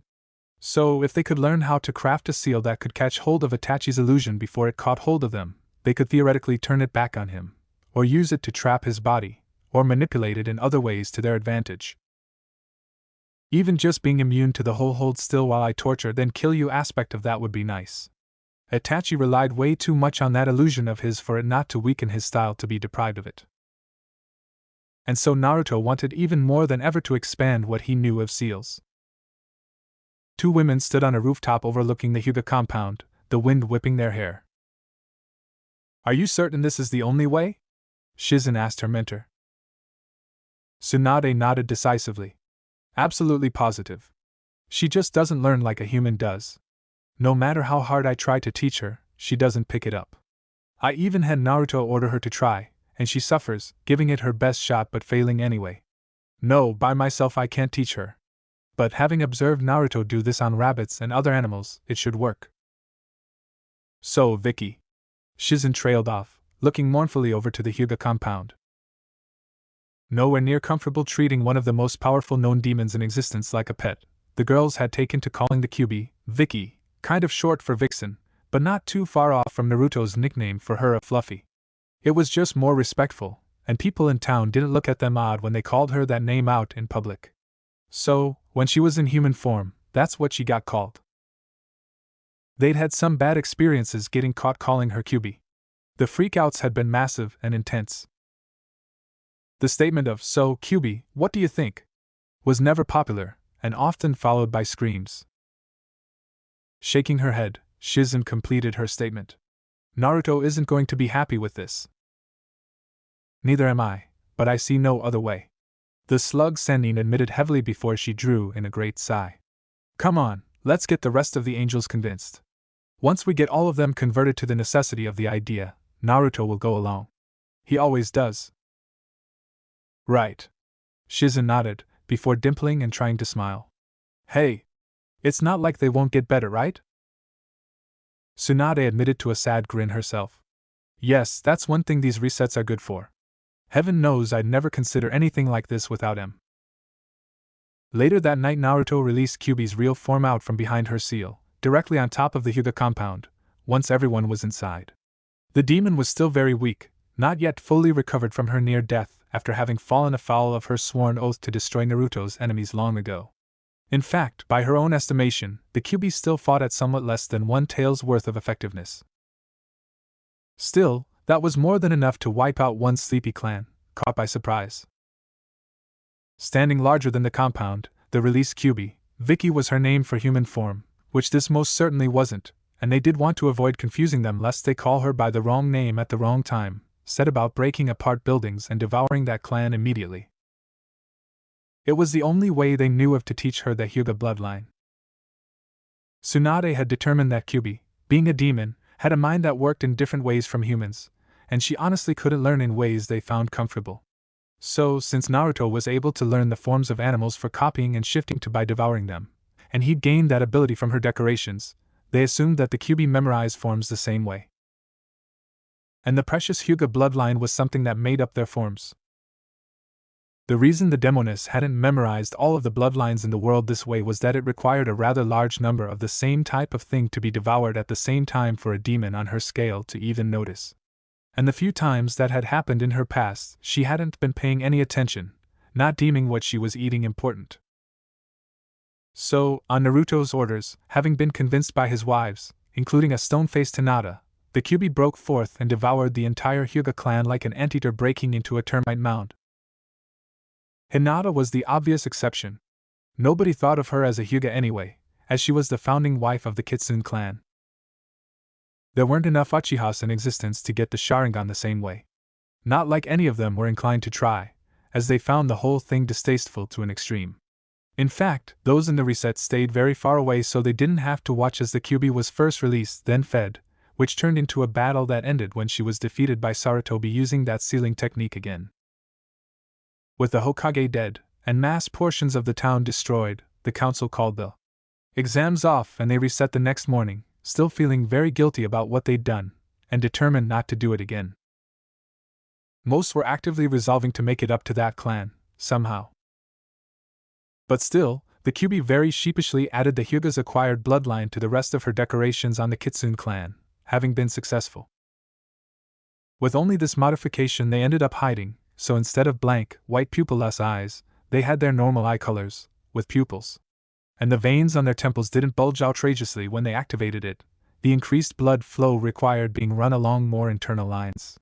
Speaker 1: So, if they could learn how to craft a seal that could catch hold of Itachi's illusion before it caught hold of them, they could theoretically turn it back on him, or use it to trap his body, or manipulate it in other ways to their advantage. Even just being immune to the whole hold still while I torture then kill you aspect of that would be nice. Itachi relied way too much on that illusion of his for it not to weaken his style to be deprived of it. And so Naruto wanted even more than ever to expand what he knew of seals. 2 women stood on a rooftop overlooking the Hyuga compound, the wind whipping their hair. "Are you certain this is the only way?" Shizen asked her mentor. Tsunade nodded decisively. "Absolutely positive. She just doesn't learn like a human does. No matter how hard I try to teach her, she doesn't pick it up. I even had Naruto order her to try, and she suffers, giving it her best shot but failing anyway. No, by myself I can't teach her. But having observed Naruto do this on rabbits and other animals, it should work." "So, Vicky." Shizen trailed off, looking mournfully over to the Hyuga compound. Nowhere near comfortable treating one of the most powerful known demons in existence like a pet, the girls had taken to calling the Kyuubi Vicky, kind of short for Vixen, but not too far off from Naruto's nickname for her of Fluffy. It was just more respectful, and people in town didn't look at them odd when they called her that name out in public. So, when she was in human form, that's what she got called. They'd had some bad experiences getting caught calling her Kyuubi. The freakouts had been massive and intense. The statement of, "So, Kyuubi, what do you think?" was never popular, and often followed by screams. Shaking her head, Shizen completed her statement. "Naruto isn't going to be happy with this." "Neither am I, but I see no other way," the slug Sennin admitted heavily before she drew in a great sigh. "Come on, let's get the rest of the angels convinced. Once we get all of them converted to the necessity of the idea, Naruto will go along. He always does." "Right." Shizen nodded, before dimpling and trying to smile. "Hey! It's not like they won't get better, right?" Tsunade admitted to a sad grin herself. "Yes, that's one thing these resets are good for. Heaven knows I'd never consider anything like this without him." Later that night Naruto released Kyuubi's real form out from behind her seal, directly on top of the Hyuga compound, once everyone was inside. The demon was still very weak, not yet fully recovered from her near death after having fallen afoul of her sworn oath to destroy Naruto's enemies long ago. In fact, by her own estimation, the Kyuubi still fought at somewhat less than one tail's worth of effectiveness. Still, that was more than enough to wipe out one sleepy clan, caught by surprise. Standing larger than the compound, the released Kyuubi, Vicky was her name for human form, which this most certainly wasn't, and they did want to avoid confusing them lest they call her by the wrong name at the wrong time, set about breaking apart buildings and devouring that clan immediately. It was the only way they knew of to teach her the Hyuga bloodline. Tsunade had determined that Kyuubi, being a demon, had a mind that worked in different ways from humans, and she honestly couldn't learn in ways they found comfortable. So, since Naruto was able to learn the forms of animals for copying and shifting to by devouring them, and he'd gained that ability from her decorations. They assumed that the Kyuubi memorized forms the same way. And the precious Hyuga bloodline was something that made up their forms. The reason the Demoness hadn't memorized all of the bloodlines in the world this way was that it required a rather large number of the same type of thing to be devoured at the same time for a demon on her scale to even notice. And the few times that had happened in her past, she hadn't been paying any attention, not deeming what she was eating important. So, on Naruto's orders, having been convinced by his wives, including a stone-faced Hinata, the Kyuubi broke forth and devoured the entire Hyuga clan like an anteater breaking into a termite mound. Hinata was the obvious exception. Nobody thought of her as a Hyuga anyway, as she was the founding wife of the Kitsune clan. There weren't enough Uchihas in existence to get the Sharingan the same way. Not like any of them were inclined to try, as they found the whole thing distasteful to an extreme. In fact, those in the reset stayed very far away so they didn't have to watch as the Kyuubi was first released then fed, which turned into a battle that ended when she was defeated by Sarutobi using that sealing technique again. With the Hokage dead, and mass portions of the town destroyed, the council called the exams off and they reset the next morning, still feeling very guilty about what they'd done, and determined not to do it again. Most were actively resolving to make it up to that clan, somehow. But still, the Kyuubi very sheepishly added the Hyuga's acquired bloodline to the rest of her decorations on the Kitsune clan, having been successful. With only this modification they ended up hiding, so instead of blank, white pupilless eyes, they had their normal eye colors, with pupils. And the veins on their temples didn't bulge outrageously when they activated it, the increased blood flow required being run along more internal lines.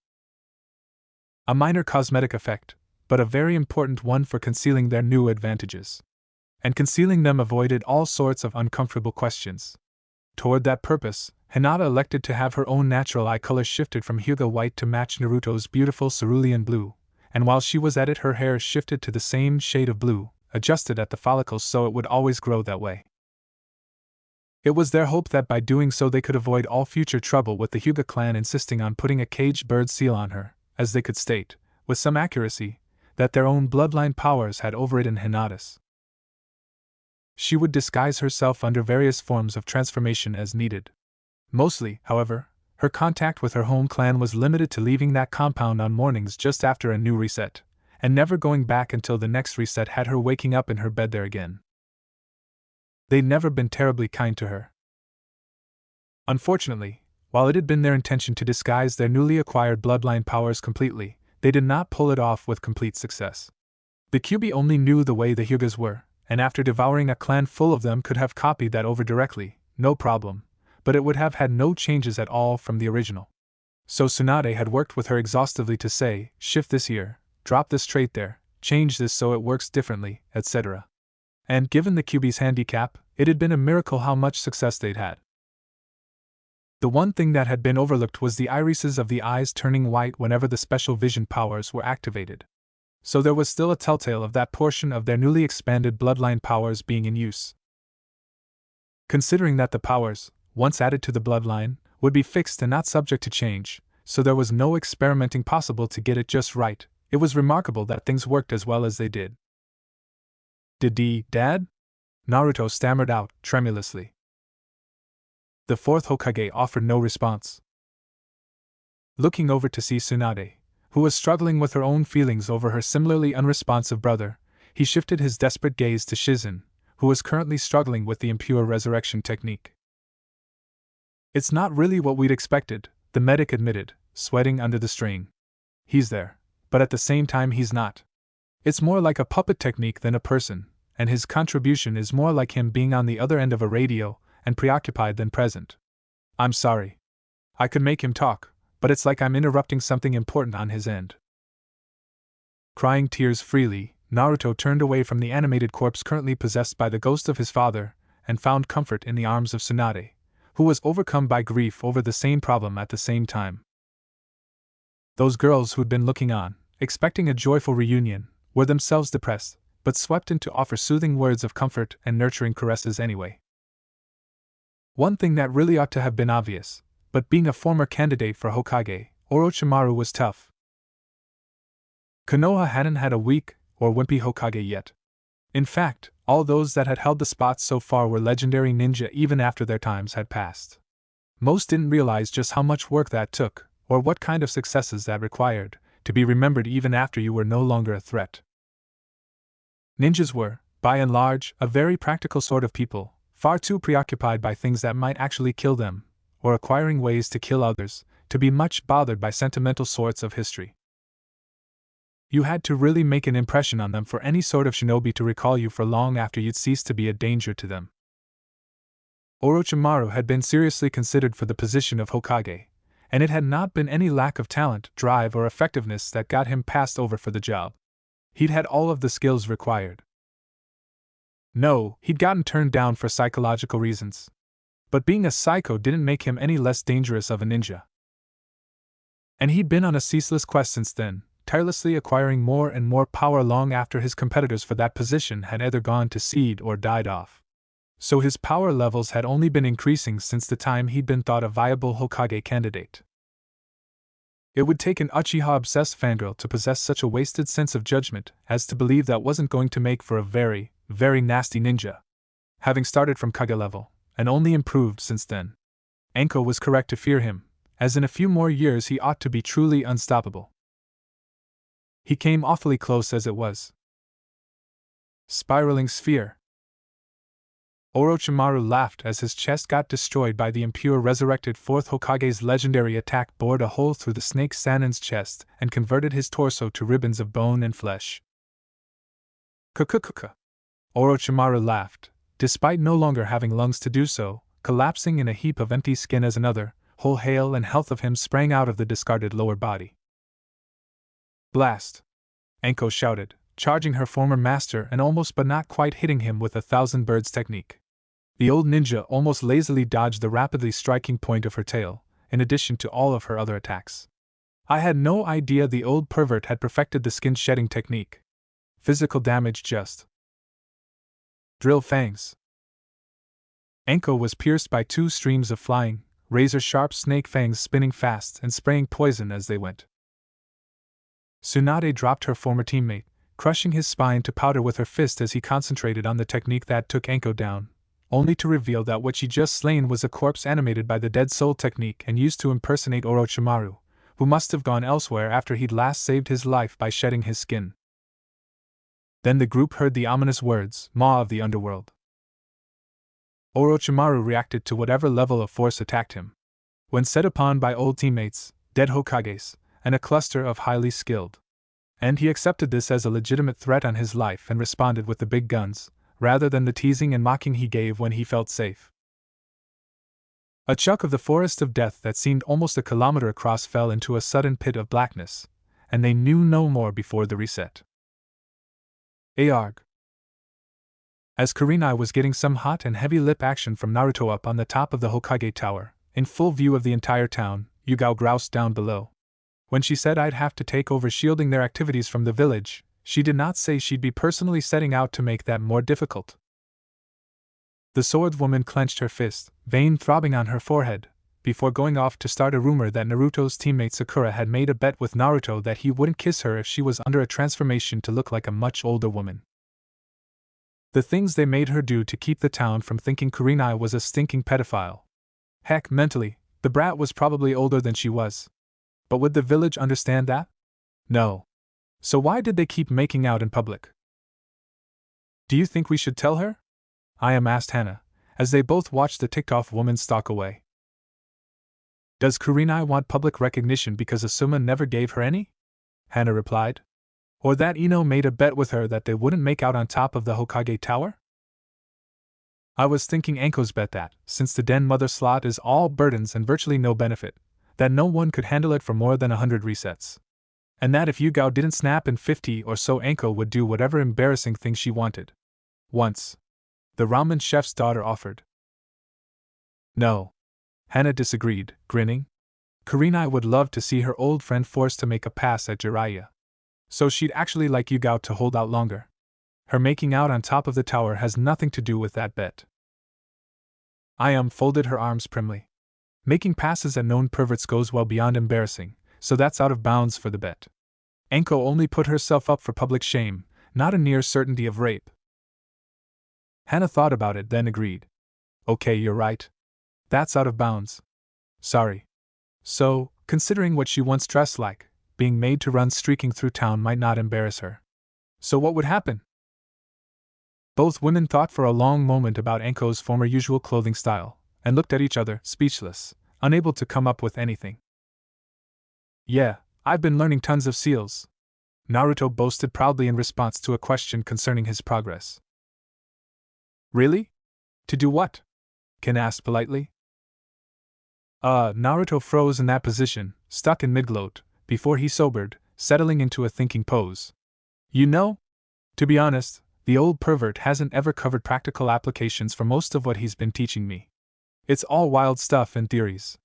Speaker 1: A minor cosmetic effect, but a very important one for concealing their new advantages. And concealing them avoided all sorts of uncomfortable questions. Toward that purpose, Hinata elected to have her own natural eye color shifted from Hyuga white to match Naruto's beautiful cerulean blue, and while she was at it her hair shifted to the same shade of blue, adjusted at the follicles so it would always grow that way. It was their hope that by doing so they could avoid all future trouble with the Hyuga clan insisting on putting a caged bird seal on her, as they could state, with some accuracy, that their own bloodline powers had overridden Hinata's. She would disguise herself under various forms of transformation as needed. Mostly, however, her contact with her home clan was limited to leaving that compound on mornings just after a new reset, and never going back until the next reset had her waking up in her bed there again. They'd never been terribly kind to her. Unfortunately, while it had been their intention to disguise their newly acquired bloodline powers completely, they did not pull it off with complete success. The Kyuubi only knew the way the Hyugas were, and after devouring a clan full of them could have copied that over directly, no problem, but it would have had no changes at all from the original. So Tsunade had worked with her exhaustively to say, shift this here, drop this trait there, change this so it works differently, etc. And given the Kyuubi's handicap, it had been a miracle how much success they'd had. The one thing that had been overlooked was the irises of the eyes turning white whenever the special vision powers were activated. So there was still a telltale of that portion of their newly expanded bloodline powers being in use. Considering that the powers, once added to the bloodline, would be fixed and not subject to change, so there was no experimenting possible to get it just right, it was remarkable that things worked as well as they did. Dad? Naruto stammered out, tremulously. The fourth Hokage offered no response. Looking over to see Tsunade, who was struggling with her own feelings over her similarly unresponsive brother, he shifted his desperate gaze to Shizen, who was currently struggling with the impure resurrection technique. It's not really what we'd expected, the medic admitted, sweating under the strain. He's there, but at the same time he's not. It's more like a puppet technique than a person, and his contribution is more like him being on the other end of a radio and preoccupied than present. I'm sorry. I could make him talk, but it's like I'm interrupting something important on his end. Crying tears freely, Naruto turned away from the animated corpse currently possessed by the ghost of his father, and found comfort in the arms of Tsunade, who was overcome by grief over the same problem at the same time. Those girls who'd been looking on, expecting a joyful reunion, were themselves depressed, but swept in to offer soothing words of comfort and nurturing caresses anyway. One thing that really ought to have been obvious, but being a former candidate for Hokage, Orochimaru was tough. Konoha hadn't had a weak or wimpy Hokage yet. In fact, All those that had held the spots so far were legendary ninja even after their times had passed. Most didn't realize just how much work that took, or what kind of successes that required, to be remembered even after you were no longer a threat. Ninjas were, by and large, a very practical sort of people, far too preoccupied by things that might actually kill them, or acquiring ways to kill others, to be much bothered by sentimental sorts of history. You had to really make an impression on them for any sort of shinobi to recall you for long after you'd ceased to be a danger to them. Orochimaru had been seriously considered for the position of Hokage, and it had not been any lack of talent, drive, or effectiveness that got him passed over for the job. He'd had all of the skills required. No, he'd gotten turned down for psychological reasons. But being a psycho didn't make him any less dangerous of a ninja. And he'd been on a ceaseless quest since then, tirelessly acquiring more and more power long after his competitors for that position had either gone to seed or died off. So his power levels had only been increasing since the time he'd been thought a viable Hokage candidate. It would take an Uchiha-obsessed fangirl to possess such a wasted sense of judgment as to believe that wasn't going to make for a very, very nasty ninja. Having started from Kage level, and only improved since then, Anko was correct to fear him, as in a few more years he ought to be truly unstoppable. He came awfully close as it was. Spiraling sphere. Orochimaru laughed as his chest got destroyed by the impure resurrected fourth Hokage's legendary attack bored a hole through the snake Sanin's chest and converted his torso to ribbons of bone and flesh. Kukukuka. Orochimaru laughed, despite no longer having lungs to do so, collapsing in a heap of empty skin as another, whole hail and health of him sprang out of the discarded lower body. Blast! Anko shouted, charging her former master and almost but not quite hitting him with a thousand birds technique. The old ninja almost lazily dodged the rapidly striking point of her tail, in addition to all of her other attacks. I had no idea the old pervert had perfected the skin-shedding technique. Physical damage just. Drill fangs. Anko was pierced by two streams of flying, razor-sharp snake fangs spinning fast and spraying poison as they went. Tsunade dropped her former teammate, crushing his spine to powder with her fist as he concentrated on the technique that took Anko down, only to reveal that what she just slain was a corpse animated by the dead soul technique and used to impersonate Orochimaru, who must have gone elsewhere after he'd last saved his life by shedding his skin. Then the group heard the ominous words, Maw of the Underworld. Orochimaru reacted to whatever level of force attacked him. When set upon by old teammates, dead Hokages, and a cluster of highly skilled. And he accepted this as a legitimate threat on his life and responded with the big guns, rather than the teasing and mocking he gave when he felt safe. A chunk of the forest of death that seemed almost a kilometer across fell into a sudden pit of blackness, and they knew no more before the reset. Arg. As Kurenai was getting some hot and heavy lip action from Naruto up on the top of the Hokage Tower, in full view of the entire town, Yugao groused down below. When she said I'd have to take over shielding their activities from the village, she did not say she'd be personally setting out to make that more difficult. The swordswoman clenched her fist, vein throbbing on her forehead, before going off to start a rumor that Naruto's teammate Sakura had made a bet with Naruto that he wouldn't kiss her if she was under a transformation to look like a much older woman. The things they made her do to keep the town from thinking Kurenai was a stinking pedophile. Heck, mentally, the brat was probably older than she was. But would the village understand that? No. So why did they keep making out in public? Do you think we should tell her? Ayam asked Hana, as they both watched the ticked-off woman stalk away. Does Kurenai want public recognition because Asuma never gave her any? Hana replied. Or that Ino made a bet with her that they wouldn't make out on top of the Hokage Tower? I was thinking Anko's bet that, since the Den Mother slot is all burdens and virtually no benefit, that no one could handle it for more than 100 resets. And that if Yugao didn't snap in 50 or so, Anko would do whatever embarrassing thing she wanted. Once. The ramen chef's daughter offered. No. Hana disagreed, grinning. Kurenai would love to see her old friend forced to make a pass at Jiraiya. So she'd actually like Yugao to hold out longer. Her making out on top of the tower has nothing to do with that bet. Ayam folded her arms primly. Making passes at known perverts goes well beyond embarrassing, so that's out of bounds for the bet. Anko only put herself up for public shame, not a near certainty of rape. Hana thought about it, then agreed. Okay, you're right. That's out of bounds. Sorry. So, considering what she once dressed like, being made to run streaking through town might not embarrass her. So what would happen? Both women thought for a long moment about Anko's former usual clothing style, and looked at each other, speechless, unable to come up with anything. Yeah, I've been learning tons of seals, Naruto boasted proudly in response to a question concerning his progress. Really? To do what? Ken asked politely. Naruto froze in that position, stuck in mid-gloat, before he sobered, settling into a thinking pose. You know? To be honest, the old pervert hasn't ever covered practical applications for most of what he's been teaching me. It's all wild stuff and theories.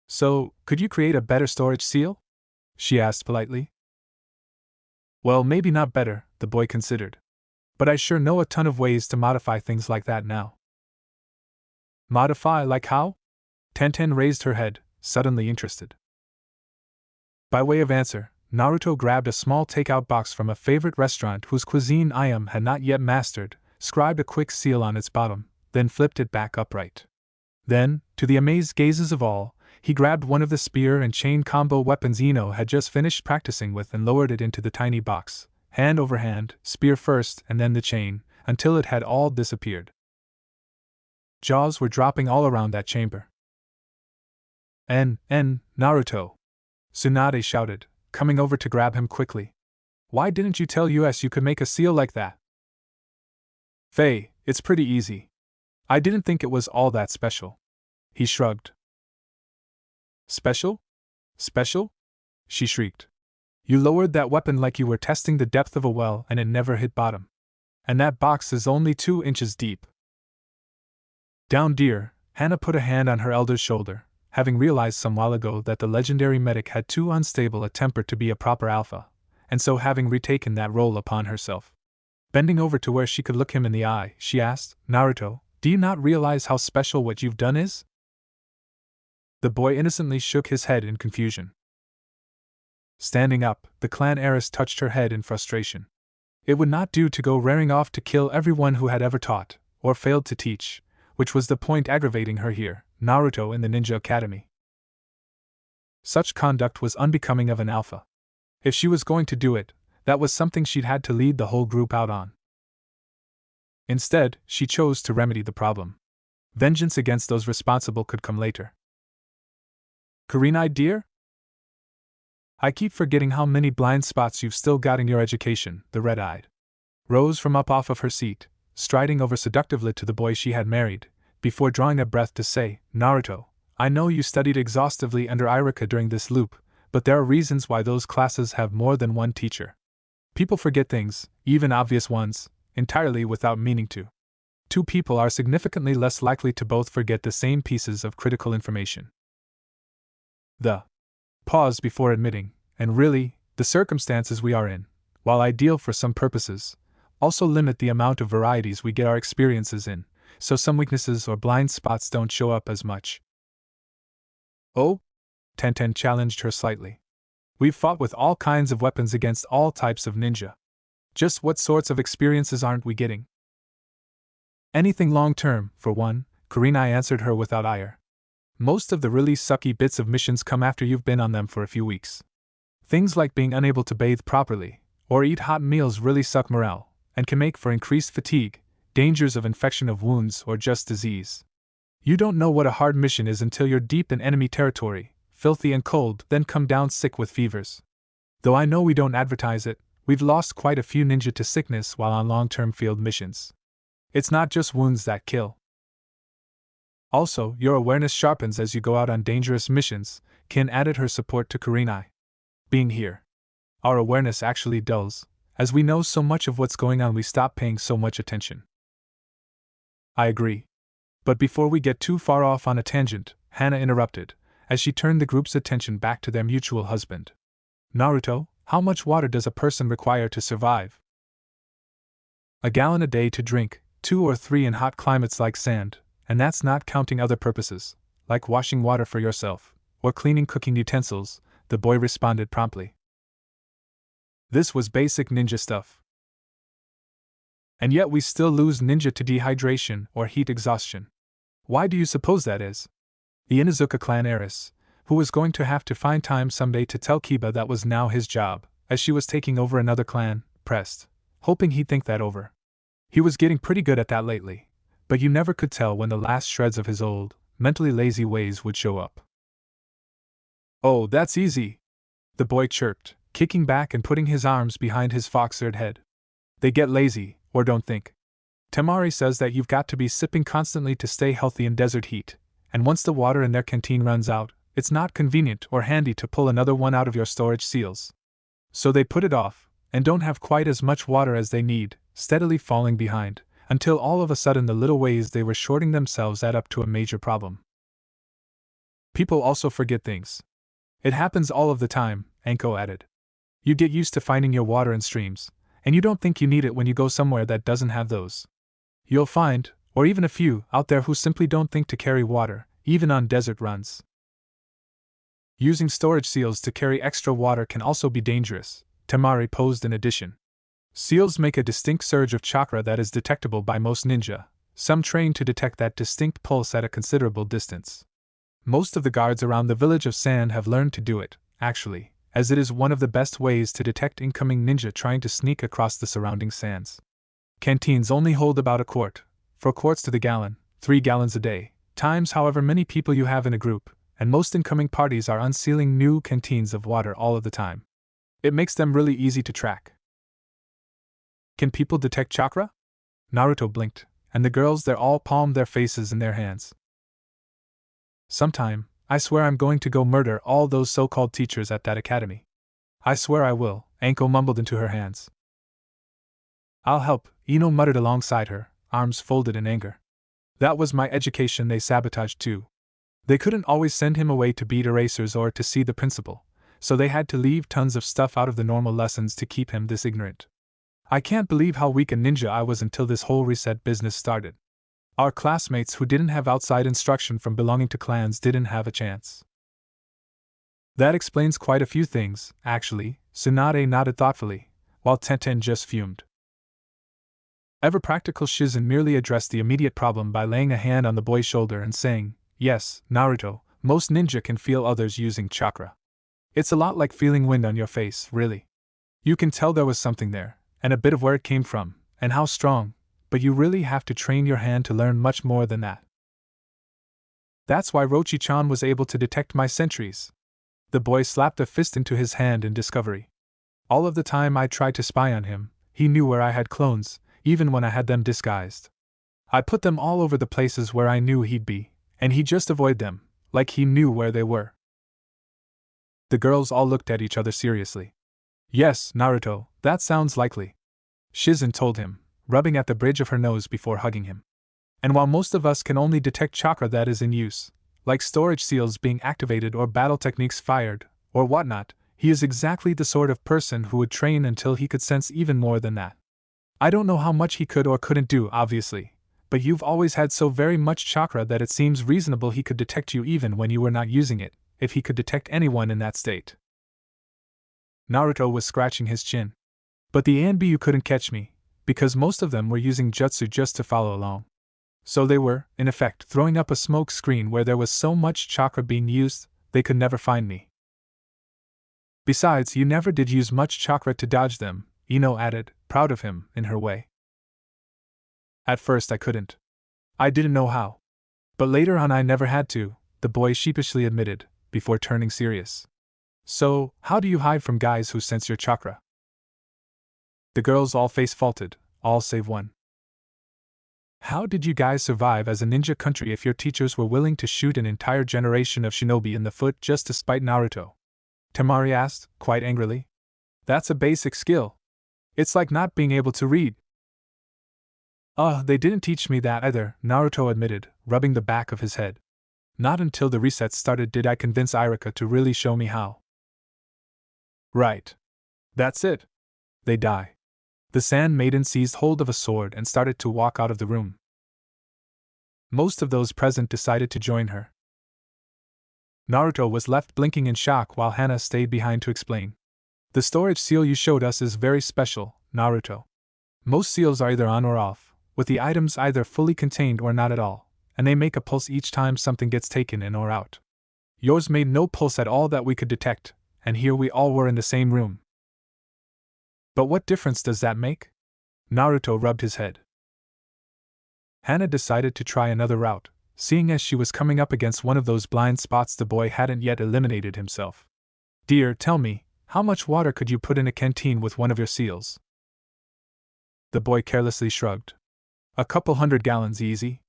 Speaker 1: So, could you create a better storage seal? She asked politely. Well, maybe not better, the boy considered. But I sure know a ton of ways to modify things like that now. Modify like how? Tenten raised her head, suddenly interested. By way of answer, Naruto grabbed a small takeout box from a favorite restaurant whose cuisine Ayam had not yet mastered, scribed a quick seal on its bottom, then flipped it back upright. Then, to the amazed gazes of all, he grabbed one of the spear and chain combo weapons Ino had just finished practicing with and lowered it into the tiny box, hand over hand, spear first and then the chain, until it had all disappeared. Jaws were dropping all around that chamber. Naruto! Tsunade shouted, coming over to grab him quickly. Why didn't you tell us you could make a seal like that? Faye, it's pretty easy. I didn't think it was all that special. He shrugged. Special? Special? She shrieked. You lowered that weapon like you were testing the depth of a well and it never hit bottom. And that box is only 2 inches deep. Down, dear, Hana put a hand on her elder's shoulder, having realized some while ago that the legendary medic had too unstable a temper to be a proper alpha, and so having retaken that role upon herself. Bending over to where she could look him in the eye, she asked, Naruto, do you not realize how special what you've done is? The boy innocently shook his head in confusion. Standing up, the clan heiress touched her head in frustration. It would not do to go raring off to kill everyone who had ever taught, or failed to teach, which was the point aggravating her here, Naruto in the Ninja Academy. Such conduct was unbecoming of an alpha. If she was going to do it, that was something she'd had to lead the whole group out on. Instead, she chose to remedy the problem. Vengeance against those responsible could come later. Kurenai, dear? I keep forgetting how many blind spots you've still got in your education, the red-eyed rose from up off of her seat, striding over seductively to the boy she had married, before drawing a breath to say, Naruto, I know you studied exhaustively under Iruka during this loop, but there are reasons why those classes have more than one teacher. People forget things, even obvious ones, entirely without meaning to. 2 people are significantly less likely to both forget the same pieces of critical information. The pause before admitting, and really, the circumstances we are in, while ideal for some purposes, also limit the amount of varieties we get our experiences in, so some weaknesses or blind spots don't show up as much. Oh? Tenten challenged her slightly. We've fought with all kinds of weapons against all types of ninja. Just what sorts of experiences aren't we getting? Anything long-term, for one, Kurenai answered her without ire. Most of the really sucky bits of missions come after you've been on them for a few weeks. Things like being unable to bathe properly, or eat hot meals really suck morale, and can make for increased fatigue, dangers of infection of wounds, or just disease. You don't know what a hard mission is until you're deep in enemy territory, filthy and cold, then come down sick with fevers. Though I know we don't advertise it, we've lost quite a few ninja to sickness while on long-term field missions. It's not just wounds that kill. Also, your awareness sharpens as you go out on dangerous missions, Kin added her support to Kurenai. Being here, our awareness actually dulls. As we know so much of what's going on, we stop paying so much attention. I agree. But before we get too far off on a tangent, Hana interrupted, as she turned the group's attention back to their mutual husband. Naruto, how much water does a person require to survive? A gallon a day to drink, 2 or 3 in hot climates like sand, and that's not counting other purposes, like washing water for yourself, or cleaning cooking utensils, the boy responded promptly. This was basic ninja stuff. And yet we still lose ninja to dehydration or heat exhaustion. Why do you suppose that is? The Inuzuka clan heiress, who was going to have to find time someday to tell Kiba that was now his job, as she was taking over another clan, pressed, hoping he'd think that over. He was getting pretty good at that lately, but you never could tell when the last shreds of his old, mentally lazy ways would show up. Oh, that's easy, the boy chirped, kicking back and putting his arms behind his fox-eared head. They get lazy, or don't think. Temari says that you've got to be sipping constantly to stay healthy in desert heat, and once the water in their canteen runs out, it's not convenient or handy to pull another one out of your storage seals. So they put it off, and don't have quite as much water as they need, steadily falling behind, until all of a sudden the little ways they were shorting themselves add up to a major problem. People also forget things. It happens all of the time, Anko added. You get used to finding your water in streams, and you don't think you need it when you go somewhere that doesn't have those. You'll find, or even a few, out there who simply don't think to carry water, even on desert runs. Using storage seals to carry extra water can also be dangerous, Temari posed in addition. Seals make a distinct surge of chakra that is detectable by most ninja, some trained to detect that distinct pulse at a considerable distance. Most of the guards around the village of Sand have learned to do it, actually, as it is one of the best ways to detect incoming ninja trying to sneak across the surrounding sands. Canteens only hold about a quart, 4 quarts to the gallon, 3 gallons a day, times however many people you have in a group, and most incoming parties are unsealing new canteens of water all of the time. It makes them really easy to track. Can people detect chakra? Naruto blinked, and the girls there all palmed their faces in their hands. Sometime, I swear I'm going to go murder all those so-called teachers at that academy. I swear I will, Anko mumbled into her hands. I'll help, Ino muttered alongside her, arms folded in anger. That was my education they sabotaged too. They couldn't always send him away to beat erasers or to see the principal, so they had to leave tons of stuff out of the normal lessons to keep him this ignorant. I can't believe how weak a ninja I was until this whole reset business started. Our classmates who didn't have outside instruction from belonging to clans didn't have a chance. That explains quite a few things, actually, Tsunade nodded thoughtfully, while Tenten just fumed. Ever-practical Shizen merely addressed the immediate problem by laying a hand on the boy's shoulder and saying, Yes, Naruto, most ninja can feel others using chakra. It's a lot like feeling wind on your face, really. You can tell there was something there, and a bit of where it came from, and how strong, but you really have to train your hand to learn much more than that. That's why Rochi-chan was able to detect my sentries. The boy slapped a fist into his hand in discovery. All of the time I tried to spy on him, he knew where I had clones, even when I had them disguised. I put them all over the places where I knew he'd be, and he'd just avoid them, like he knew where they were. The girls all looked at each other seriously. Yes, Naruto, that sounds likely, Shizen told him, rubbing at the bridge of her nose before hugging him. And while most of us can only detect chakra that is in use, like storage seals being activated or battle techniques fired, or whatnot, he is exactly the sort of person who would train until he could sense even more than that. I don't know how much he could or couldn't do, obviously, but you've always had so very much chakra that it seems reasonable he could detect you even when you were not using it, if he could detect anyone in that state. Naruto was scratching his chin. But the ANBU couldn't catch me, because most of them were using jutsu just to follow along. So they were, in effect, throwing up a smoke screen where there was so much chakra being used, they could never find me. Besides, you never did use much chakra to dodge them, Ino added, proud of him, in her way. At first I couldn't. I didn't know how. But later on I never had to, the boy sheepishly admitted, before turning serious. So, how do you hide from guys who sense your chakra? The girls all face-faulted, all save one. How did you guys survive as a ninja country if your teachers were willing to shoot an entire generation of shinobi in the foot just to spite Naruto? Temari asked, quite angrily. That's a basic skill. It's like not being able to read. They didn't teach me that either, Naruto admitted, rubbing the back of his head. Not until the reset started did I convince Irika to really show me how. Right. That's it. They die. The Sand Maiden seized hold of a sword and started to walk out of the room. Most of those present decided to join her. Naruto was left blinking in shock while Hana stayed behind to explain. The storage seal you showed us is very special, Naruto. Most seals are either on or off, with the items either fully contained or not at all, and they make a pulse each time something gets taken in or out. Yours made no pulse at all that we could detect, and here we all were in the same room. But what difference does that make? Naruto rubbed his head. Hana decided to try another route, seeing as she was coming up against one of those blind spots the boy hadn't yet eliminated himself. Dear, tell me, how much water could you put in a canteen with one of your seals? The boy carelessly shrugged. A couple 100 gallons easy.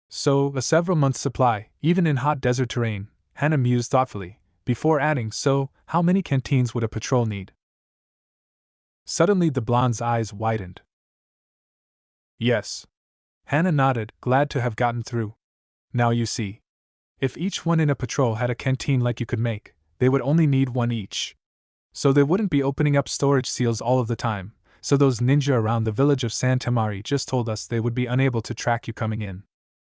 Speaker 1: So, a several months' supply, even in hot desert terrain, Hana mused thoughtfully, before adding, so, how many canteens would a patrol need? Suddenly the blonde's eyes widened. Yes. Hana nodded, glad to have gotten through. Now you see. If each one in a patrol had a canteen like you could make, they would only need one each. So they wouldn't be opening up storage seals all of the time, so those ninja around the village of San Tamari just told us they would be unable to track you coming in.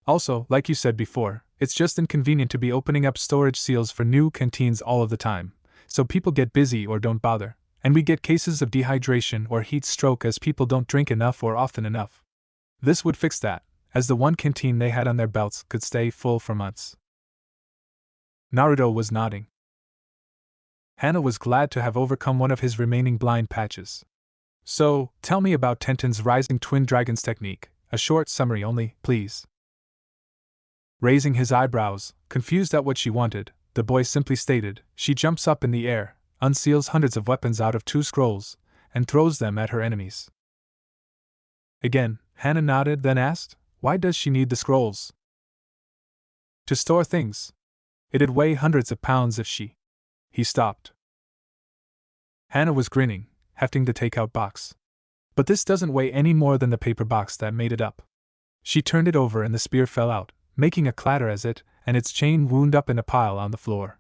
Speaker 1: Also, like you said before, it's just inconvenient to be opening up storage seals for new canteens all of the time, so people get busy or don't bother, and we get cases of dehydration or heat stroke as people don't drink enough or often enough. This would fix that, as the one canteen they had on their belts could stay full for months. Naruto was nodding. Hana was glad to have overcome one of his remaining blind patches. So, tell me about Tenten's Rising Twin Dragons technique, a short summary only, please. Raising his eyebrows, confused at what she wanted, the boy simply stated, she jumps up in the air, unseals hundreds of weapons out of 2 scrolls, and throws them at her enemies. Again, Hana nodded, then asked, why does she need the scrolls? To store things. It'd weigh hundreds of pounds if she... He stopped. Hana was grinning, hefting the takeout box. But this doesn't weigh any more than the paper box that made it up. She turned it over and the spear fell out, making a clatter as it and its chain wound up in a pile on the floor.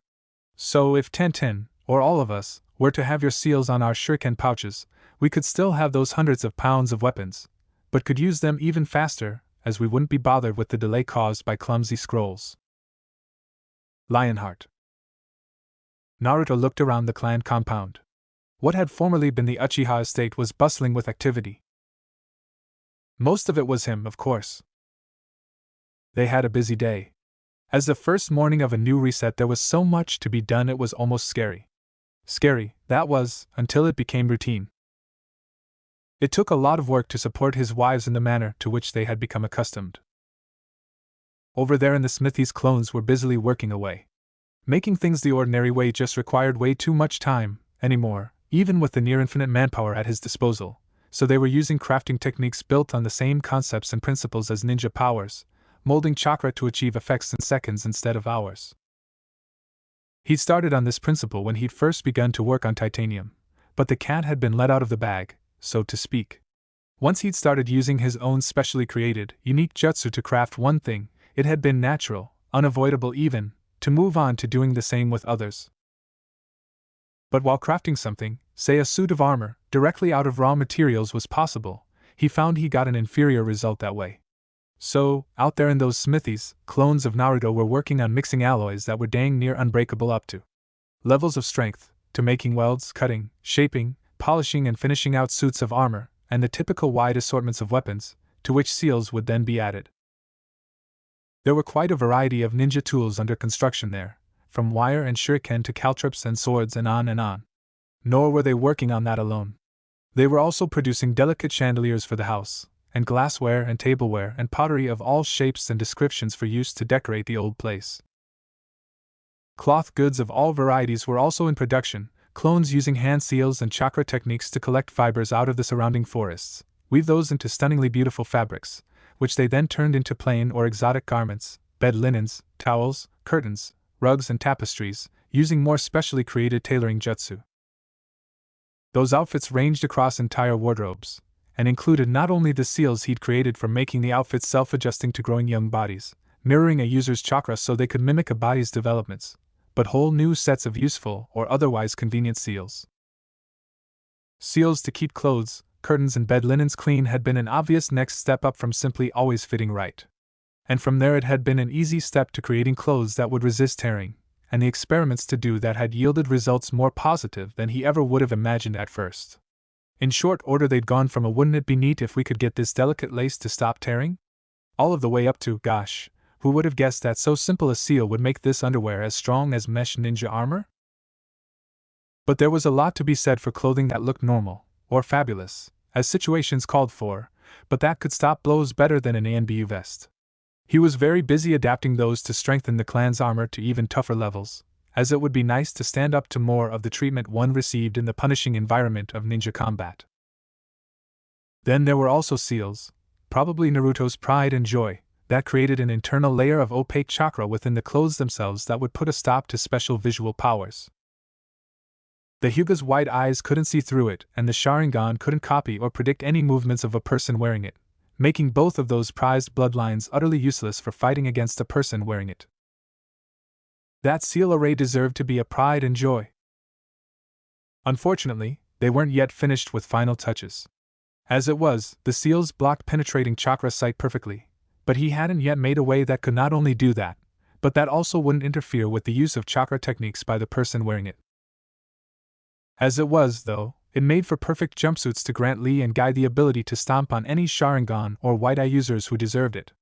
Speaker 1: So if Tenten, or all of us, were to have your seals on our shuriken pouches, we could still have those hundreds of pounds of weapons, but could use them even faster, as we wouldn't be bothered with the delay caused by clumsy scrolls. Lionheart. Naruto looked around the clan compound. What had formerly been the Uchiha estate was bustling with activity. Most of it was him, of course. They had a busy day. As the first morning of a new reset, there was so much to be done it was almost scary. Scary, that was, until it became routine. It took a lot of work to support his wives in the manner to which they had become accustomed. Over there in the smithies, clones were busily working away. Making things the ordinary way just required way too much time, anymore, even with the near-infinite manpower at his disposal, so they were using crafting techniques built on the same concepts and principles as ninja powers, molding chakra to achieve effects in seconds instead of hours. He'd started on this principle when he'd first begun to work on titanium, but the cat had been let out of the bag, so to speak. Once he'd started using his own specially created, unique jutsu to craft one thing, it had been natural, unavoidable even, to move on to doing the same with others. But while crafting something, say a suit of armor, directly out of raw materials was possible, he found he got an inferior result that way. So, out there in those smithies, clones of Naruto were working on mixing alloys that were dang near unbreakable up to levels of strength, to making welds, cutting, shaping, polishing and finishing out suits of armor, and the typical wide assortments of weapons, to which seals would then be added. There were quite a variety of ninja tools under construction there, from wire and shuriken to caltrops and swords and on and on. Nor were they working on that alone. They were also producing delicate chandeliers for the house, and glassware and tableware and pottery of all shapes and descriptions for use to decorate the old place. Cloth goods of all varieties were also in production, clones using hand seals and chakra techniques to collect fibers out of the surrounding forests, weave those into stunningly beautiful fabrics, which they then turned into plain or exotic garments, bed linens, towels, curtains, rugs and tapestries, using more specially created tailoring jutsu. Those outfits ranged across entire wardrobes, and included not only the seals he'd created for making the outfits self-adjusting to growing young bodies, mirroring a user's chakra so they could mimic a body's developments, but whole new sets of useful or otherwise convenient seals. Seals to keep clothes, curtains and bed linens clean had been an obvious next step up from simply always fitting right. And from there it had been an easy step to creating clothes that would resist tearing, and the experiments to do that had yielded results more positive than he ever would have imagined at first. In short order they'd gone from a "wouldn't it be neat if we could get this delicate lace to stop tearing?" all of the way up to, "gosh, who would have guessed that so simple a seal would make this underwear as strong as mesh ninja armor?" But there was a lot to be said for clothing that looked normal, or fabulous, as situations called for, but that could stop blows better than an ANBU vest. He was very busy adapting those to strengthen the clan's armor to even tougher levels, as it would be nice to stand up to more of the treatment one received in the punishing environment of ninja combat. Then there were also seals, probably Naruto's pride and joy, that created an internal layer of opaque chakra within the clothes themselves that would put a stop to special visual powers. The Hyuga's wide eyes couldn't see through it, and the Sharingan couldn't copy or predict any movements of a person wearing it, making both of those prized bloodlines utterly useless for fighting against a person wearing it. That seal array deserved to be a pride and joy. Unfortunately, they weren't yet finished with final touches. As it was, the seals blocked penetrating chakra sight perfectly, but he hadn't yet made a way that could not only do that, but that also wouldn't interfere with the use of chakra techniques by the person wearing it. As it was, though, it made for perfect jumpsuits to grant Lee and Guy the ability to stomp on any Sharingan or White Eye users who deserved it.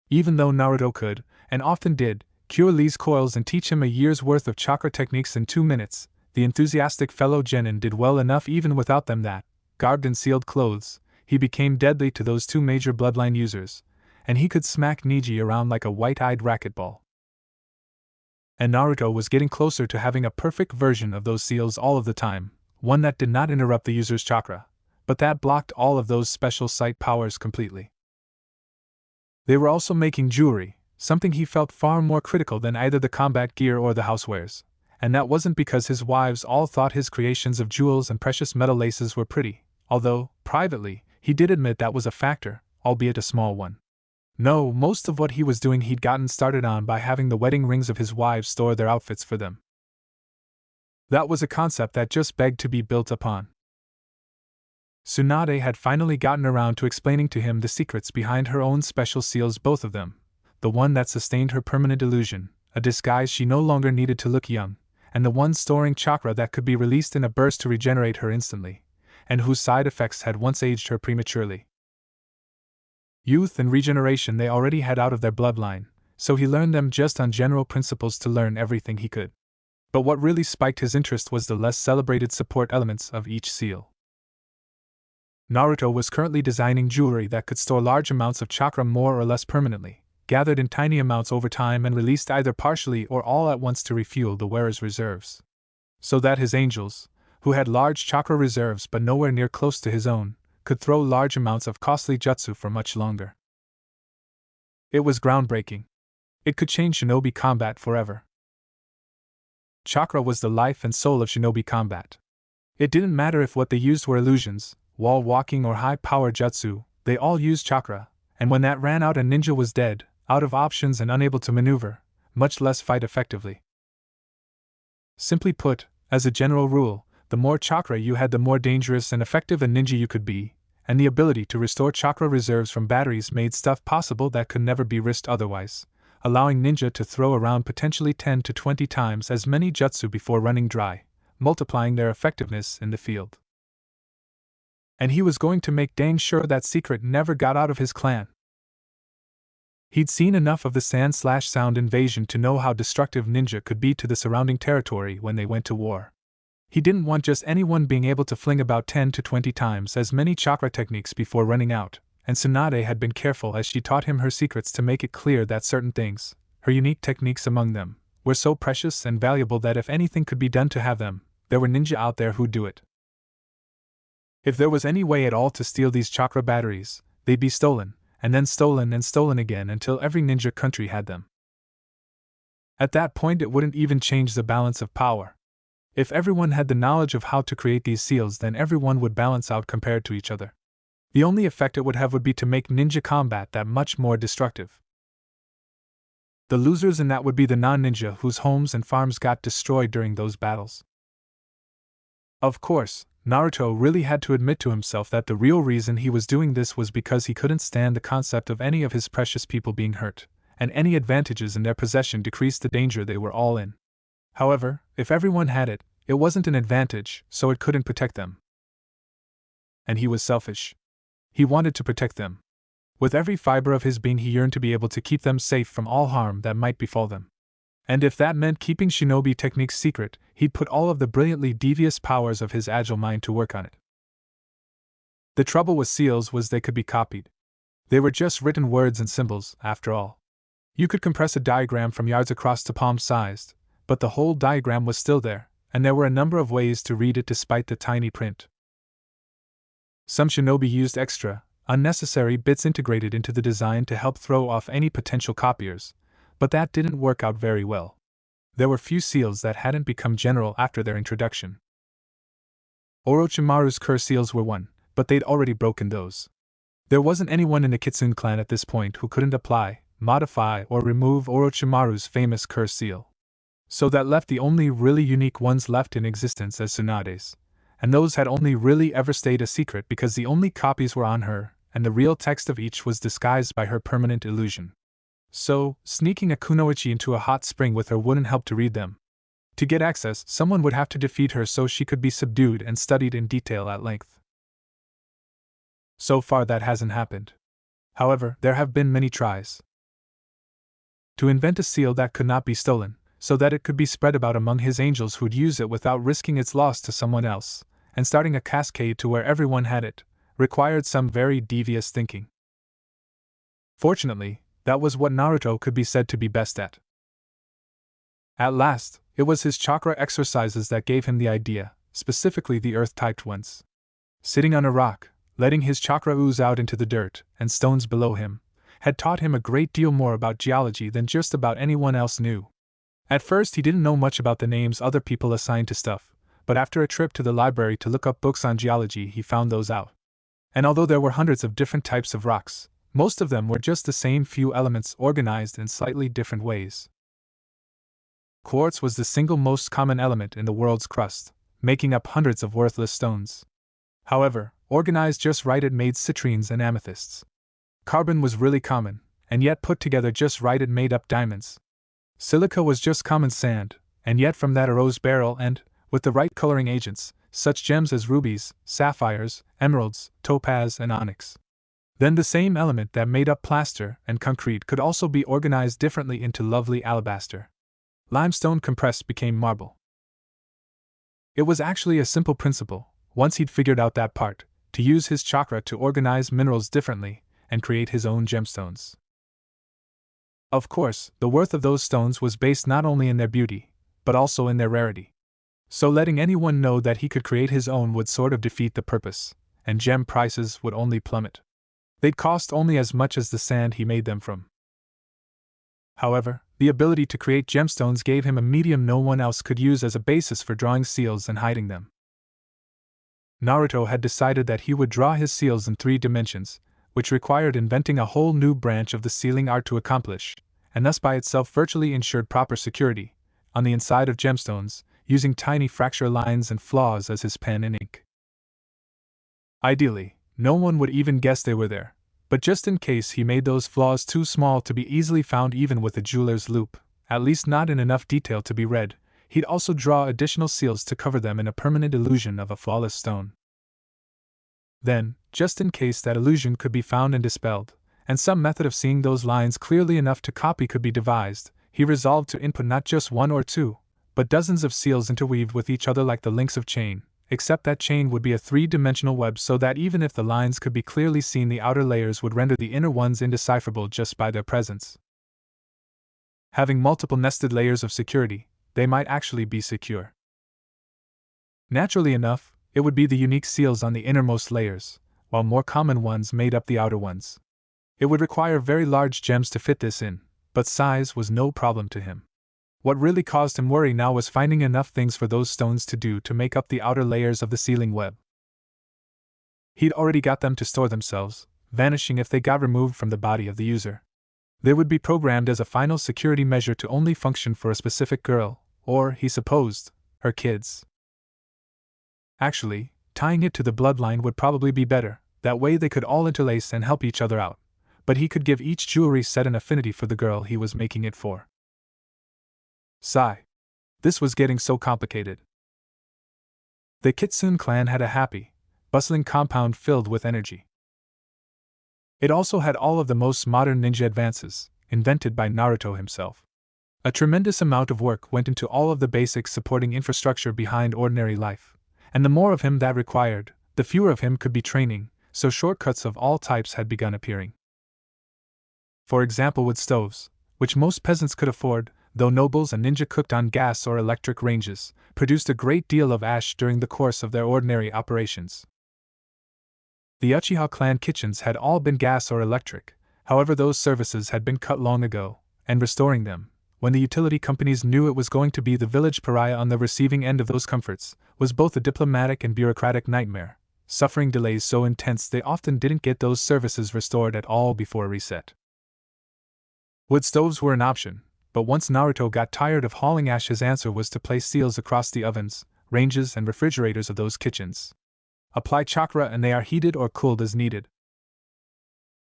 Speaker 1: Even though Naruto could, and often did, cure Lee's coils and teach him a year's worth of chakra techniques in 2 minutes, the enthusiastic fellow genin did well enough even without them that, garbed in sealed clothes, he became deadly to those 2 major bloodline users, and he could smack Neji around like a white-eyed racquetball. And Naruto was getting closer to having a perfect version of those seals all of the time, one that did not interrupt the user's chakra, but that blocked all of those special sight powers completely. They were also making jewelry, something he felt far more critical than either the combat gear or the housewares, and that wasn't because his wives all thought his creations of jewels and precious metal laces were pretty, although, privately, he did admit that was a factor, albeit a small one. No, most of what he was doing he'd gotten started on by having the wedding rings of his wives store their outfits for them. That was a concept that just begged to be built upon. Tsunade had finally gotten around to explaining to him the secrets behind her own special seals, both of them, the one that sustained her permanent illusion, a disguise she no longer needed to look young, and the one storing chakra that could be released in a burst to regenerate her instantly, and whose side effects had once aged her prematurely. Youth and regeneration they already had out of their bloodline, so he learned them just on general principles to learn everything he could. But what really spiked his interest was the less celebrated support elements of each seal. Naruto was currently designing jewelry that could store large amounts of chakra more or less permanently, gathered in tiny amounts over time and released either partially or all at once to refuel the wearer's reserves. So that his angels, who had large chakra reserves but nowhere near close to his own, could throw large amounts of costly jutsu for much longer. It was groundbreaking. It could change shinobi combat forever. Chakra was the life and soul of shinobi combat. It didn't matter if what they used were illusions, wall walking or high-power jutsu, they all used chakra, and when that ran out a ninja was dead, out of options and unable to maneuver, much less fight effectively. Simply put, as a general rule, the more chakra you had the more dangerous and effective a ninja you could be, and the ability to restore chakra reserves from batteries made stuff possible that could never be risked otherwise, allowing ninja to throw around potentially 10 to 20 times as many jutsu before running dry, multiplying their effectiveness in the field. And he was going to make dang sure that secret never got out of his clan. He'd seen enough of the sand/sound invasion to know how destructive ninja could be to the surrounding territory when they went to war. He didn't want just anyone being able to fling about 10 to 20 times as many chakra techniques before running out, and Tsunade had been careful as she taught him her secrets to make it clear that certain things, her unique techniques among them, were so precious and valuable that if anything could be done to have them, there were ninja out there who'd do it. If there was any way at all to steal these chakra batteries, they'd be stolen, and then stolen and stolen again until every ninja country had them. At that point it wouldn't even change the balance of power. If everyone had the knowledge of how to create these seals, then everyone would balance out compared to each other. The only effect it would have would be to make ninja combat that much more destructive. The losers in that would be the non-ninja whose homes and farms got destroyed during those battles. Of course, Naruto really had to admit to himself that the real reason he was doing this was because he couldn't stand the concept of any of his precious people being hurt, and any advantages in their possession decreased the danger they were all in. However, if everyone had it, it wasn't an advantage, so it couldn't protect them. And he was selfish. He wanted to protect them. With every fiber of his being, he yearned to be able to keep them safe from all harm that might befall them. And if that meant keeping shinobi techniques secret, he'd put all of the brilliantly devious powers of his agile mind to work on it. The trouble with seals was they could be copied. They were just written words and symbols, after all. You could compress a diagram from yards across to palm-sized, but the whole diagram was still there, and there were a number of ways to read it despite the tiny print. Some shinobi used extra, unnecessary bits integrated into the design to help throw off any potential copiers, but that didn't work out very well. There were few seals that hadn't become general after their introduction. Orochimaru's curse seals were one, but they'd already broken those. There wasn't anyone in the Kitsune clan at this point who couldn't apply, modify, or remove Orochimaru's famous curse seal. So that left the only really unique ones left in existence as Tsunade's, and those had only really ever stayed a secret because the only copies were on her, and the real text of each was disguised by her permanent illusion. So, sneaking a kunoichi into a hot spring with her wouldn't help to read them. To get access, someone would have to defeat her so she could be subdued and studied in detail at length. So far that hasn't happened. However, there have been many tries to invent a seal that could not be stolen, so that it could be spread about among his angels who'd use it without risking its loss to someone else, and starting a cascade to where everyone had it, required some very devious thinking. Fortunately, that was what Naruto could be said to be best at. At last, it was his chakra exercises that gave him the idea, specifically the earth-typed ones. Sitting on a rock, letting his chakra ooze out into the dirt and stones below him, had taught him a great deal more about geology than just about anyone else knew. At first he didn't know much about the names other people assigned to stuff, but after a trip to the library to look up books on geology he found those out. And although there were hundreds of different types of rocks, most of them were just the same few elements organized in slightly different ways. Quartz was the single most common element in the world's crust, making up hundreds of worthless stones. However, organized just right it made citrines and amethysts. Carbon was really common, and yet put together just right it made up diamonds. Silica was just common sand, and yet from that arose beryl and, with the right coloring agents, such gems as rubies, sapphires, emeralds, topaz, and onyx. Then the same element that made up plaster and concrete could also be organized differently into lovely alabaster. Limestone compressed became marble. It was actually a simple principle, once he'd figured out that part, to use his chakra to organize minerals differently and create his own gemstones. Of course, the worth of those stones was based not only in their beauty, but also in their rarity. So letting anyone know that he could create his own would sort of defeat the purpose, and gem prices would only plummet. They'd cost only as much as the sand he made them from. However, the ability to create gemstones gave him a medium no one else could use as a basis for drawing seals and hiding them. Naruto had decided that he would draw his seals in 3 dimensions, which required inventing a whole new branch of the sealing art to accomplish, and thus by itself virtually ensured proper security, on the inside of gemstones, using tiny fracture lines and flaws as his pen and ink. Ideally, no one would even guess they were there, but just in case he made those flaws too small to be easily found even with a jeweler's loupe, at least not in enough detail to be read, he'd also draw additional seals to cover them in a permanent illusion of a flawless stone. Then, just in case that illusion could be found and dispelled, and some method of seeing those lines clearly enough to copy could be devised, he resolved to input not just 1 or 2, but dozens of seals interweaved with each other like the links of chain, except that chain would be a 3-dimensional web so that even if the lines could be clearly seen, the outer layers would render the inner ones indecipherable just by their presence. Having multiple nested layers of security, they might actually be secure. Naturally enough, it would be the unique seals on the innermost layers, while more common ones made up the outer ones. It would require very large gems to fit this in, but size was no problem to him. What really caused him worry now was finding enough things for those stones to do to make up the outer layers of the sealing web. He'd already got them to store themselves, vanishing if they got removed from the body of the user. They would be programmed as a final security measure to only function for a specific girl, or, he supposed, her kids. Actually, tying it to the bloodline would probably be better, that way they could all interlace and help each other out, but he could give each jewelry set an affinity for the girl he was making it for. Sigh. This was getting so complicated. The Kitsune clan had a happy, bustling compound filled with energy. It also had all of the most modern ninja advances, invented by Naruto himself. A tremendous amount of work went into all of the basic supporting infrastructure behind ordinary life, and the more of him that required, the fewer of him could be training, so shortcuts of all types had begun appearing. For example, wood stoves, which most peasants could afford, though nobles and ninja cooked on gas or electric ranges, produced a great deal of ash during the course of their ordinary operations. The Uchiha clan kitchens had all been gas or electric, however those services had been cut long ago, and restoring them, when the utility companies knew it was going to be the village pariah on the receiving end of those comforts, was both a diplomatic and bureaucratic nightmare, suffering delays so intense they often didn't get those services restored at all before reset. Wood stoves were an option, but once Naruto got tired of hauling ash, his answer was to place seals across the ovens, ranges, and refrigerators of those kitchens. Apply chakra and they are heated or cooled as needed.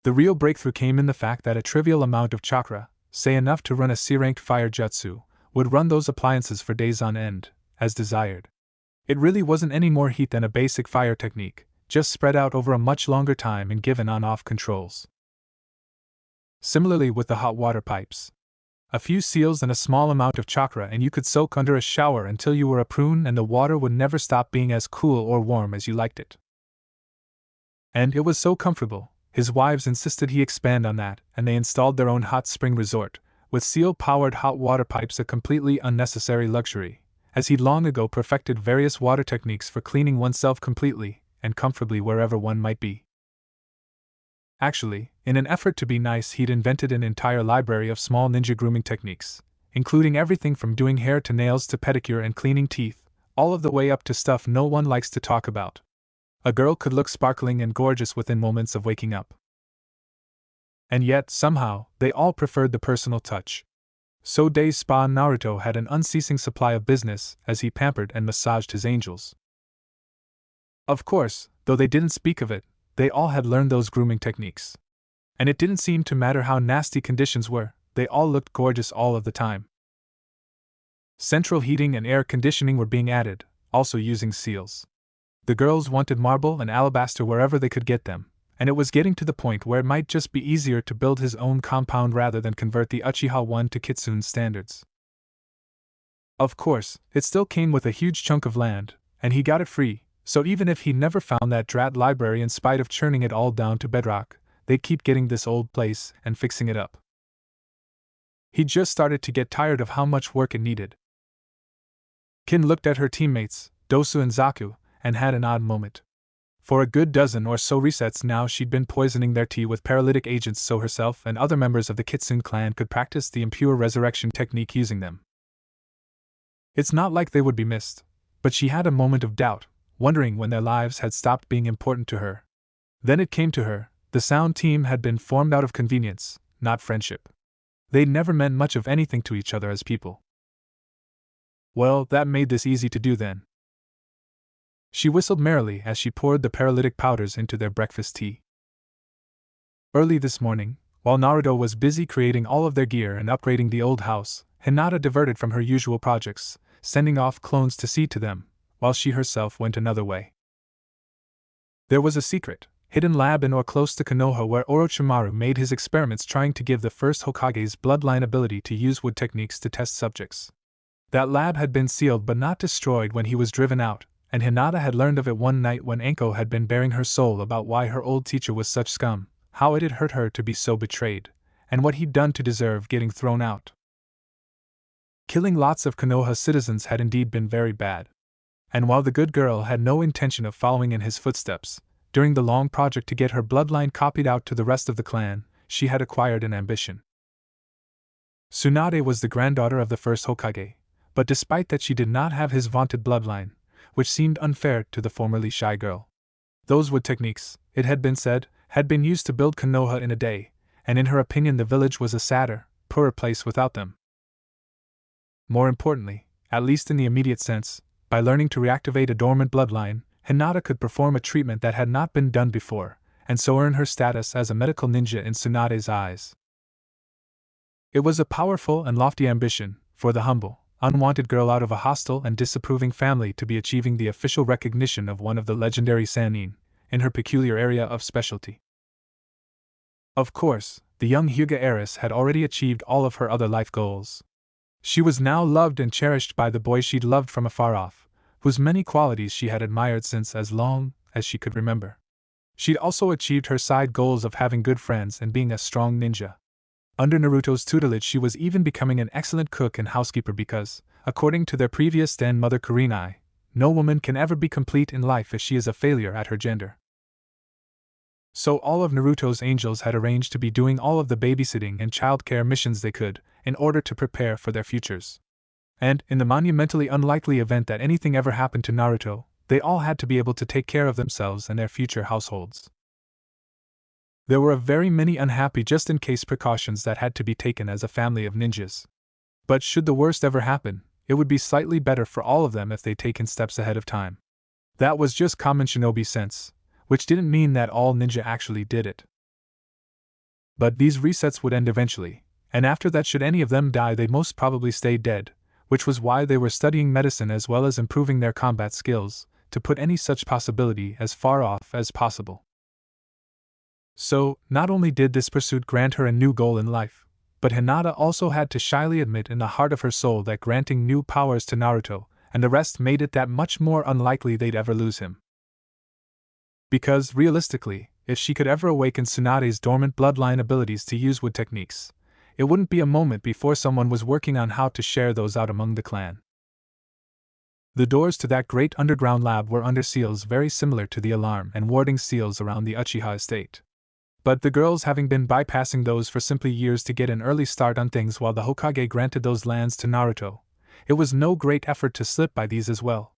Speaker 1: The real breakthrough came in the fact that a trivial amount of chakra, say enough to run a C-ranked fire jutsu, would run those appliances for days on end, as desired. It really wasn't any more heat than a basic fire technique, just spread out over a much longer time and given on-off controls. Similarly with the hot water pipes. A few seals and a small amount of chakra and you could soak under a shower until you were a prune and the water would never stop being as cool or warm as you liked it. And it was so comfortable, his wives insisted he expand on that, and they installed their own hot spring resort, with seal-powered hot water pipes, a completely unnecessary luxury, as he'd long ago perfected various water techniques for cleaning oneself completely and comfortably wherever one might be. Actually, in an effort to be nice, he'd invented an entire library of small ninja grooming techniques, including everything from doing hair to nails to pedicure and cleaning teeth, all of the way up to stuff no one likes to talk about. A girl could look sparkling and gorgeous within moments of waking up. And yet, somehow, they all preferred the personal touch. So Day Spa Naruto had an unceasing supply of business as he pampered and massaged his angels. Of course, though they didn't speak of it, they all had learned those grooming techniques. And it didn't seem to matter how nasty conditions were, they all looked gorgeous all of the time. Central heating and air conditioning were being added, also using seals. The girls wanted marble and alabaster wherever they could get them, and it was getting to the point where it might just be easier to build his own compound rather than convert the Uchiha one to Kitsune's standards. Of course, it still came with a huge chunk of land, and he got it free. So even if he never found that drat library, in spite of churning it all down to bedrock, they'd keep getting this old place and fixing it up. He just started to get tired of how much work it needed. Kin looked at her teammates, Dosu and Zaku, and had an odd moment. For a good dozen or so resets now she'd been poisoning their tea with paralytic agents so herself and other members of the Kitsune clan could practice the impure resurrection technique using them. It's not like they would be missed, but she had a moment of doubt, wondering when their lives had stopped being important to her. Then it came to her, the sound team had been formed out of convenience, not friendship. They'd never meant much of anything to each other as people. Well, that made this easy to do then. She whistled merrily as she poured the paralytic powders into their breakfast tea. Early this morning, while Naruto was busy creating all of their gear and upgrading the old house, Hinata diverted from her usual projects, sending off clones to see to them, while she herself went another way. There was a secret, hidden lab in or close to Konoha where Orochimaru made his experiments trying to give the first Hokage's bloodline ability to use wood techniques to test subjects. That lab had been sealed but not destroyed when he was driven out, and Hinata had learned of it one night when Anko had been bearing her soul about why her old teacher was such scum, how it had hurt her to be so betrayed, and what he'd done to deserve getting thrown out. Killing lots of Konoha citizens had indeed been very bad. And while the good girl had no intention of following in his footsteps, during the long project to get her bloodline copied out to the rest of the clan, she had acquired an ambition. Tsunade was the granddaughter of the first Hokage, but despite that she did not have his vaunted bloodline, which seemed unfair to the formerly shy girl. Those wood techniques, it had been said, had been used to build Konoha in a day, and in her opinion the village was a sadder, poorer place without them. More importantly, at least in the immediate sense, by learning to reactivate a dormant bloodline, Hinata could perform a treatment that had not been done before, and so earn her status as a medical ninja in Tsunade's eyes. It was a powerful and lofty ambition, for the humble, unwanted girl out of a hostile and disapproving family to be achieving the official recognition of one of the legendary Sannin, in her peculiar area of specialty. Of course, the young Hyuga heiress had already achieved all of her other life goals. She was now loved and cherished by the boy she'd loved from afar off, whose many qualities she had admired since as long as she could remember. She'd also achieved her side goals of having good friends and being a strong ninja. Under Naruto's tutelage, she was even becoming an excellent cook and housekeeper because, according to their previous stand mother Kurenai, no woman can ever be complete in life if she is a failure at her gender. So all of Naruto's angels had arranged to be doing all of the babysitting and childcare missions they could, in order to prepare for their futures. And, in the monumentally unlikely event that anything ever happened to Naruto, they all had to be able to take care of themselves and their future households. There were very many unhappy just-in-case precautions that had to be taken as a family of ninjas. But should the worst ever happen, it would be slightly better for all of them if they'd taken steps ahead of time. That was just common shinobi sense, which didn't mean that all ninja actually did it. But these resets would end eventually, and after that, should any of them die, they'd most probably stay dead, which was why they were studying medicine as well as improving their combat skills, to put any such possibility as far off as possible. So, not only did this pursuit grant her a new goal in life, but Hinata also had to shyly admit in the heart of her soul that granting new powers to Naruto and the rest made it that much more unlikely they'd ever lose him. Because, realistically, if she could ever awaken Tsunade's dormant bloodline abilities to use wood techniques, it wouldn't be a moment before someone was working on how to share those out among the clan. The doors to that great underground lab were under seals very similar to the alarm and warding seals around the Uchiha estate. But the girls, having been bypassing those for simply years to get an early start on things while the Hokage granted those lands to Naruto, it was no great effort to slip by these as well.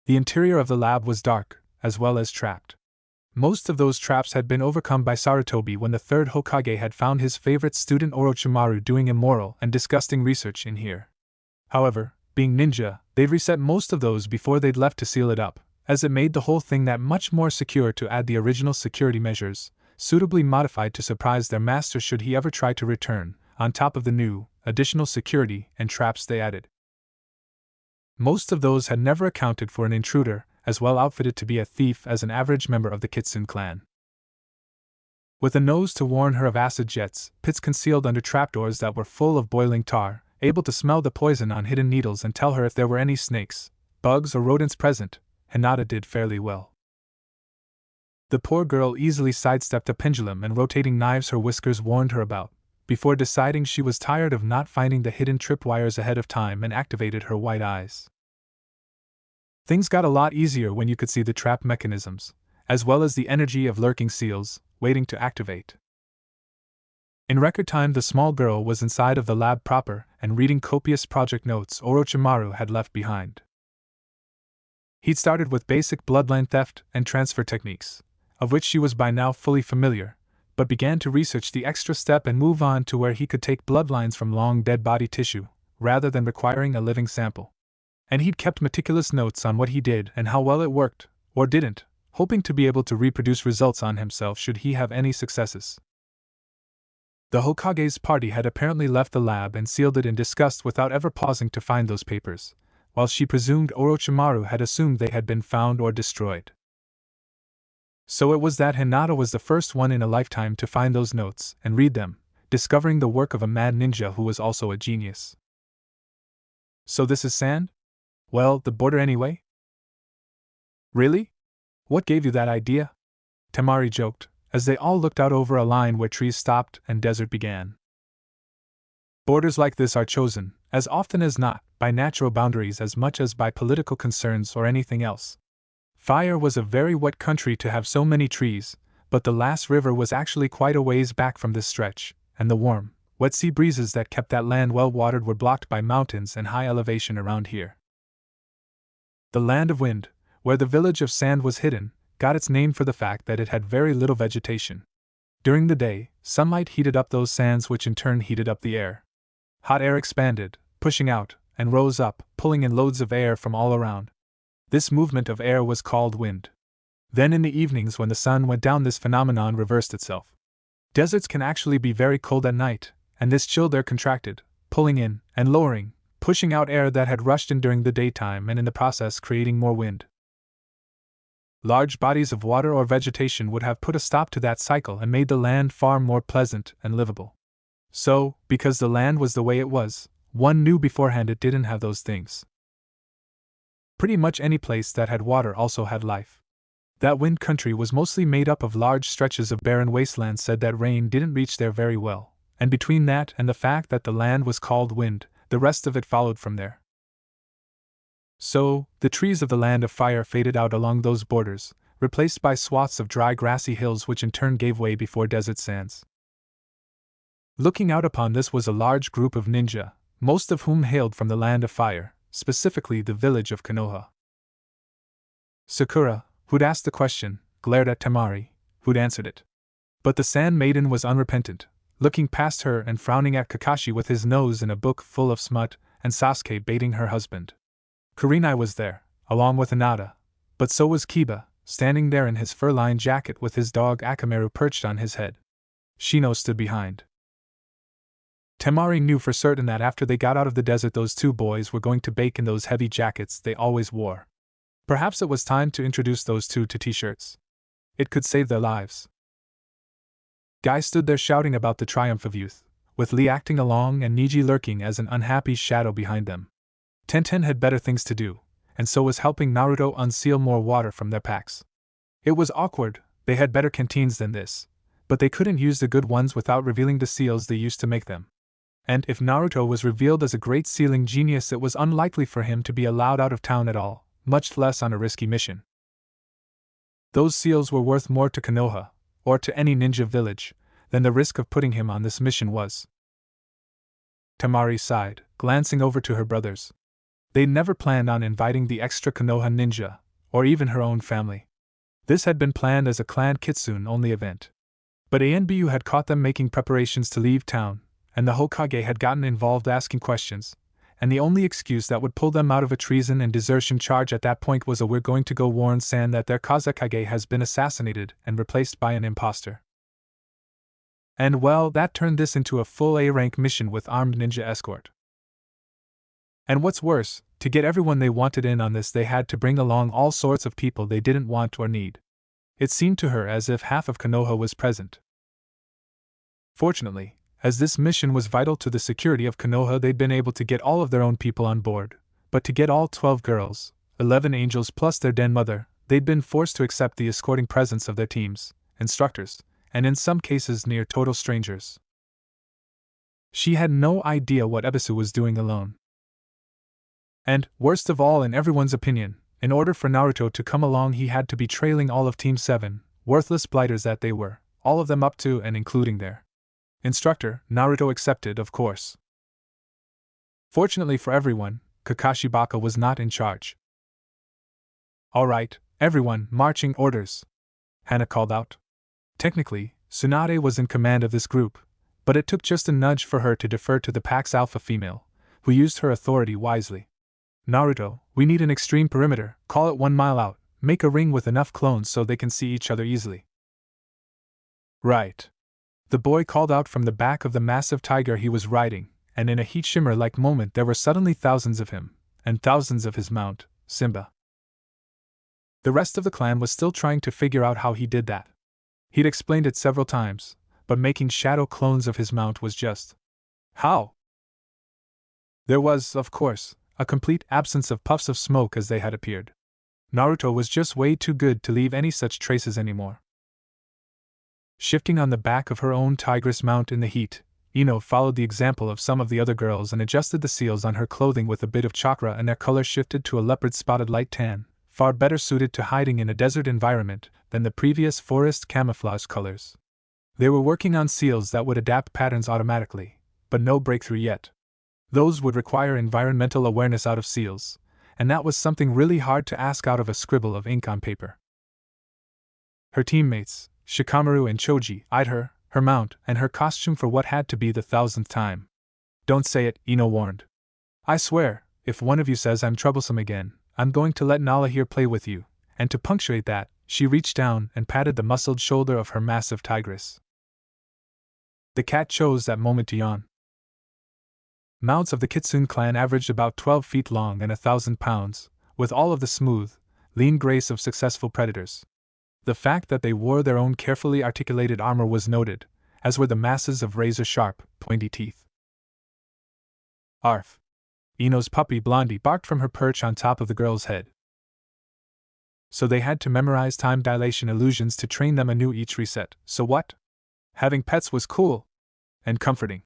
Speaker 1: The interior of the lab was dark, as well as trapped. Most of those traps had been overcome by Sarutobi when the third Hokage had found his favorite student Orochimaru doing immoral and disgusting research in here. However, being ninja, they'd reset most of those before they'd left to seal it up, as it made the whole thing that much more secure to add the original security measures, suitably modified to surprise their master should he ever try to return, on top of the new, additional security and traps they added. Most of those had never accounted for an intruder, as well outfitted to be a thief as an average member of the Kitsune clan. With a nose to warn her of acid jets, pits concealed under trapdoors that were full of boiling tar, able to smell the poison on hidden needles and tell her if there were any snakes, bugs or rodents present, Hinata did fairly well. The poor girl easily sidestepped a pendulum and rotating knives her whiskers warned her about, before deciding she was tired of not finding the hidden tripwires ahead of time and activated her white eyes. Things got a lot easier when you could see the trap mechanisms, as well as the energy of lurking seals, waiting to activate. In record time, the small girl was inside of the lab proper and reading copious project notes Orochimaru had left behind. He'd started with basic bloodline theft and transfer techniques, of which she was by now fully familiar, but began to research the extra step and move on to where he could take bloodlines from long dead body tissue, rather than requiring a living sample. And he'd kept meticulous notes on what he did and how well it worked, or didn't, hoping to be able to reproduce results on himself should he have any successes. The Hokage's party had apparently left the lab and sealed it in disgust without ever pausing to find those papers, while she presumed Orochimaru had assumed they had been found or destroyed. So it was that Hinata was the first one in a lifetime to find those notes and read them, discovering the work of a mad ninja who was also a genius. So this is sand? Well, the border anyway? Really? What gave you that idea? Temari joked, as they all looked out over a line where trees stopped and desert began. Borders like this are chosen, as often as not, by natural boundaries as much as by political concerns or anything else. Fire was a very wet country to have so many trees, but the last river was actually quite a ways back from this stretch, and the warm, wet sea breezes that kept that land well watered were blocked by mountains and high elevation around here. The land of wind, where the village of sand was hidden, got its name for the fact that it had very little vegetation. During the day, sunlight heated up those sands, which in turn heated up the air. Hot air expanded, pushing out, and rose up, pulling in loads of air from all around. This movement of air was called wind. Then in the evenings when the sun went down, this phenomenon reversed itself. Deserts can actually be very cold at night, and this chilled air contracted, pulling in, and lowering, pushing out air that had rushed in during the daytime and in the process creating more wind. Large bodies of water or vegetation would have put a stop to that cycle and made the land far more pleasant and livable. So, because the land was the way it was, one knew beforehand it didn't have those things. Pretty much any place that had water also had life. That wind country was mostly made up of large stretches of barren wasteland, said that rain didn't reach there very well, and between that and the fact that the land was called wind, the rest of it followed from there. So, the trees of the land of fire faded out along those borders, replaced by swaths of dry grassy hills which in turn gave way before desert sands. Looking out upon this was a large group of ninja, most of whom hailed from the land of fire, specifically the village of Konoha. Sakura, who'd asked the question, glared at Temari, who'd answered it. But the Sand Maiden was unrepentant, looking past her and frowning at Kakashi with his nose in a book full of smut, and Sasuke baiting her husband. Kurenai was there, along with Hinata, but so was Kiba, standing there in his fur-lined jacket with his dog Akamaru perched on his head. Shino stood behind. Temari knew for certain that after they got out of the desert those two boys were going to bake in those heavy jackets they always wore. Perhaps it was time to introduce those two to t-shirts. It could save their lives. Guy stood there shouting about the triumph of youth, with Lee acting along and Niji lurking as an unhappy shadow behind them. Tenten had better things to do, and so was helping Naruto unseal more water from their packs. It was awkward, they had better canteens than this, but they couldn't use the good ones without revealing the seals they used to make them. And if Naruto was revealed as a great sealing genius, it was unlikely for him to be allowed out of town at all, much less on a risky mission. Those seals were worth more to Konoha, or to any ninja village, than the risk of putting him on this mission was. Temari sighed, glancing over to her brothers. They'd never planned on inviting the extra Konoha ninja, or even her own family. This had been planned as a clan kitsune-only event. But ANBU had caught them making preparations to leave town, and the Hokage had gotten involved asking questions, and the only excuse that would pull them out of a treason and desertion charge at that point was a "we're going to go warn San that their Kazekage has been assassinated and replaced by an imposter." And well, that turned this into a full A-rank mission with armed ninja escort. And what's worse, to get everyone they wanted in on this they had to bring along all sorts of people they didn't want or need. It seemed to her as if half of Konoha was present. Fortunately, as this mission was vital to the security of Konoha, they'd been able to get all of their own people on board, but to get all 12 girls, 11 angels plus their den mother, they'd been forced to accept the escorting presence of their teams, instructors, and in some cases near total strangers. She had no idea what Ebisu was doing alone. And, worst of all in everyone's opinion, in order for Naruto to come along he had to be trailing all of Team 7, worthless blighters that they were, all of them up to and including their instructor, Naruto accepted, of course. Fortunately for everyone, Kakashi Baka was not in charge. "All right, everyone, marching orders," Hana called out. Technically, Tsunade was in command of this group, but it took just a nudge for her to defer to the pack's alpha female, who used her authority wisely. "Naruto, we need an extreme perimeter, call it 1 mile out, make a ring with enough clones so they can see each other easily." "Right," the boy called out from the back of the massive tiger he was riding, and in a heat shimmer-like moment there were suddenly thousands of him, and thousands of his mount, Simba. The rest of the clan was still trying to figure out how he did that. He'd explained it several times, but making shadow clones of his mount was just how? There was, of course, a complete absence of puffs of smoke as they had appeared. Naruto was just way too good to leave any such traces anymore. Shifting on the back of her own tigress mount in the heat, Ino followed the example of some of the other girls and adjusted the seals on her clothing with a bit of chakra, and their color shifted to a leopard-spotted light tan, far better suited to hiding in a desert environment than the previous forest camouflage colors. They were working on seals that would adapt patterns automatically, but no breakthrough yet. Those would require environmental awareness out of seals, and that was something really hard to ask out of a scribble of ink on paper. Her teammates, Shikamaru and Choji, eyed her, her mount, and her costume for what had to be the 1000th time. "Don't say it," Ino warned. "I swear, if one of you says I'm troublesome again, I'm going to let Nala here play with you," and to punctuate that, she reached down and patted the muscled shoulder of her massive tigress. The cat chose that moment to yawn. Mounts of the Kitsune clan averaged about 12 feet long and 1,000 pounds, with all of the smooth, lean grace of successful predators. The fact that they wore their own carefully articulated armor was noted, as were the masses of razor-sharp, pointy teeth. Arf! Ino's puppy Blondie barked from her perch on top of the girl's head. So they had to memorize time dilation illusions to train them anew each reset. So what? Having pets was cool and comforting.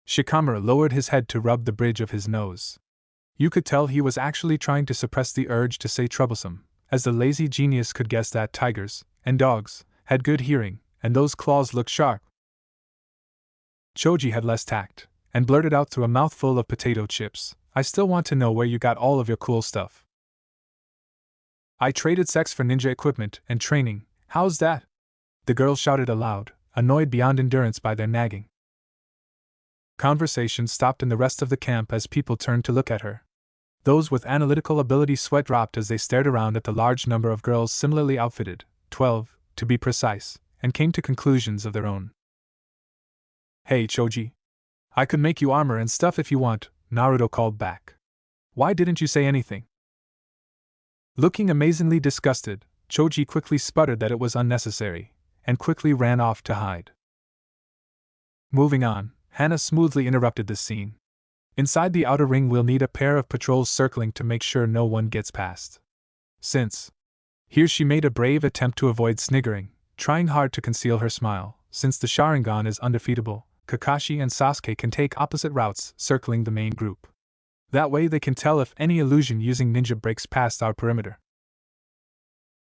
Speaker 1: Shikamaru lowered his head to rub the bridge of his nose. You could tell he was actually trying to suppress the urge to say troublesome, as the lazy genius could guess that tigers and dogs had good hearing, and those claws looked sharp. Choji had less tact, and blurted out through a mouthful of potato chips, I still want to know where you got all of your cool stuff. I traded sex for ninja equipment and training, how's that? The girl shouted aloud, annoyed beyond endurance by their nagging. Conversation stopped in the rest of the camp as people turned to look at her. Those with analytical ability sweat dropped as they stared around at the large number of girls similarly outfitted, 12, to be precise, and came to conclusions of their own. Hey Choji. I could make you armor and stuff if you want, Naruto called back. Why didn't you say anything? Looking amazingly disgusted, Choji quickly sputtered that it was unnecessary, and quickly ran off to hide. Moving on, Hana smoothly interrupted the scene. Inside the outer ring we'll need a pair of patrols circling to make sure no one gets past. Here she made a brave attempt to avoid sniggering, trying hard to conceal her smile. Since the Sharingan is undefeatable, Kakashi and Sasuke can take opposite routes circling the main group. That way they can tell if any illusion using ninja breaks past our perimeter.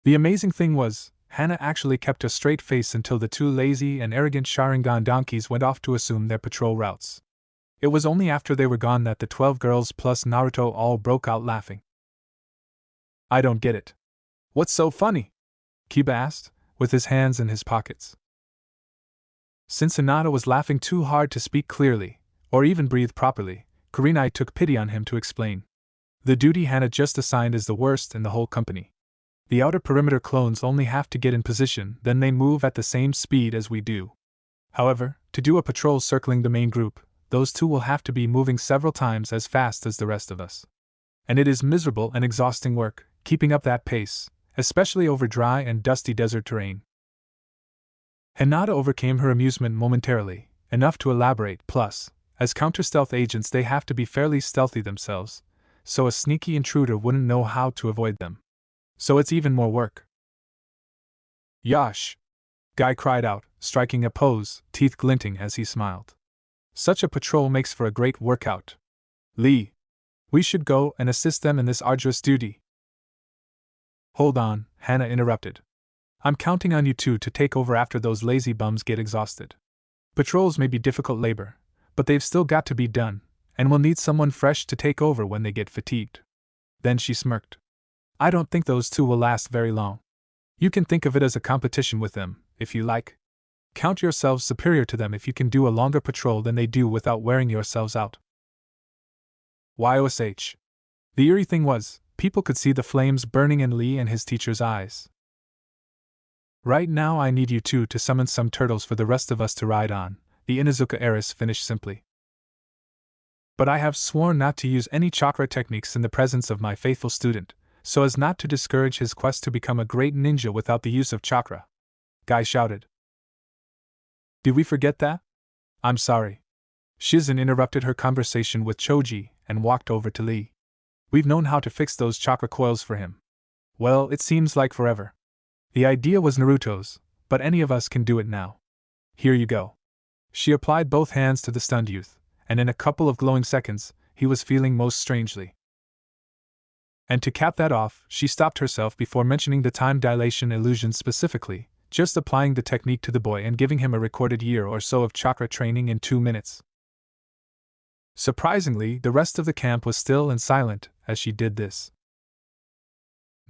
Speaker 1: The amazing thing was, Hana actually kept a straight face until the two lazy and arrogant Sharingan donkeys went off to assume their patrol routes. It was only after they were gone that the 12 girls plus Naruto all broke out laughing. I don't get it. What's so funny? Kiba asked, with his hands in his pockets. Since Hinata was laughing too hard to speak clearly, or even breathe properly, Kurenai took pity on him to explain. The duty Hana just assigned is the worst in the whole company. The outer perimeter clones only have to get in position, then they move at the same speed as we do. However, to do a patrol circling the main group, those two will have to be moving several times as fast as the rest of us. And it is miserable and exhausting work, keeping up that pace, especially over dry and dusty desert terrain. Hinata overcame her amusement momentarily, enough to elaborate. Plus, as counter-stealth agents they have to be fairly stealthy themselves, so a sneaky intruder wouldn't know how to avoid them. So it's even more work. Yosh! Guy cried out, striking a pose, teeth glinting as he smiled. Such a patrol makes for a great workout. Lee! We should go and assist them in this arduous duty. Hold on, Hana interrupted. I'm counting on you two to take over after those lazy bums get exhausted. Patrols may be difficult labor, but they've still got to be done, and we'll need someone fresh to take over when they get fatigued. Then she smirked. I don't think those two will last very long. You can think of it as a competition with them, if you like. Count yourselves superior to them if you can do a longer patrol than they do without wearing yourselves out. YOSH. The eerie thing was, people could see the flames burning in Lee and his teacher's eyes. Right now I need you two to summon some turtles for the rest of us to ride on, the Inuzuka heiress finished simply. But I have sworn not to use any chakra techniques in the presence of my faithful student, so as not to discourage his quest to become a great ninja without the use of chakra. Guy shouted. Did we forget that? I'm sorry. Shizen interrupted her conversation with Choji and walked over to Lee. We've known how to fix those chakra coils for him. Well, it seems like forever. The idea was Naruto's, but any of us can do it now. Here you go. She applied both hands to the stunned youth, and in a couple of glowing seconds, he was feeling most strangely. And to cap that off, she stopped herself before mentioning the time dilation illusion specifically, just applying the technique to the boy and giving him a recorded year or so of chakra training in 2 minutes. Surprisingly, the rest of the camp was still and silent as she did this.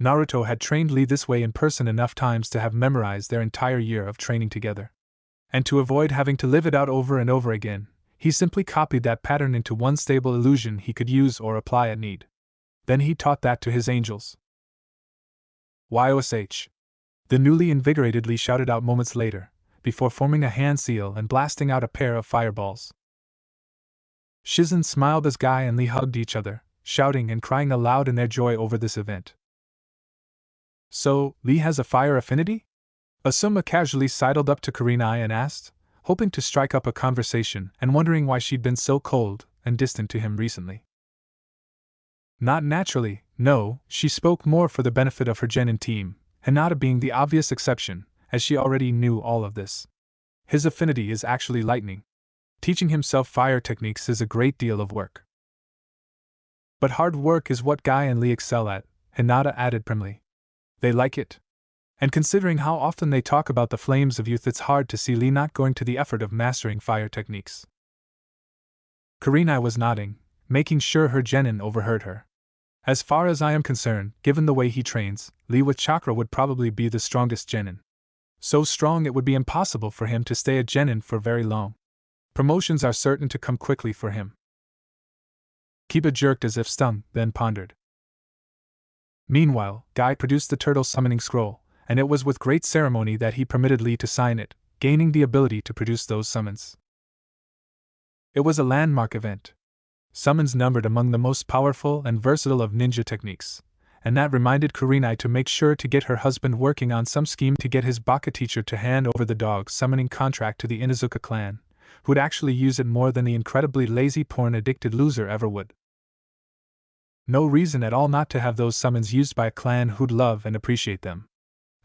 Speaker 1: Naruto had trained Lee this way in person enough times to have memorized their entire year of training together. And to avoid having to live it out over and over again, he simply copied that pattern into one stable illusion he could use or apply at need. Then he taught that to his angels. YOSH. The newly invigorated Lee shouted out moments later, before forming a hand seal and blasting out a pair of fireballs. Shizen smiled as Guy and Lee hugged each other, shouting and crying aloud in their joy over this event. So, Lee has a fire affinity? Asuma casually sidled up to Kurenai and asked, hoping to strike up a conversation and wondering why she'd been so cold and distant to him recently. Not naturally, no, she spoke more for the benefit of her genin team, Hinata being the obvious exception, as she already knew all of this. His affinity is actually lightning. Teaching himself fire techniques is a great deal of work. But hard work is what Guy and Lee excel at, Hinata added primly. They like it. And considering how often they talk about the flames of youth, it's hard to see Lee not going to the effort of mastering fire techniques. Kurenai was nodding, making sure her genin overheard her. As far as I am concerned, given the way he trains, Lee with chakra would probably be the strongest genin. So strong it would be impossible for him to stay a genin for very long. Promotions are certain to come quickly for him. Kiba jerked as if stung, then pondered. Meanwhile, Guy produced the turtle summoning scroll, and it was with great ceremony that he permitted Lee to sign it, gaining the ability to produce those summons. It was a landmark event. Summons numbered among the most powerful and versatile of ninja techniques, and that reminded Kurenai to make sure to get her husband working on some scheme to get his baka teacher to hand over the dog summoning contract to the Inuzuka clan, who'd actually use it more than the incredibly lazy porn-addicted loser ever would. No reason at all not to have those summons used by a clan who'd love and appreciate them.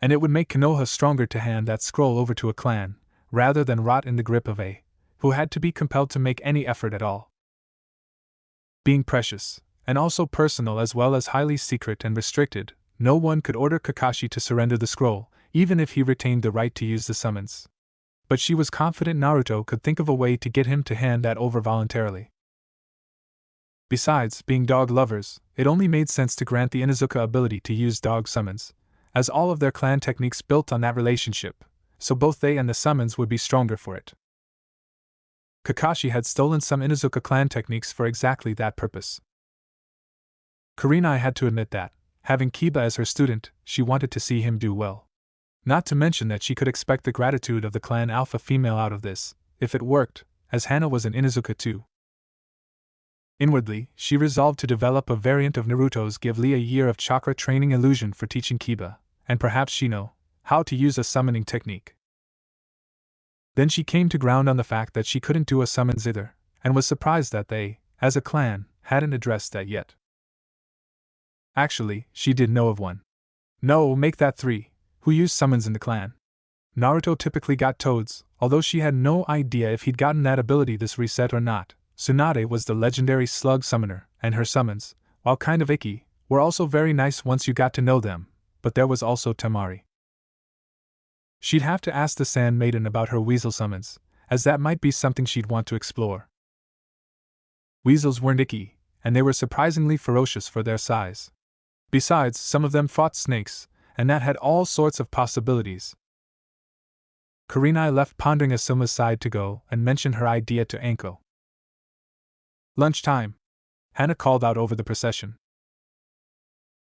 Speaker 1: And it would make Konoha stronger to hand that scroll over to a clan, rather than rot in the grip of a who had to be compelled to make any effort at all. Being precious, and also personal as well as highly secret and restricted, no one could order Kakashi to surrender the scroll, even if he retained the right to use the summons. But she was confident Naruto could think of a way to get him to hand that over voluntarily. Besides, being dog lovers, it only made sense to grant the Inuzuka ability to use dog summons, as all of their clan techniques built on that relationship, so both they and the summons would be stronger for it. Kakashi had stolen some Inuzuka clan techniques for exactly that purpose. Kurenai had to admit that, having Kiba as her student, she wanted to see him do well. Not to mention that she could expect the gratitude of the clan alpha female out of this, if it worked, as Hana was an Inuzuka too. Inwardly, she resolved to develop a variant of Naruto's give Lee a year of chakra training illusion for teaching Kiba, and perhaps Shino, how to use a summoning technique. Then she came to ground on the fact that she couldn't do a summons either, and was surprised that they, as a clan, hadn't addressed that yet. Actually, she did know of one. No, make that 3, who used summons in the clan. Naruto typically got toads, although she had no idea if he'd gotten that ability this reset or not. Tsunade was the legendary slug summoner, and her summons, while kind of icky, were also very nice once you got to know them, but there was also Temari. She'd have to ask the Sand Maiden about her weasel summons, as that might be something she'd want to explore. Weasels weren't icky, and they were surprisingly ferocious for their size. Besides, some of them fought snakes, and that had all sorts of possibilities. Kurenai left pondering Asuma's side to go and mention her idea to Anko. Lunchtime, Hana called out over the procession.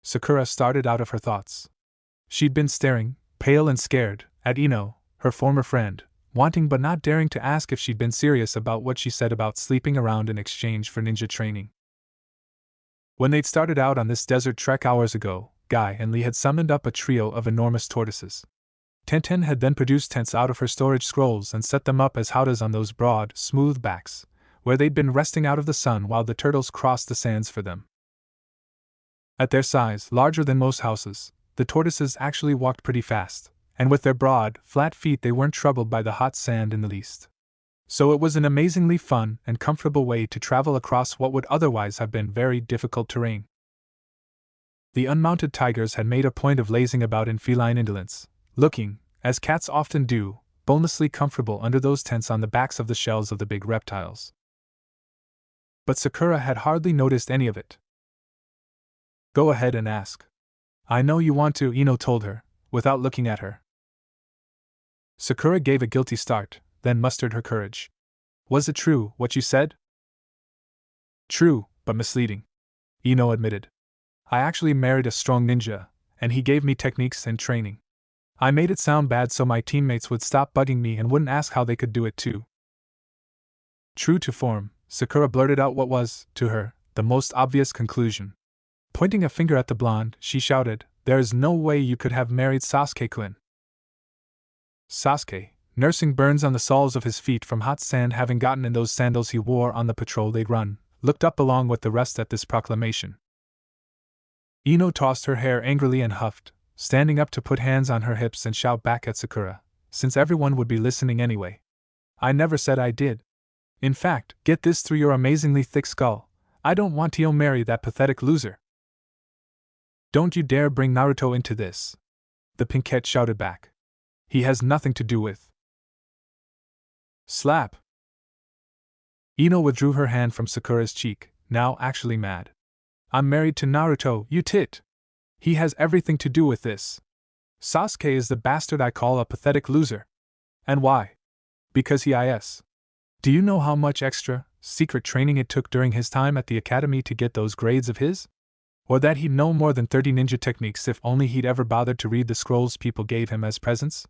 Speaker 1: Sakura started out of her thoughts. She'd been staring, pale and scared, at Ino, her former friend, wanting but not daring to ask if she'd been serious about what she said about sleeping around in exchange for ninja training. When they'd started out on this desert trek hours ago, Guy and Lee had summoned up a trio of enormous tortoises. Tenten had then produced tents out of her storage scrolls and set them up as howdahs on those broad, smooth backs, where they'd been resting out of the sun while the turtles crossed the sands for them. At their size, larger than most houses, the tortoises actually walked pretty fast, and with their broad, flat feet they weren't troubled by the hot sand in the least. So it was an amazingly fun and comfortable way to travel across what would otherwise have been very difficult terrain. The unmounted tigers had made a point of lazing about in feline indolence, looking, as cats often do, bonelessly comfortable under those tents on the backs of the shells of the big reptiles. But Sakura had hardly noticed any of it. Go ahead and ask. I know you want to, Ino told her, without looking at her. Sakura gave a guilty start, then mustered her courage. Was it true, what you said? True, but misleading, Ino admitted. I actually married a strong ninja, and he gave me techniques and training. I made it sound bad so my teammates would stop bugging me and wouldn't ask how they could do it too. True to form, Sakura blurted out what was, to her, the most obvious conclusion. Pointing a finger at the blonde, she shouted, "There is no way you could have married Sasuke-kun." Sasuke, nursing burns on the soles of his feet from hot sand having gotten in those sandals he wore on the patrol they'd run, looked up along with the rest at this proclamation. Ino tossed her hair angrily and huffed, standing up to put hands on her hips and shout back at Sakura, since everyone would be listening anyway. "I never said I did. In fact, get this through your amazingly thick skull, I don't want to marry that pathetic loser." "Don't you dare bring Naruto into this," the pinkette shouted back. "He has nothing to do with." Slap! Ino withdrew her hand from Sakura's cheek, now actually mad. "I'm married to Naruto, you tit! He has everything to do with this. Sasuke is the bastard I call a pathetic loser. And why? Because he is. Do you know how much extra, secret training it took during his time at the academy to get those grades of his? Or that he'd know more than 30 ninja techniques if only he'd ever bothered to read the scrolls people gave him as presents?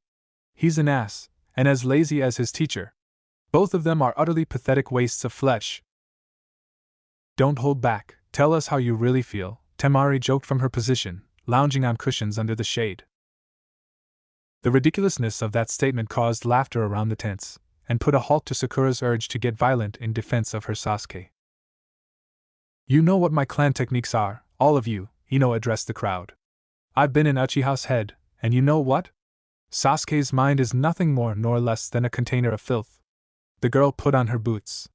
Speaker 1: He's an ass, and as lazy as his teacher. Both of them are utterly pathetic wastes of flesh." "Don't hold back, tell us how you really feel," Temari joked from her position, lounging on cushions under the shade. The ridiculousness of that statement caused laughter around the tents, and put a halt to Sakura's urge to get violent in defense of her Sasuke. "You know what my clan techniques are, all of you," Ino addressed the crowd. "I've been in Uchiha's head, and you know what? Sasuke's mind is nothing more nor less than a container of filth." The girl put on her boots.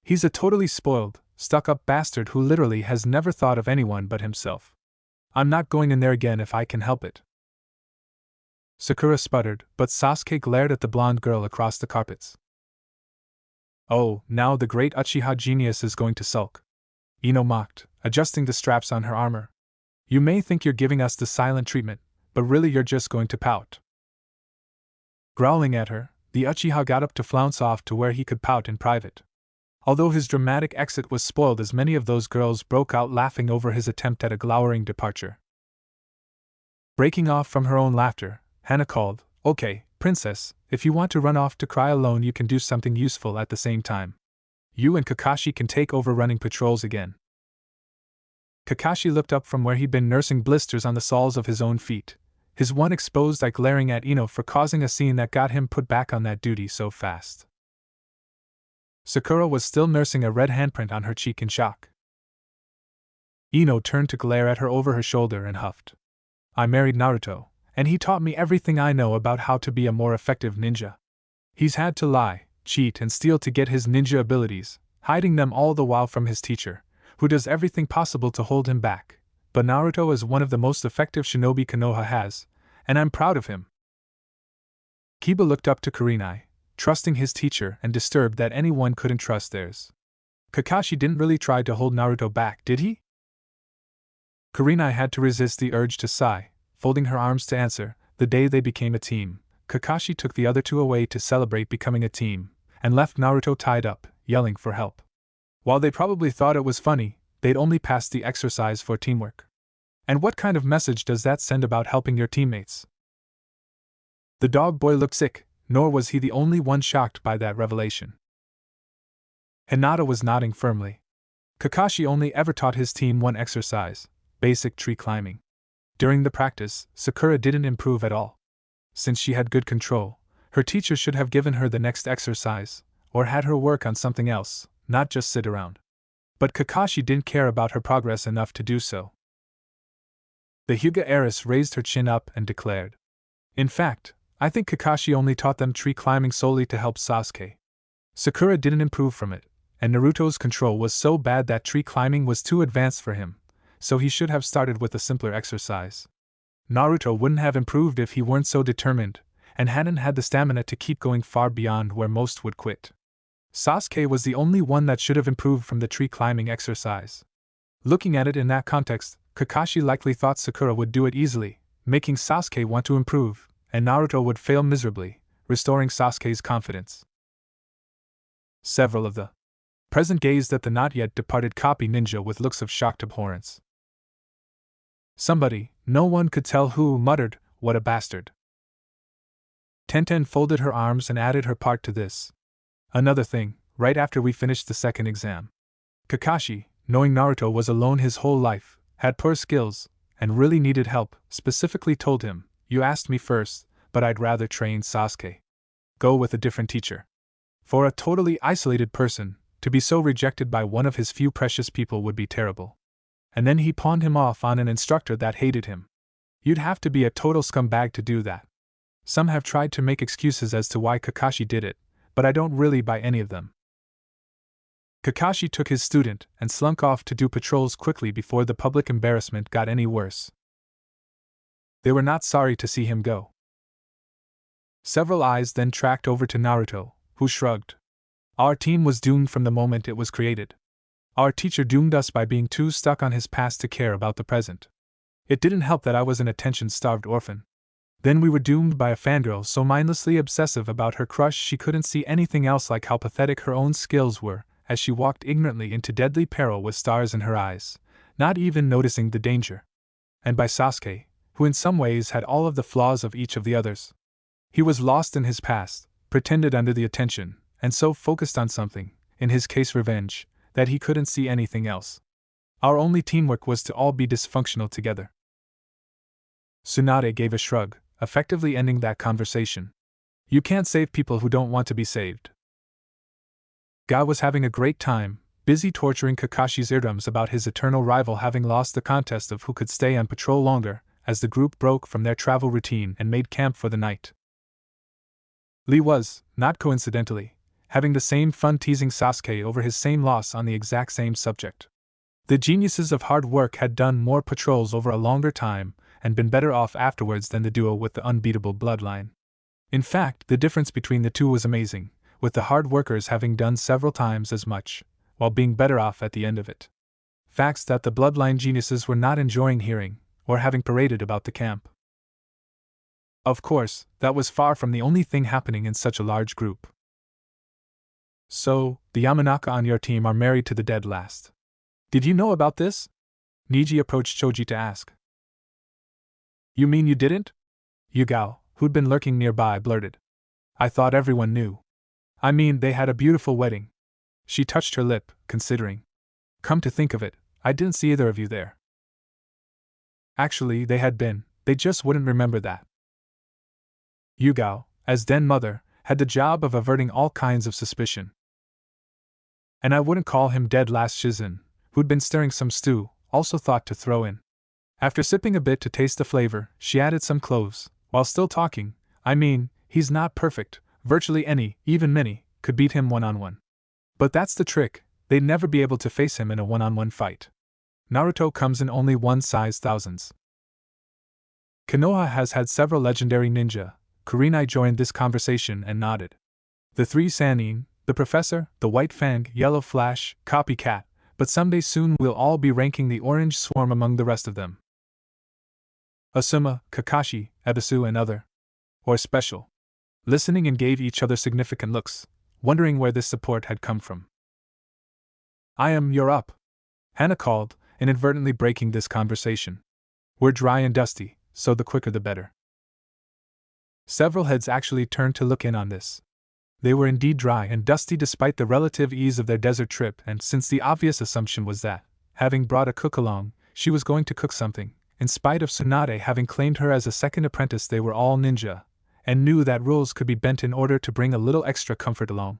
Speaker 1: "He's a totally spoiled, stuck-up bastard who literally has never thought of anyone but himself. I'm not going in there again if I can help it." Sakura sputtered, but Sasuke glared at the blonde girl across the carpets. "Oh, now the great Uchiha genius is going to sulk," Ino mocked, adjusting the straps on her armor. "You may think you're giving us the silent treatment, but really you're just going to pout." Growling at her, the Uchiha got up to flounce off to where he could pout in private. Although his dramatic exit was spoiled as many of those girls broke out laughing over his attempt at a glowering departure. Breaking off from her own laughter, Hana called, "Okay, princess, if you want to run off to cry alone you can do something useful at the same time. You and Kakashi can take over running patrols again." Kakashi looked up from where he'd been nursing blisters on the soles of his own feet, his one exposed eye glaring at Ino for causing a scene that got him put back on that duty so fast. Sakura was still nursing a red handprint on her cheek in shock. Ino turned to glare at her over her shoulder and huffed. "I married Naruto, and he taught me everything I know about how to be a more effective ninja. He's had to lie, cheat, and steal to get his ninja abilities, hiding them all the while from his teacher, who does everything possible to hold him back. But Naruto is one of the most effective shinobi Konoha has, and I'm proud of him." Kiba looked up to Kurenai, trusting his teacher and disturbed that anyone couldn't trust theirs. "Kakashi didn't really try to hold Naruto back, did he?" Kurenai had to resist the urge to sigh, folding her arms to answer. The day they became a team, Kakashi took the other two away to celebrate becoming a team, and left Naruto tied up, yelling for help. While they probably thought it was funny, they'd only passed the exercise for teamwork. And what kind of message does that send about helping your teammates? The dog boy looked sick, nor was he the only one shocked by that revelation. Hinata was nodding firmly. Kakashi only ever taught his team one exercise, basic tree climbing. During the practice, Sakura didn't improve at all. Since she had good control, her teacher should have given her the next exercise, or had her work on something else, not just sit around. But Kakashi didn't care about her progress enough to do so. The Hyuga heiress raised her chin up and declared, "In fact, I think Kakashi only taught them tree climbing solely to help Sasuke. Sakura didn't improve from it, and Naruto's control was so bad that tree climbing was too advanced for him, so he should have started with a simpler exercise. Naruto wouldn't have improved if he weren't so determined, and hadn't had the stamina to keep going far beyond where most would quit. Sasuke was the only one that should have improved from the tree climbing exercise." Looking at it in that context, Kakashi likely thought Sakura would do it easily, making Sasuke want to improve, and Naruto would fail miserably, restoring Sasuke's confidence. Several of the present gazed at the not yet departed copy ninja with looks of shocked abhorrence. Somebody, no one could tell who, muttered, "What a bastard." Tenten folded her arms and added her part to this. "Another thing, right after we finished the second exam. Kakashi, knowing Naruto was alone his whole life, had poor skills, and really needed help, specifically told him, "You asked me first, but I'd rather train Sasuke. Go with a different teacher." For a totally isolated person, to be so rejected by one of his few precious people would be terrible. And then he pawned him off on an instructor that hated him. You'd have to be a total scumbag to do that. Some have tried to make excuses as to why Kakashi did it, but I don't really buy any of them. Kakashi took his student and slunk off to do patrols quickly before the public embarrassment got any worse. They were not sorry to see him go. Several eyes then tracked over to Naruto, who shrugged. Our team was doomed from the moment it was created. Our teacher doomed us by being too stuck on his past to care about the present. It didn't help that I was an attention-starved orphan. Then we were doomed by a fangirl so mindlessly obsessive about her crush she couldn't see anything else like how pathetic her own skills were, as she walked ignorantly into deadly peril with stars in her eyes, not even noticing the danger. And by Sasuke, who in some ways had all of the flaws of each of the others. He was lost in his past, pretended under the attention, and so focused on something, in his case revenge, that he couldn't see anything else. Our only teamwork was to all be dysfunctional together. Tsunade gave a shrug, effectively ending that conversation. You can't save people who don't want to be saved. Ga was having a great time, busy torturing Kakashi's eardrums about his eternal rival having lost the contest of who could stay on patrol longer, as the group broke from their travel routine and made camp for the night. Lee was, not coincidentally, having the same fun teasing Sasuke over his same loss on the exact same subject. The geniuses of hard work had done more patrols over a longer time and been better off afterwards than the duo with the unbeatable bloodline. In fact, the difference between the two was amazing, with the hard workers having done several times as much, while being better off at the end of it. Facts that the bloodline geniuses were not enjoying hearing, or having paraded about the camp. Of course, that was far from the only thing happening in such a large group. So, the Yamanaka on your team are married to the dead last. Did you know about this? Niji approached Choji to ask. You mean you didn't? Yugao, who'd been lurking nearby, blurted. I thought everyone knew. I mean, they had a beautiful wedding. She touched her lip, considering. Come to think of it, I didn't see either of you there. Actually, they had been, they just wouldn't remember that. Yugao, as den mother, had the job of averting all kinds of suspicion. And I wouldn't call him dead last. Shizen, who'd been stirring some stew, also thought to throw in. After sipping a bit to taste the flavor, she added some cloves, while still talking. I mean, he's not perfect, virtually any, even many, could beat him one-on-one. But that's the trick, they'd never be able to face him in a one-on-one fight. Naruto comes in only one size thousands. Konoha has had several legendary ninja. Kurenai joined this conversation and nodded. The three Sannin, the Professor, the White Fang, Yellow Flash, Copycat, but someday soon we'll all be ranking the Orange Swarm among the rest of them. Asuma, Kakashi, Ebisu and other. Or special. Listening and gave each other significant looks, wondering where this support had come from. You're up. Hana called, inadvertently breaking this conversation. We're dry and dusty, so the quicker the better. Several heads actually turned to look in on this. They were indeed dry and dusty despite the relative ease of their desert trip, and since the obvious assumption was that, having brought a cook along, she was going to cook something, in spite of Tsunade having claimed her as a second apprentice, they were all ninja, and knew that rules could be bent in order to bring a little extra comfort along.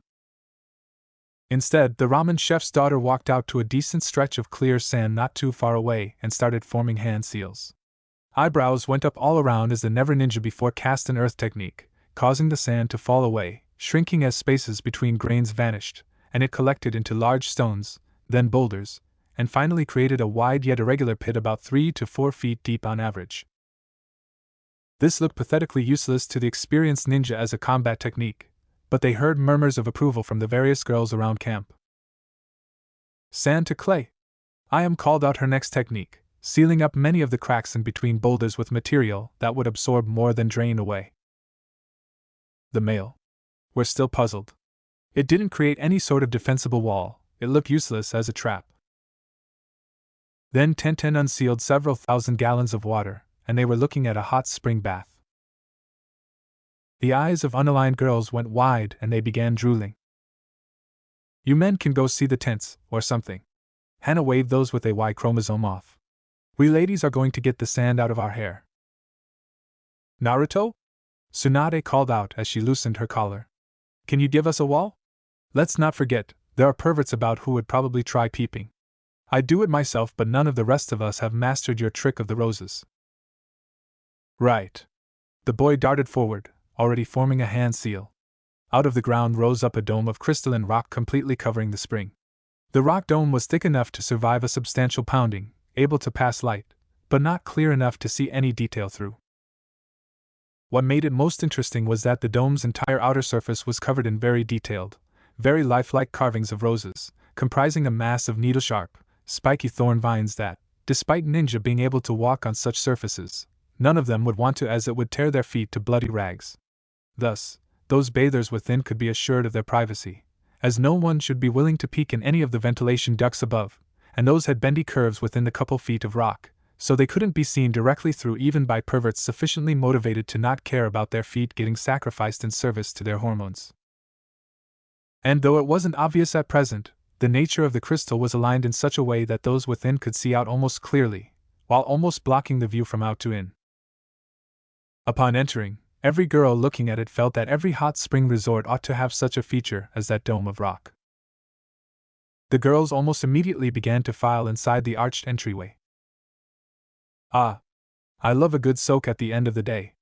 Speaker 1: Instead, the ramen chef's daughter walked out to a decent stretch of clear sand not too far away and started forming hand seals. Eyebrows went up all around as the never ninja before cast an earth technique, causing the sand to fall away, shrinking as spaces between grains vanished, and it collected into large stones, then boulders, and finally created a wide yet irregular pit about 3 to 4 feet deep on average. This looked pathetically useless to the experienced ninja as a combat technique, but they heard murmurs of approval from the various girls around camp. Sand to clay. Called out her next technique, sealing up many of the cracks in between boulders with material that would absorb more than drain away. The male were still puzzled. It didn't create any sort of defensible wall, it looked useless as a trap. Then Tenten unsealed several thousand gallons of water, and they were looking at a hot spring bath. The eyes of unaligned girls went wide and they began drooling. You men can go see the tents, or something. Hana waved those with a Y chromosome off. We ladies are going to get the sand out of our hair. Naruto? Tsunade called out as she loosened her collar. Can you give us a wall? Let's not forget, there are perverts about who would probably try peeping. I'd do it myself, but none of the rest of us have mastered your trick of the roses. Right. The boy darted forward, already forming a hand seal. Out of the ground rose up a dome of crystalline rock completely covering the spring. The rock dome was thick enough to survive a substantial pounding, able to pass light, but not clear enough to see any detail through. What made it most interesting was that the dome's entire outer surface was covered in very detailed, very lifelike carvings of roses, comprising a mass of needle-sharp, spiky thorn vines that, despite ninja being able to walk on such surfaces, none of them would want to, as it would tear their feet to bloody rags. Thus, those bathers within could be assured of their privacy, as no one should be willing to peek in any of the ventilation ducts above, and those had bendy curves within the couple feet of rock, so they couldn't be seen directly through even by perverts sufficiently motivated to not care about their feet getting sacrificed in service to their hormones. And though it wasn't obvious at present, the nature of the crystal was aligned in such a way that those within could see out almost clearly, while almost blocking the view from out to in. Upon entering, every girl looking at it felt that every hot spring resort ought to have such a feature as that dome of rock. The girls almost immediately began to file inside the arched entryway. Ah! I love a good soak at the end of the day.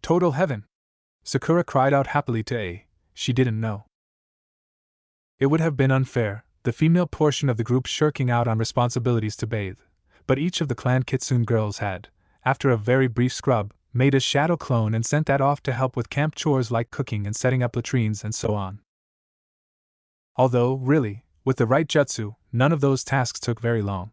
Speaker 1: Total heaven! Sakura cried out happily to A. She didn't know. It would have been unfair, the female portion of the group shirking out on responsibilities to bathe, but each of the clan Kitsune girls had, after a very brief scrub, made a shadow clone and sent that off to help with camp chores like cooking and setting up latrines and so on. Although, really, with the right jutsu, none of those tasks took very long.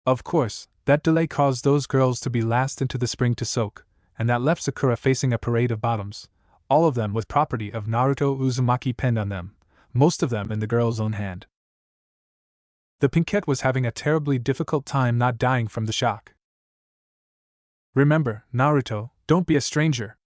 Speaker 1: Of course, that delay caused those girls to be last into the spring to soak, and that left Sakura facing a parade of bottoms, all of them with property of Naruto Uzumaki penned on them, most of them in the girl's own hand. The pinkette was having a terribly difficult time not dying from the shock. Remember, Naruto, don't be a stranger.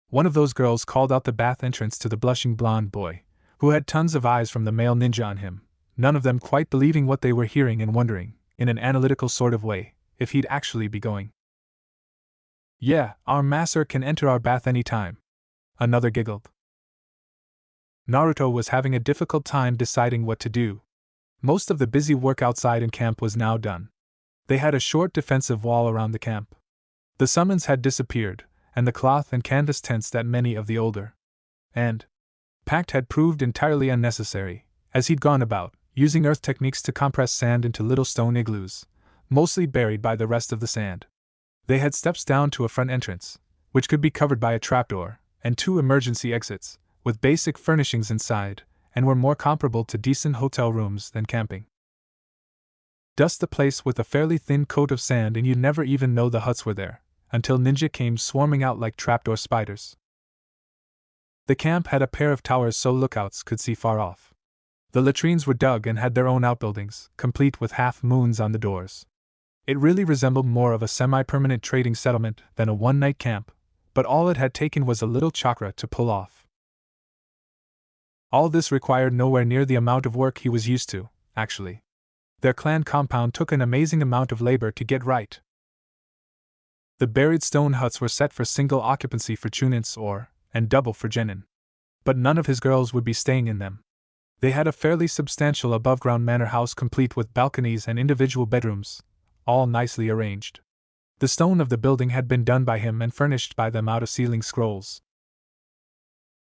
Speaker 1: One of those girls called out the bath entrance to the blushing blonde boy, who had tons of eyes from the male ninja on him, none of them quite believing what they were hearing and wondering, in an analytical sort of way, if he'd actually be going. Yeah, our master can enter our bath any time. Another giggled. Naruto was having a difficult time deciding what to do. Most of the busy work outside in camp was now done. They had a short defensive wall around the camp. The summons had disappeared, and the cloth and canvas tents that many of the older and packed had proved entirely unnecessary, as he'd gone about, using earth techniques to compress sand into little stone igloos, mostly buried by the rest of the sand. They had steps down to a front entrance, which could be covered by a trapdoor, and 2 emergency exits, with basic furnishings inside, and were more comparable to decent hotel rooms than camping. Dust the place with a fairly thin coat of sand and you'd never even know the huts were there, until ninja came swarming out like trapdoor spiders. The camp had a pair of towers so lookouts could see far off. The latrines were dug and had their own outbuildings, complete with half-moons on the doors. It really resembled more of a semi-permanent trading settlement than a one-night camp, but all it had taken was a little chakra to pull off. All this required nowhere near the amount of work he was used to, actually. Their clan compound took an amazing amount of labor to get right. The buried stone huts were set for single occupancy for Chunins and double for Genin. But none of his girls would be staying in them. They had a fairly substantial above-ground manor house complete with balconies and individual bedrooms, all nicely arranged. The stone of the building had been done by him and furnished by them out of ceiling scrolls.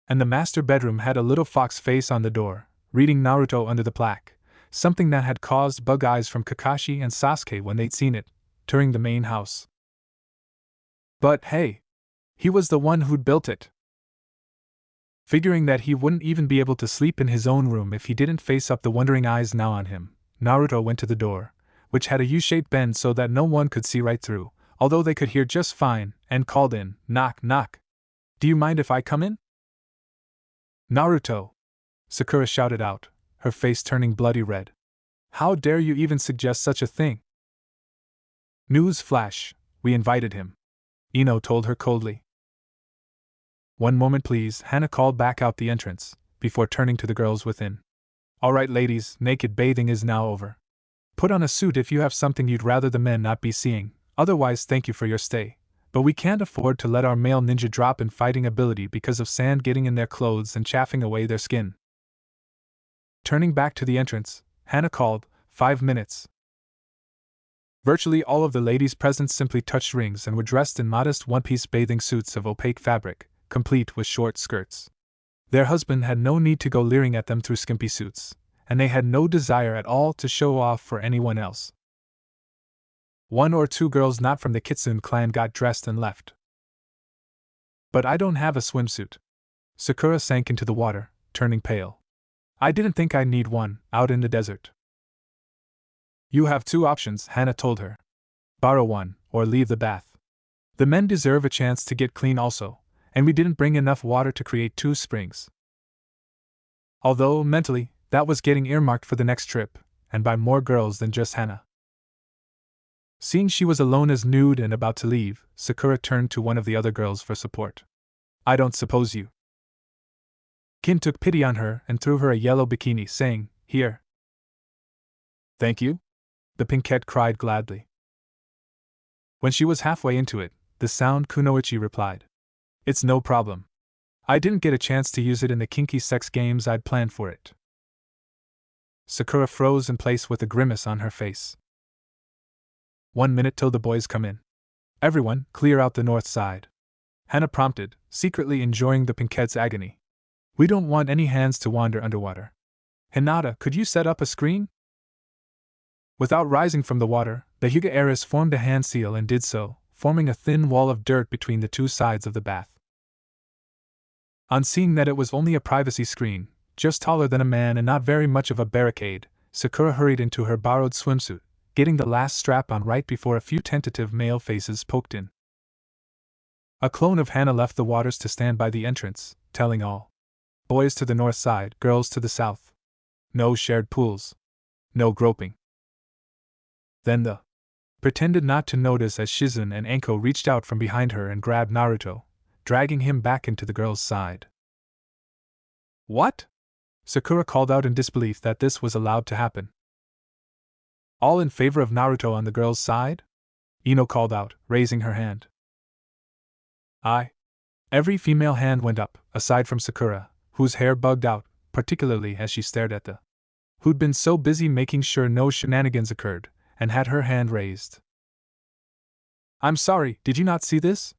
Speaker 1: And the master bedroom had a little fox face on the door, reading Naruto under the plaque, something that had caused bug eyes from Kakashi and Sasuke when they'd seen it, touring the main house. But hey! He was the one who'd built it. Figuring that he wouldn't even be able to sleep in his own room if he didn't face up the wondering eyes now on him, Naruto went to the door, which had a U-shaped bend so that no one could see right through, although they could hear just fine, and called in, "Knock, knock. Do you mind if I come in?" "Naruto!" Sakura shouted out, her face turning bloody red. "How dare you even suggest such a thing?" "News flash, we invited him," Ino told her coldly. "One moment please," Hana called back out the entrance, before turning to the girls within. Alright, ladies, naked bathing is now over. Put on a suit if you have something you'd rather the men not be seeing, otherwise, thank you for your stay. But we can't afford to let our male ninja drop in fighting ability because of sand getting in their clothes and chaffing away their skin. Turning back to the entrance, Hana called, 5 minutes. Virtually all of the ladies present simply touched rings and were dressed in modest one-piece bathing suits of opaque fabric, complete with short skirts. Their husband had no need to go leering at them through skimpy suits, and they had no desire at all to show off for anyone else. 1 or 2 girls not from the Kitsune clan got dressed and left. But I don't have a swimsuit. Sakura sank into the water, turning pale. I didn't think I'd need one, out in the desert. You have 2 options, Hana told her. Borrow one, or leave the bath. The men deserve a chance to get clean also, and we didn't bring enough water to create 2 springs. Although, mentally, that was getting earmarked for the next trip, and by more girls than just Hana. Seeing she was alone as nude and about to leave, Sakura turned to one of the other girls for support. I don't suppose you. Kin took pity on her and threw her a yellow bikini, saying, Here. Thank you? The pinkette cried gladly. When she was halfway into it, the sound Kunoichi replied. It's no problem. I didn't get a chance to use it in the kinky sex games I'd planned for it. Sakura froze in place with a grimace on her face. 1 minute till the boys come in. Everyone, clear out the north side. Hana prompted, secretly enjoying the pinkette's agony. We don't want any hands to wander underwater. Hinata, could you set up a screen? Without rising from the water, the Hyuga heiress formed a hand seal and did so, forming a thin wall of dirt between the 2 sides of the bath. On seeing that it was only a privacy screen, just taller than a man and not very much of a barricade, Sakura hurried into her borrowed swimsuit, getting the last strap on right before a few tentative male faces poked in. A clone of Hana left the waters to stand by the entrance, telling all. Boys to the north side, girls to the south. No shared pools. No groping. Then the pretended not to notice as Shizun and Anko reached out from behind her and grabbed Naruto, dragging him back into the girl's side. What? Sakura called out in disbelief that this was allowed to happen. All in favor of Naruto on the girl's side? Ino called out, raising her hand. Aye. Every female hand went up, aside from Sakura, whose hair bugged out, particularly as she stared at the who'd been so busy making sure no shenanigans occurred, and had her hand raised. I'm sorry, did you not see this?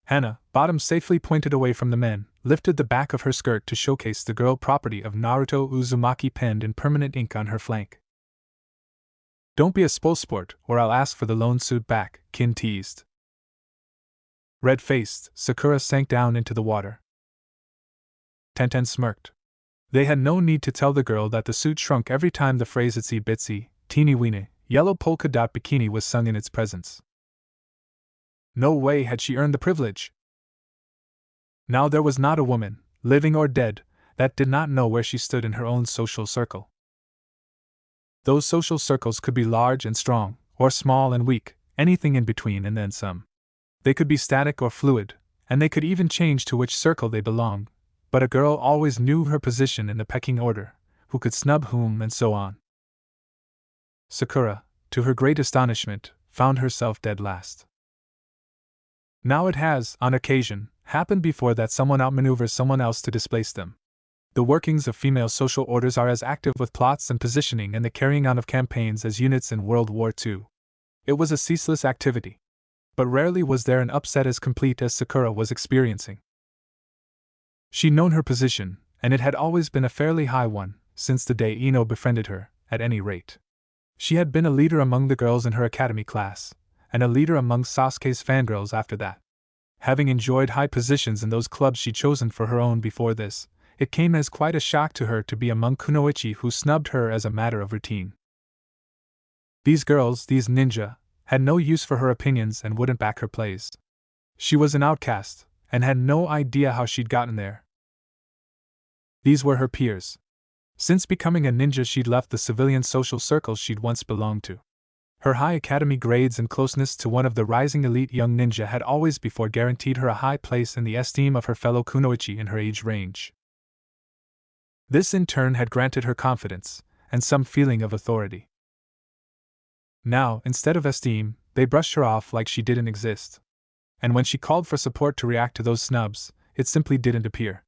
Speaker 1: Hana, bottom safely pointed away from the men, lifted the back of her skirt to showcase the girl property of Naruto Uzumaki penned in permanent ink on her flank. Don't be a sport, or I'll ask for the loan suit back, Kin teased. Red-faced, Sakura sank down into the water. Tenten smirked. They had no need to tell the girl that the suit shrunk every time the phrase itsy bitsy, teeny weeny, yellow polka dot bikini was sung in its presence. No way had she earned the privilege. Now there was not a woman, living or dead, that did not know where she stood in her own social circle. Those social circles could be large and strong, or small and weak, anything in between and then some. They could be static or fluid, and they could even change to which circle they belonged, but a girl always knew her position in the pecking order, who could snub whom and so on. Sakura, to her great astonishment, found herself dead last. Now it has, on occasion, happened before that someone outmaneuvers someone else to displace them. The workings of female social orders are as active with plots and positioning and the carrying on of campaigns as units in World War II. It was a ceaseless activity. But rarely was there an upset as complete as Sakura was experiencing. She'd known her position, and it had always been a fairly high one, since the day Ino befriended her, at any rate. She had been a leader among the girls in her academy class, and a leader among Sasuke's fangirls after that. Having enjoyed high positions in those clubs she'd chosen for her own before this, it came as quite a shock to her to be among kunoichi who snubbed her as a matter of routine. These girls, these ninja, had no use for her opinions and wouldn't back her plays. She was an outcast, and had no idea how she'd gotten there. These were her peers. Since becoming a ninja, she'd left the civilian social circles she'd once belonged to. Her high academy grades and closeness to one of the rising elite young ninja had always before guaranteed her a high place in the esteem of her fellow kunoichi in her age range. This in turn had granted her confidence, and some feeling of authority. Now, instead of esteem, they brushed her off like she didn't exist. And when she called for support to react to those snubs, it simply didn't appear.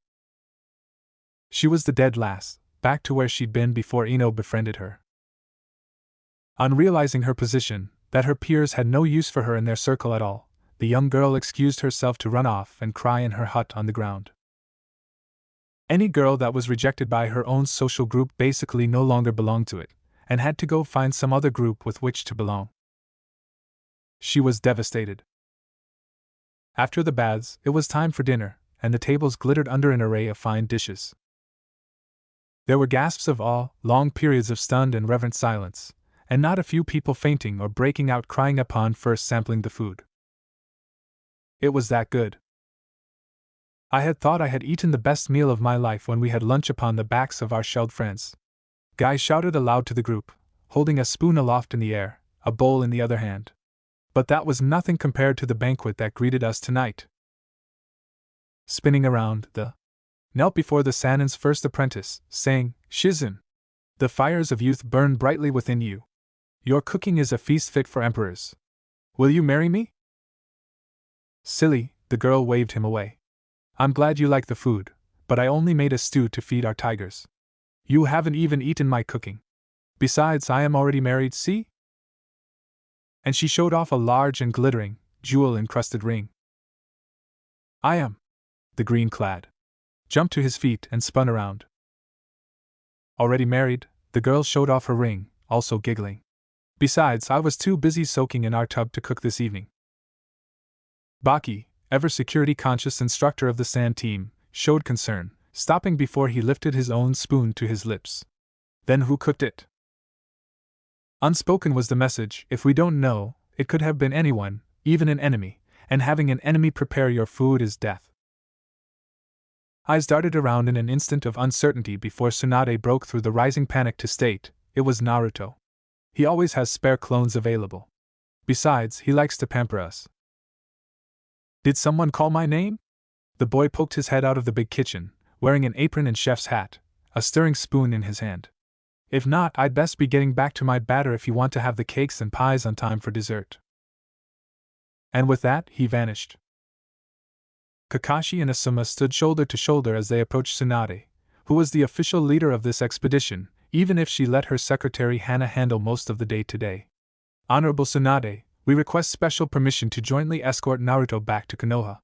Speaker 1: She was the dead last, back to where she'd been before Ino befriended her. On realizing her position, that her peers had no use for her in their circle at all, the young girl excused herself to run off and cry in her hut on the ground. Any girl that was rejected by her own social group basically no longer belonged to it, and had to go find some other group with which to belong. She was devastated. After the baths, it was time for dinner, and the tables glittered under an array of fine dishes. There were gasps of awe, long periods of stunned and reverent silence, and not a few people fainting or breaking out crying upon first sampling the food. It was that good. I had thought I had eaten the best meal of my life when we had lunch upon the backs of our shelled friends. Guy shouted aloud to the group, holding a spoon aloft in the air, a bowl in the other hand. But that was nothing compared to the banquet that greeted us tonight. Spinning around, the knelt before the Sanin's first apprentice, saying, "Shizen, the fires of youth burn brightly within you. Your cooking is a feast fit for emperors. Will you marry me?" "Silly," the girl waved him away. "I'm glad you like the food, but I only made a stew to feed our tigers. You haven't even eaten my cooking. Besides, I am already married, see?" And she showed off a large and glittering, jewel-encrusted ring. "I am." The green-clad jumped to his feet and spun around. "Already married," the girl showed off her ring, also giggling. "Besides, I was too busy soaking in our tub to cook this evening." Baki, ever security-conscious instructor of the sand team, showed concern, stopping before he lifted his own spoon to his lips. "Then who cooked it?" Unspoken was the message: if we don't know, it could have been anyone, even an enemy, and having an enemy prepare your food is death. Eyes darted around in an instant of uncertainty before Tsunade broke through the rising panic to state, "It was Naruto. He always has spare clones available. Besides, he likes to pamper us." "Did someone call my name?" The boy poked his head out of the big kitchen, wearing an apron and chef's hat, a stirring spoon in his hand. "If not, I'd best be getting back to my batter if you want to have the cakes and pies on time for dessert." And with that, he vanished. Kakashi and Asuma stood shoulder to shoulder as they approached Tsunade, who was the official leader of this expedition, even if she let her secretary Hana handle most of the day-to-day. "Honorable Tsunade, we request special permission to jointly escort Naruto back to Konoha.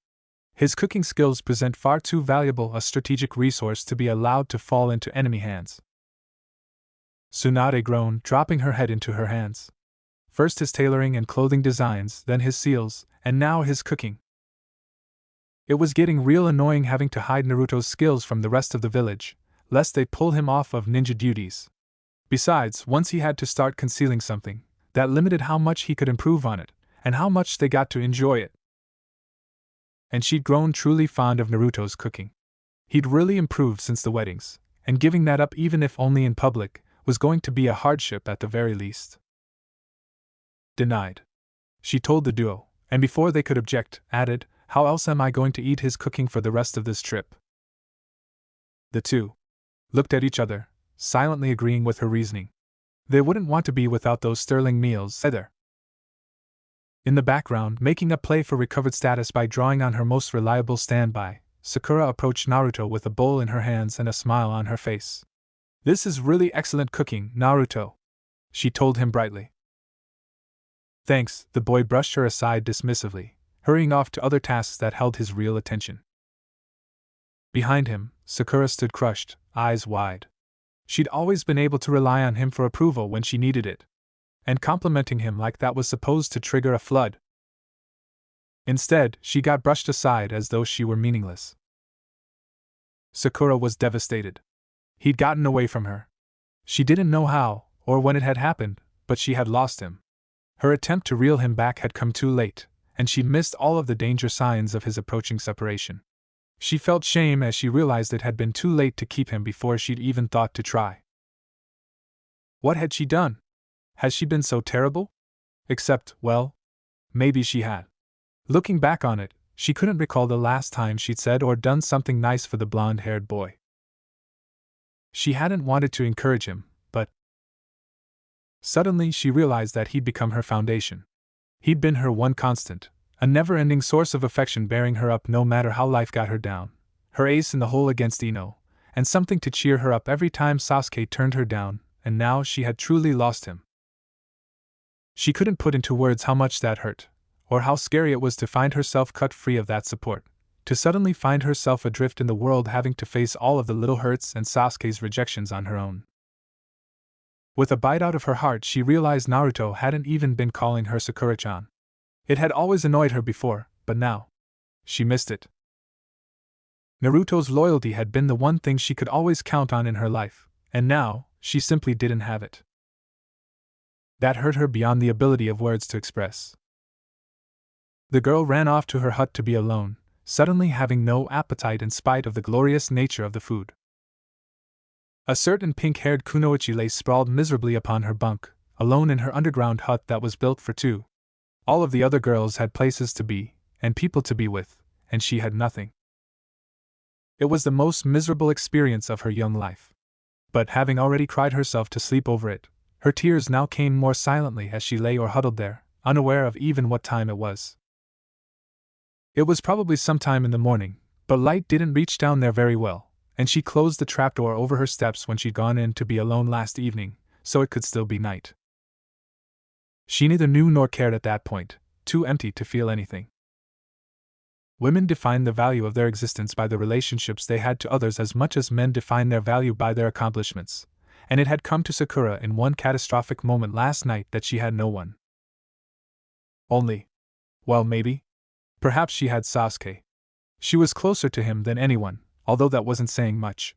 Speaker 1: His cooking skills present far too valuable a strategic resource to be allowed to fall into enemy hands." Tsunade groaned, dropping her head into her hands. First his tailoring and clothing designs, then his seals, and now his cooking. It was getting real annoying having to hide Naruto's skills from the rest of the village, lest they pull him off of ninja duties. Besides, once he had to start concealing something, that limited how much he could improve on it, and how much they got to enjoy it. And she'd grown truly fond of Naruto's cooking. He'd really improved since the weddings, and giving that up even if only in public, was going to be a hardship at the very least. "Denied," she told the duo, and before they could object, added, "How else am I going to eat his cooking for the rest of this trip?" The two looked at each other, silently agreeing with her reasoning. They wouldn't want to be without those sterling meals either. In the background, making a play for recovered status by drawing on her most reliable standby, Sakura approached Naruto with a bowl in her hands and a smile on her face. "This is really excellent cooking, Naruto," she told him brightly. "Thanks," the boy brushed her aside dismissively, hurrying off to other tasks that held his real attention. Behind him, Sakura stood crushed, eyes wide. She'd always been able to rely on him for approval when she needed it. And complimenting him like that was supposed to trigger a flood. Instead, she got brushed aside as though she were meaningless. Sakura was devastated. He'd gotten away from her. She didn't know how, or when it had happened, but she had lost him. Her attempt to reel him back had come too late, and she'd missed all of the danger signs of his approaching separation. She felt shame as she realized it had been too late to keep him before she'd even thought to try. What had she done? Had she been so terrible? Except, well, maybe she had. Looking back on it, she couldn't recall the last time she'd said or done something nice for the blonde-haired boy. She hadn't wanted to encourage him, but suddenly she realized that he'd become her foundation. He'd been her one constant, a never-ending source of affection bearing her up no matter how life got her down, her ace in the hole against Ino, and something to cheer her up every time Sasuke turned her down, and now she had truly lost him. She couldn't put into words how much that hurt, or how scary it was to find herself cut free of that support, to suddenly find herself adrift in the world having to face all of the little hurts and Sasuke's rejections on her own. With a bite out of her heart, she realized Naruto hadn't even been calling her Sakura-chan. It had always annoyed her before, but now she missed it. Naruto's loyalty had been the one thing she could always count on in her life, and now she simply didn't have it. That hurt her beyond the ability of words to express. The girl ran off to her hut to be alone, suddenly having no appetite in spite of the glorious nature of the food. A certain pink-haired kunoichi lay sprawled miserably upon her bunk, alone in her underground hut that was built for two. All of the other girls had places to be, and people to be with, and she had nothing. It was the most miserable experience of her young life. But having already cried herself to sleep over it, her tears now came more silently as she lay or huddled there, unaware of even what time it was. It was probably sometime in the morning, but light didn't reach down there very well, and she closed the trapdoor over her steps when she'd gone in to be alone last evening, so it could still be night. She neither knew nor cared at that point, too empty to feel anything. Women define the value of their existence by the relationships they had to others as much as men define their value by their accomplishments, and it had come to Sakura in one catastrophic moment last night that she had no one. Only. Well, maybe. Perhaps she had Sasuke. She was closer to him than anyone, although that wasn't saying much.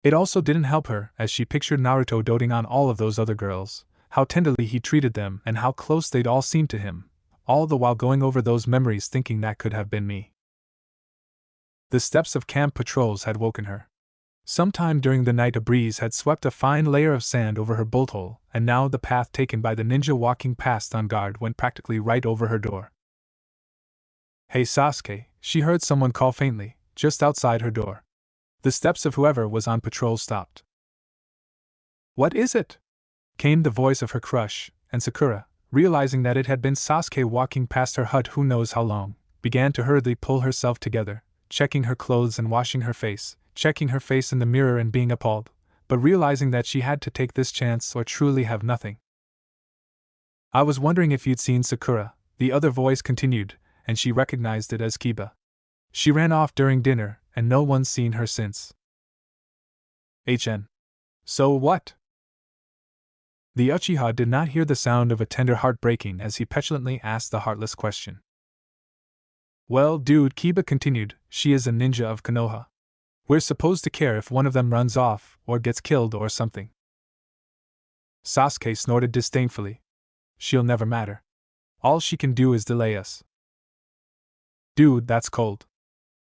Speaker 1: It also didn't help her, as she pictured Naruto doting on all of those other girls, how tenderly he treated them and how close they'd all seemed to him, all the while going over those memories thinking that could have been me. The steps of camp patrols had woken her. Sometime during the night a breeze had swept a fine layer of sand over her bolt hole, and now the path taken by the ninja walking past on guard went practically right over her door. "Hey Sasuke," she heard someone call faintly, just outside her door. The steps of whoever was on patrol stopped. "What is it?" came the voice of her crush, and Sakura, realizing that it had been Sasuke walking past her hut who knows how long, began to hurriedly pull herself together, checking her clothes and washing her face, checking her face in the mirror and being appalled, but realizing that she had to take this chance or truly have nothing. "I was wondering if you'd seen Sakura," the other voice continued, and she recognized it as Kiba. "She ran off during dinner, and no one's seen her since." "So what?" The Uchiha did not hear the sound of a tender heart breaking as he petulantly asked the heartless question. "Well, dude," Kiba continued, "she is a ninja of Konoha. We're supposed to care if one of them runs off, or gets killed or something." Sasuke snorted disdainfully. "She'll never matter. All she can do is delay us." "Dude, that's cold.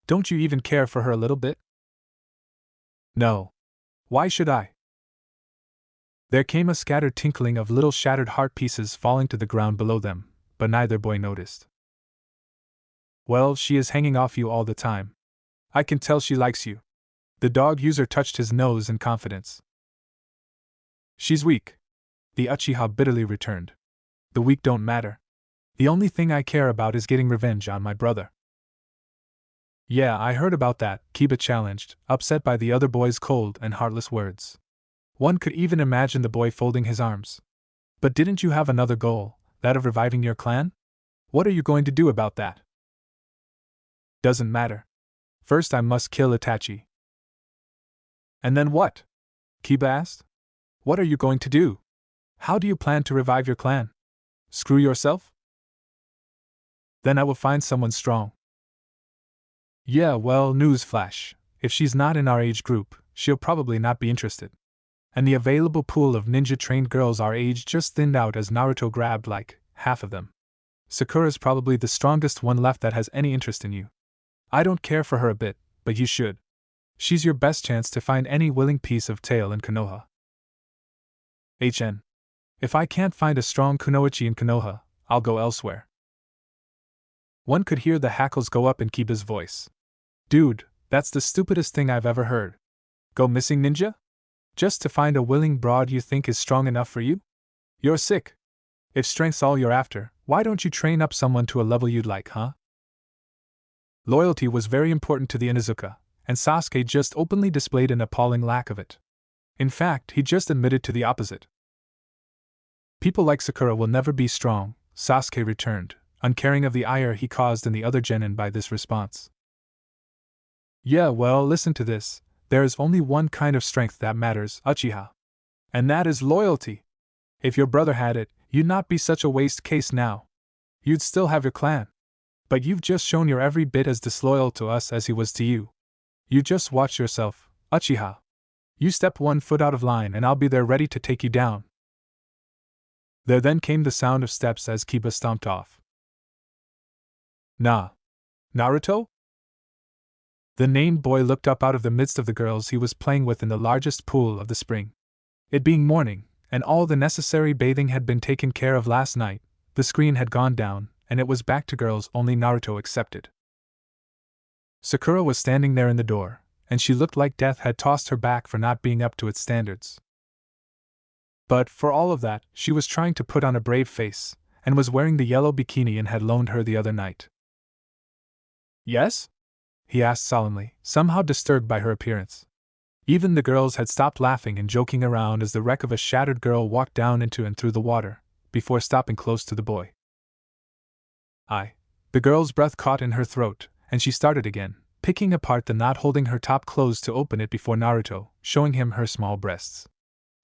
Speaker 1: Don't you even care for her a little bit?" "No. Why should I?" There came a scattered tinkling of little shattered heart pieces falling to the ground below them, but neither boy noticed. "Well, she is hanging off you all the time. I can tell she likes you." The dog user touched his nose in confidence. "She's weak," the Uchiha bitterly returned. "The weak don't matter. The only thing I care about is getting revenge on my brother." "Yeah, I heard about that," Kiba challenged, upset by the other boy's cold and heartless words. One could even imagine the boy folding his arms. "But didn't you have another goal, that of reviving your clan? What are you going to do about that?" "Doesn't matter. First I must kill Itachi." "And then what?" Kiba asked. "What are you going to do? How do you plan to revive your clan? Screw yourself?" "Then I will find someone strong." "Yeah, well, newsflash. If she's not in our age group, she'll probably not be interested. And the available pool of ninja-trained girls our age just thinned out as Naruto grabbed like half of them. Sakura's probably the strongest one left that has any interest in you. I don't care for her a bit, but you should. She's your best chance to find any willing piece of tail in Konoha." If I can't find a strong kunoichi in Konoha, I'll go elsewhere." One could hear the hackles go up in Kiba's voice. "Dude, that's the stupidest thing I've ever heard. Go missing, ninja? Just to find a willing broad you think is strong enough for you? You're sick. If strength's all you're after, why don't you train up someone to a level you'd like, huh? Loyalty was very important to the Inuzuka, and Sasuke just openly displayed an appalling lack of it. In fact, he just admitted to the opposite. People like Sakura will never be strong, Sasuke returned, uncaring of the ire he caused in the other genin by this response. Yeah, well, listen to this. There is only one kind of strength that matters, Uchiha. And that is loyalty. If your brother had it, you'd not be such a waste case now. You'd still have your clan. But you've just shown you're every bit as disloyal to us as he was to you. You just watch yourself, Uchiha. You step 1 foot out of line and I'll be there ready to take you down. There then came the sound of steps as Kiba stomped off. Naruto? The named boy looked up out of the midst of the girls he was playing with in the largest pool of the spring. It being morning, and all the necessary bathing had been taken care of last night, the screen had gone down, and it was back to girls only, Naruto excepted. Sakura was standing there in the door, and she looked like death had tossed her back for not being up to its standards. But, for all of that, she was trying to put on a brave face, and was wearing the yellow bikini Ian had loaned her the other night. Yes? He asked solemnly, somehow disturbed by her appearance. Even the girls had stopped laughing and joking around as the wreck of a shattered girl walked down into and through the water, before stopping close to the boy. The girl's breath caught in her throat, and she started again, picking apart the knot holding her top closed to open it before Naruto, showing him her small breasts.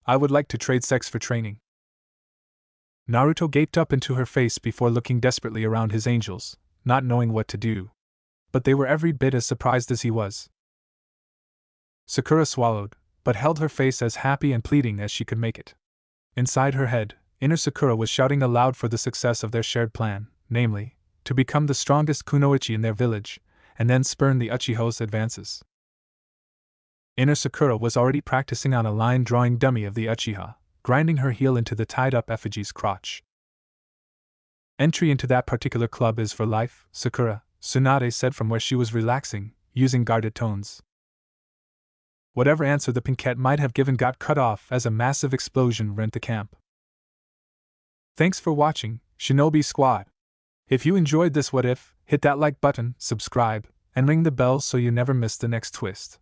Speaker 1: I would like to trade sex for training. Naruto gaped up into her face before looking desperately around his angels, not knowing what to do. But they were every bit as surprised as he was. Sakura swallowed, but held her face as happy and pleading as she could make it. Inside her head, inner Sakura was shouting aloud for the success of their shared plan, namely, to become the strongest kunoichi in their village, and then spurn the Uchiha's advances. Inner Sakura was already practicing on a line-drawing dummy of the Uchiha, grinding her heel into the tied-up effigy's crotch. Entry into that particular club is for life, Sakura, Tsunade said from where she was relaxing, using guarded tones. Whatever answer the pinkette might have given got cut off as a massive explosion rent the camp. Thanks for watching, Shinobi Squad. If you enjoyed this What If, hit that like button, subscribe, and ring the bell so you never miss the next twist.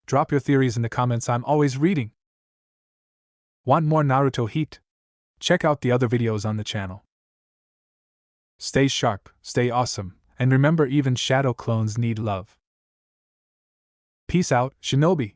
Speaker 1: Drop your theories in the comments, I'm always reading. Want more Naruto heat? Check out the other videos on the channel. Stay sharp, stay awesome, and remember even shadow clones need love. Peace out, Shinobi!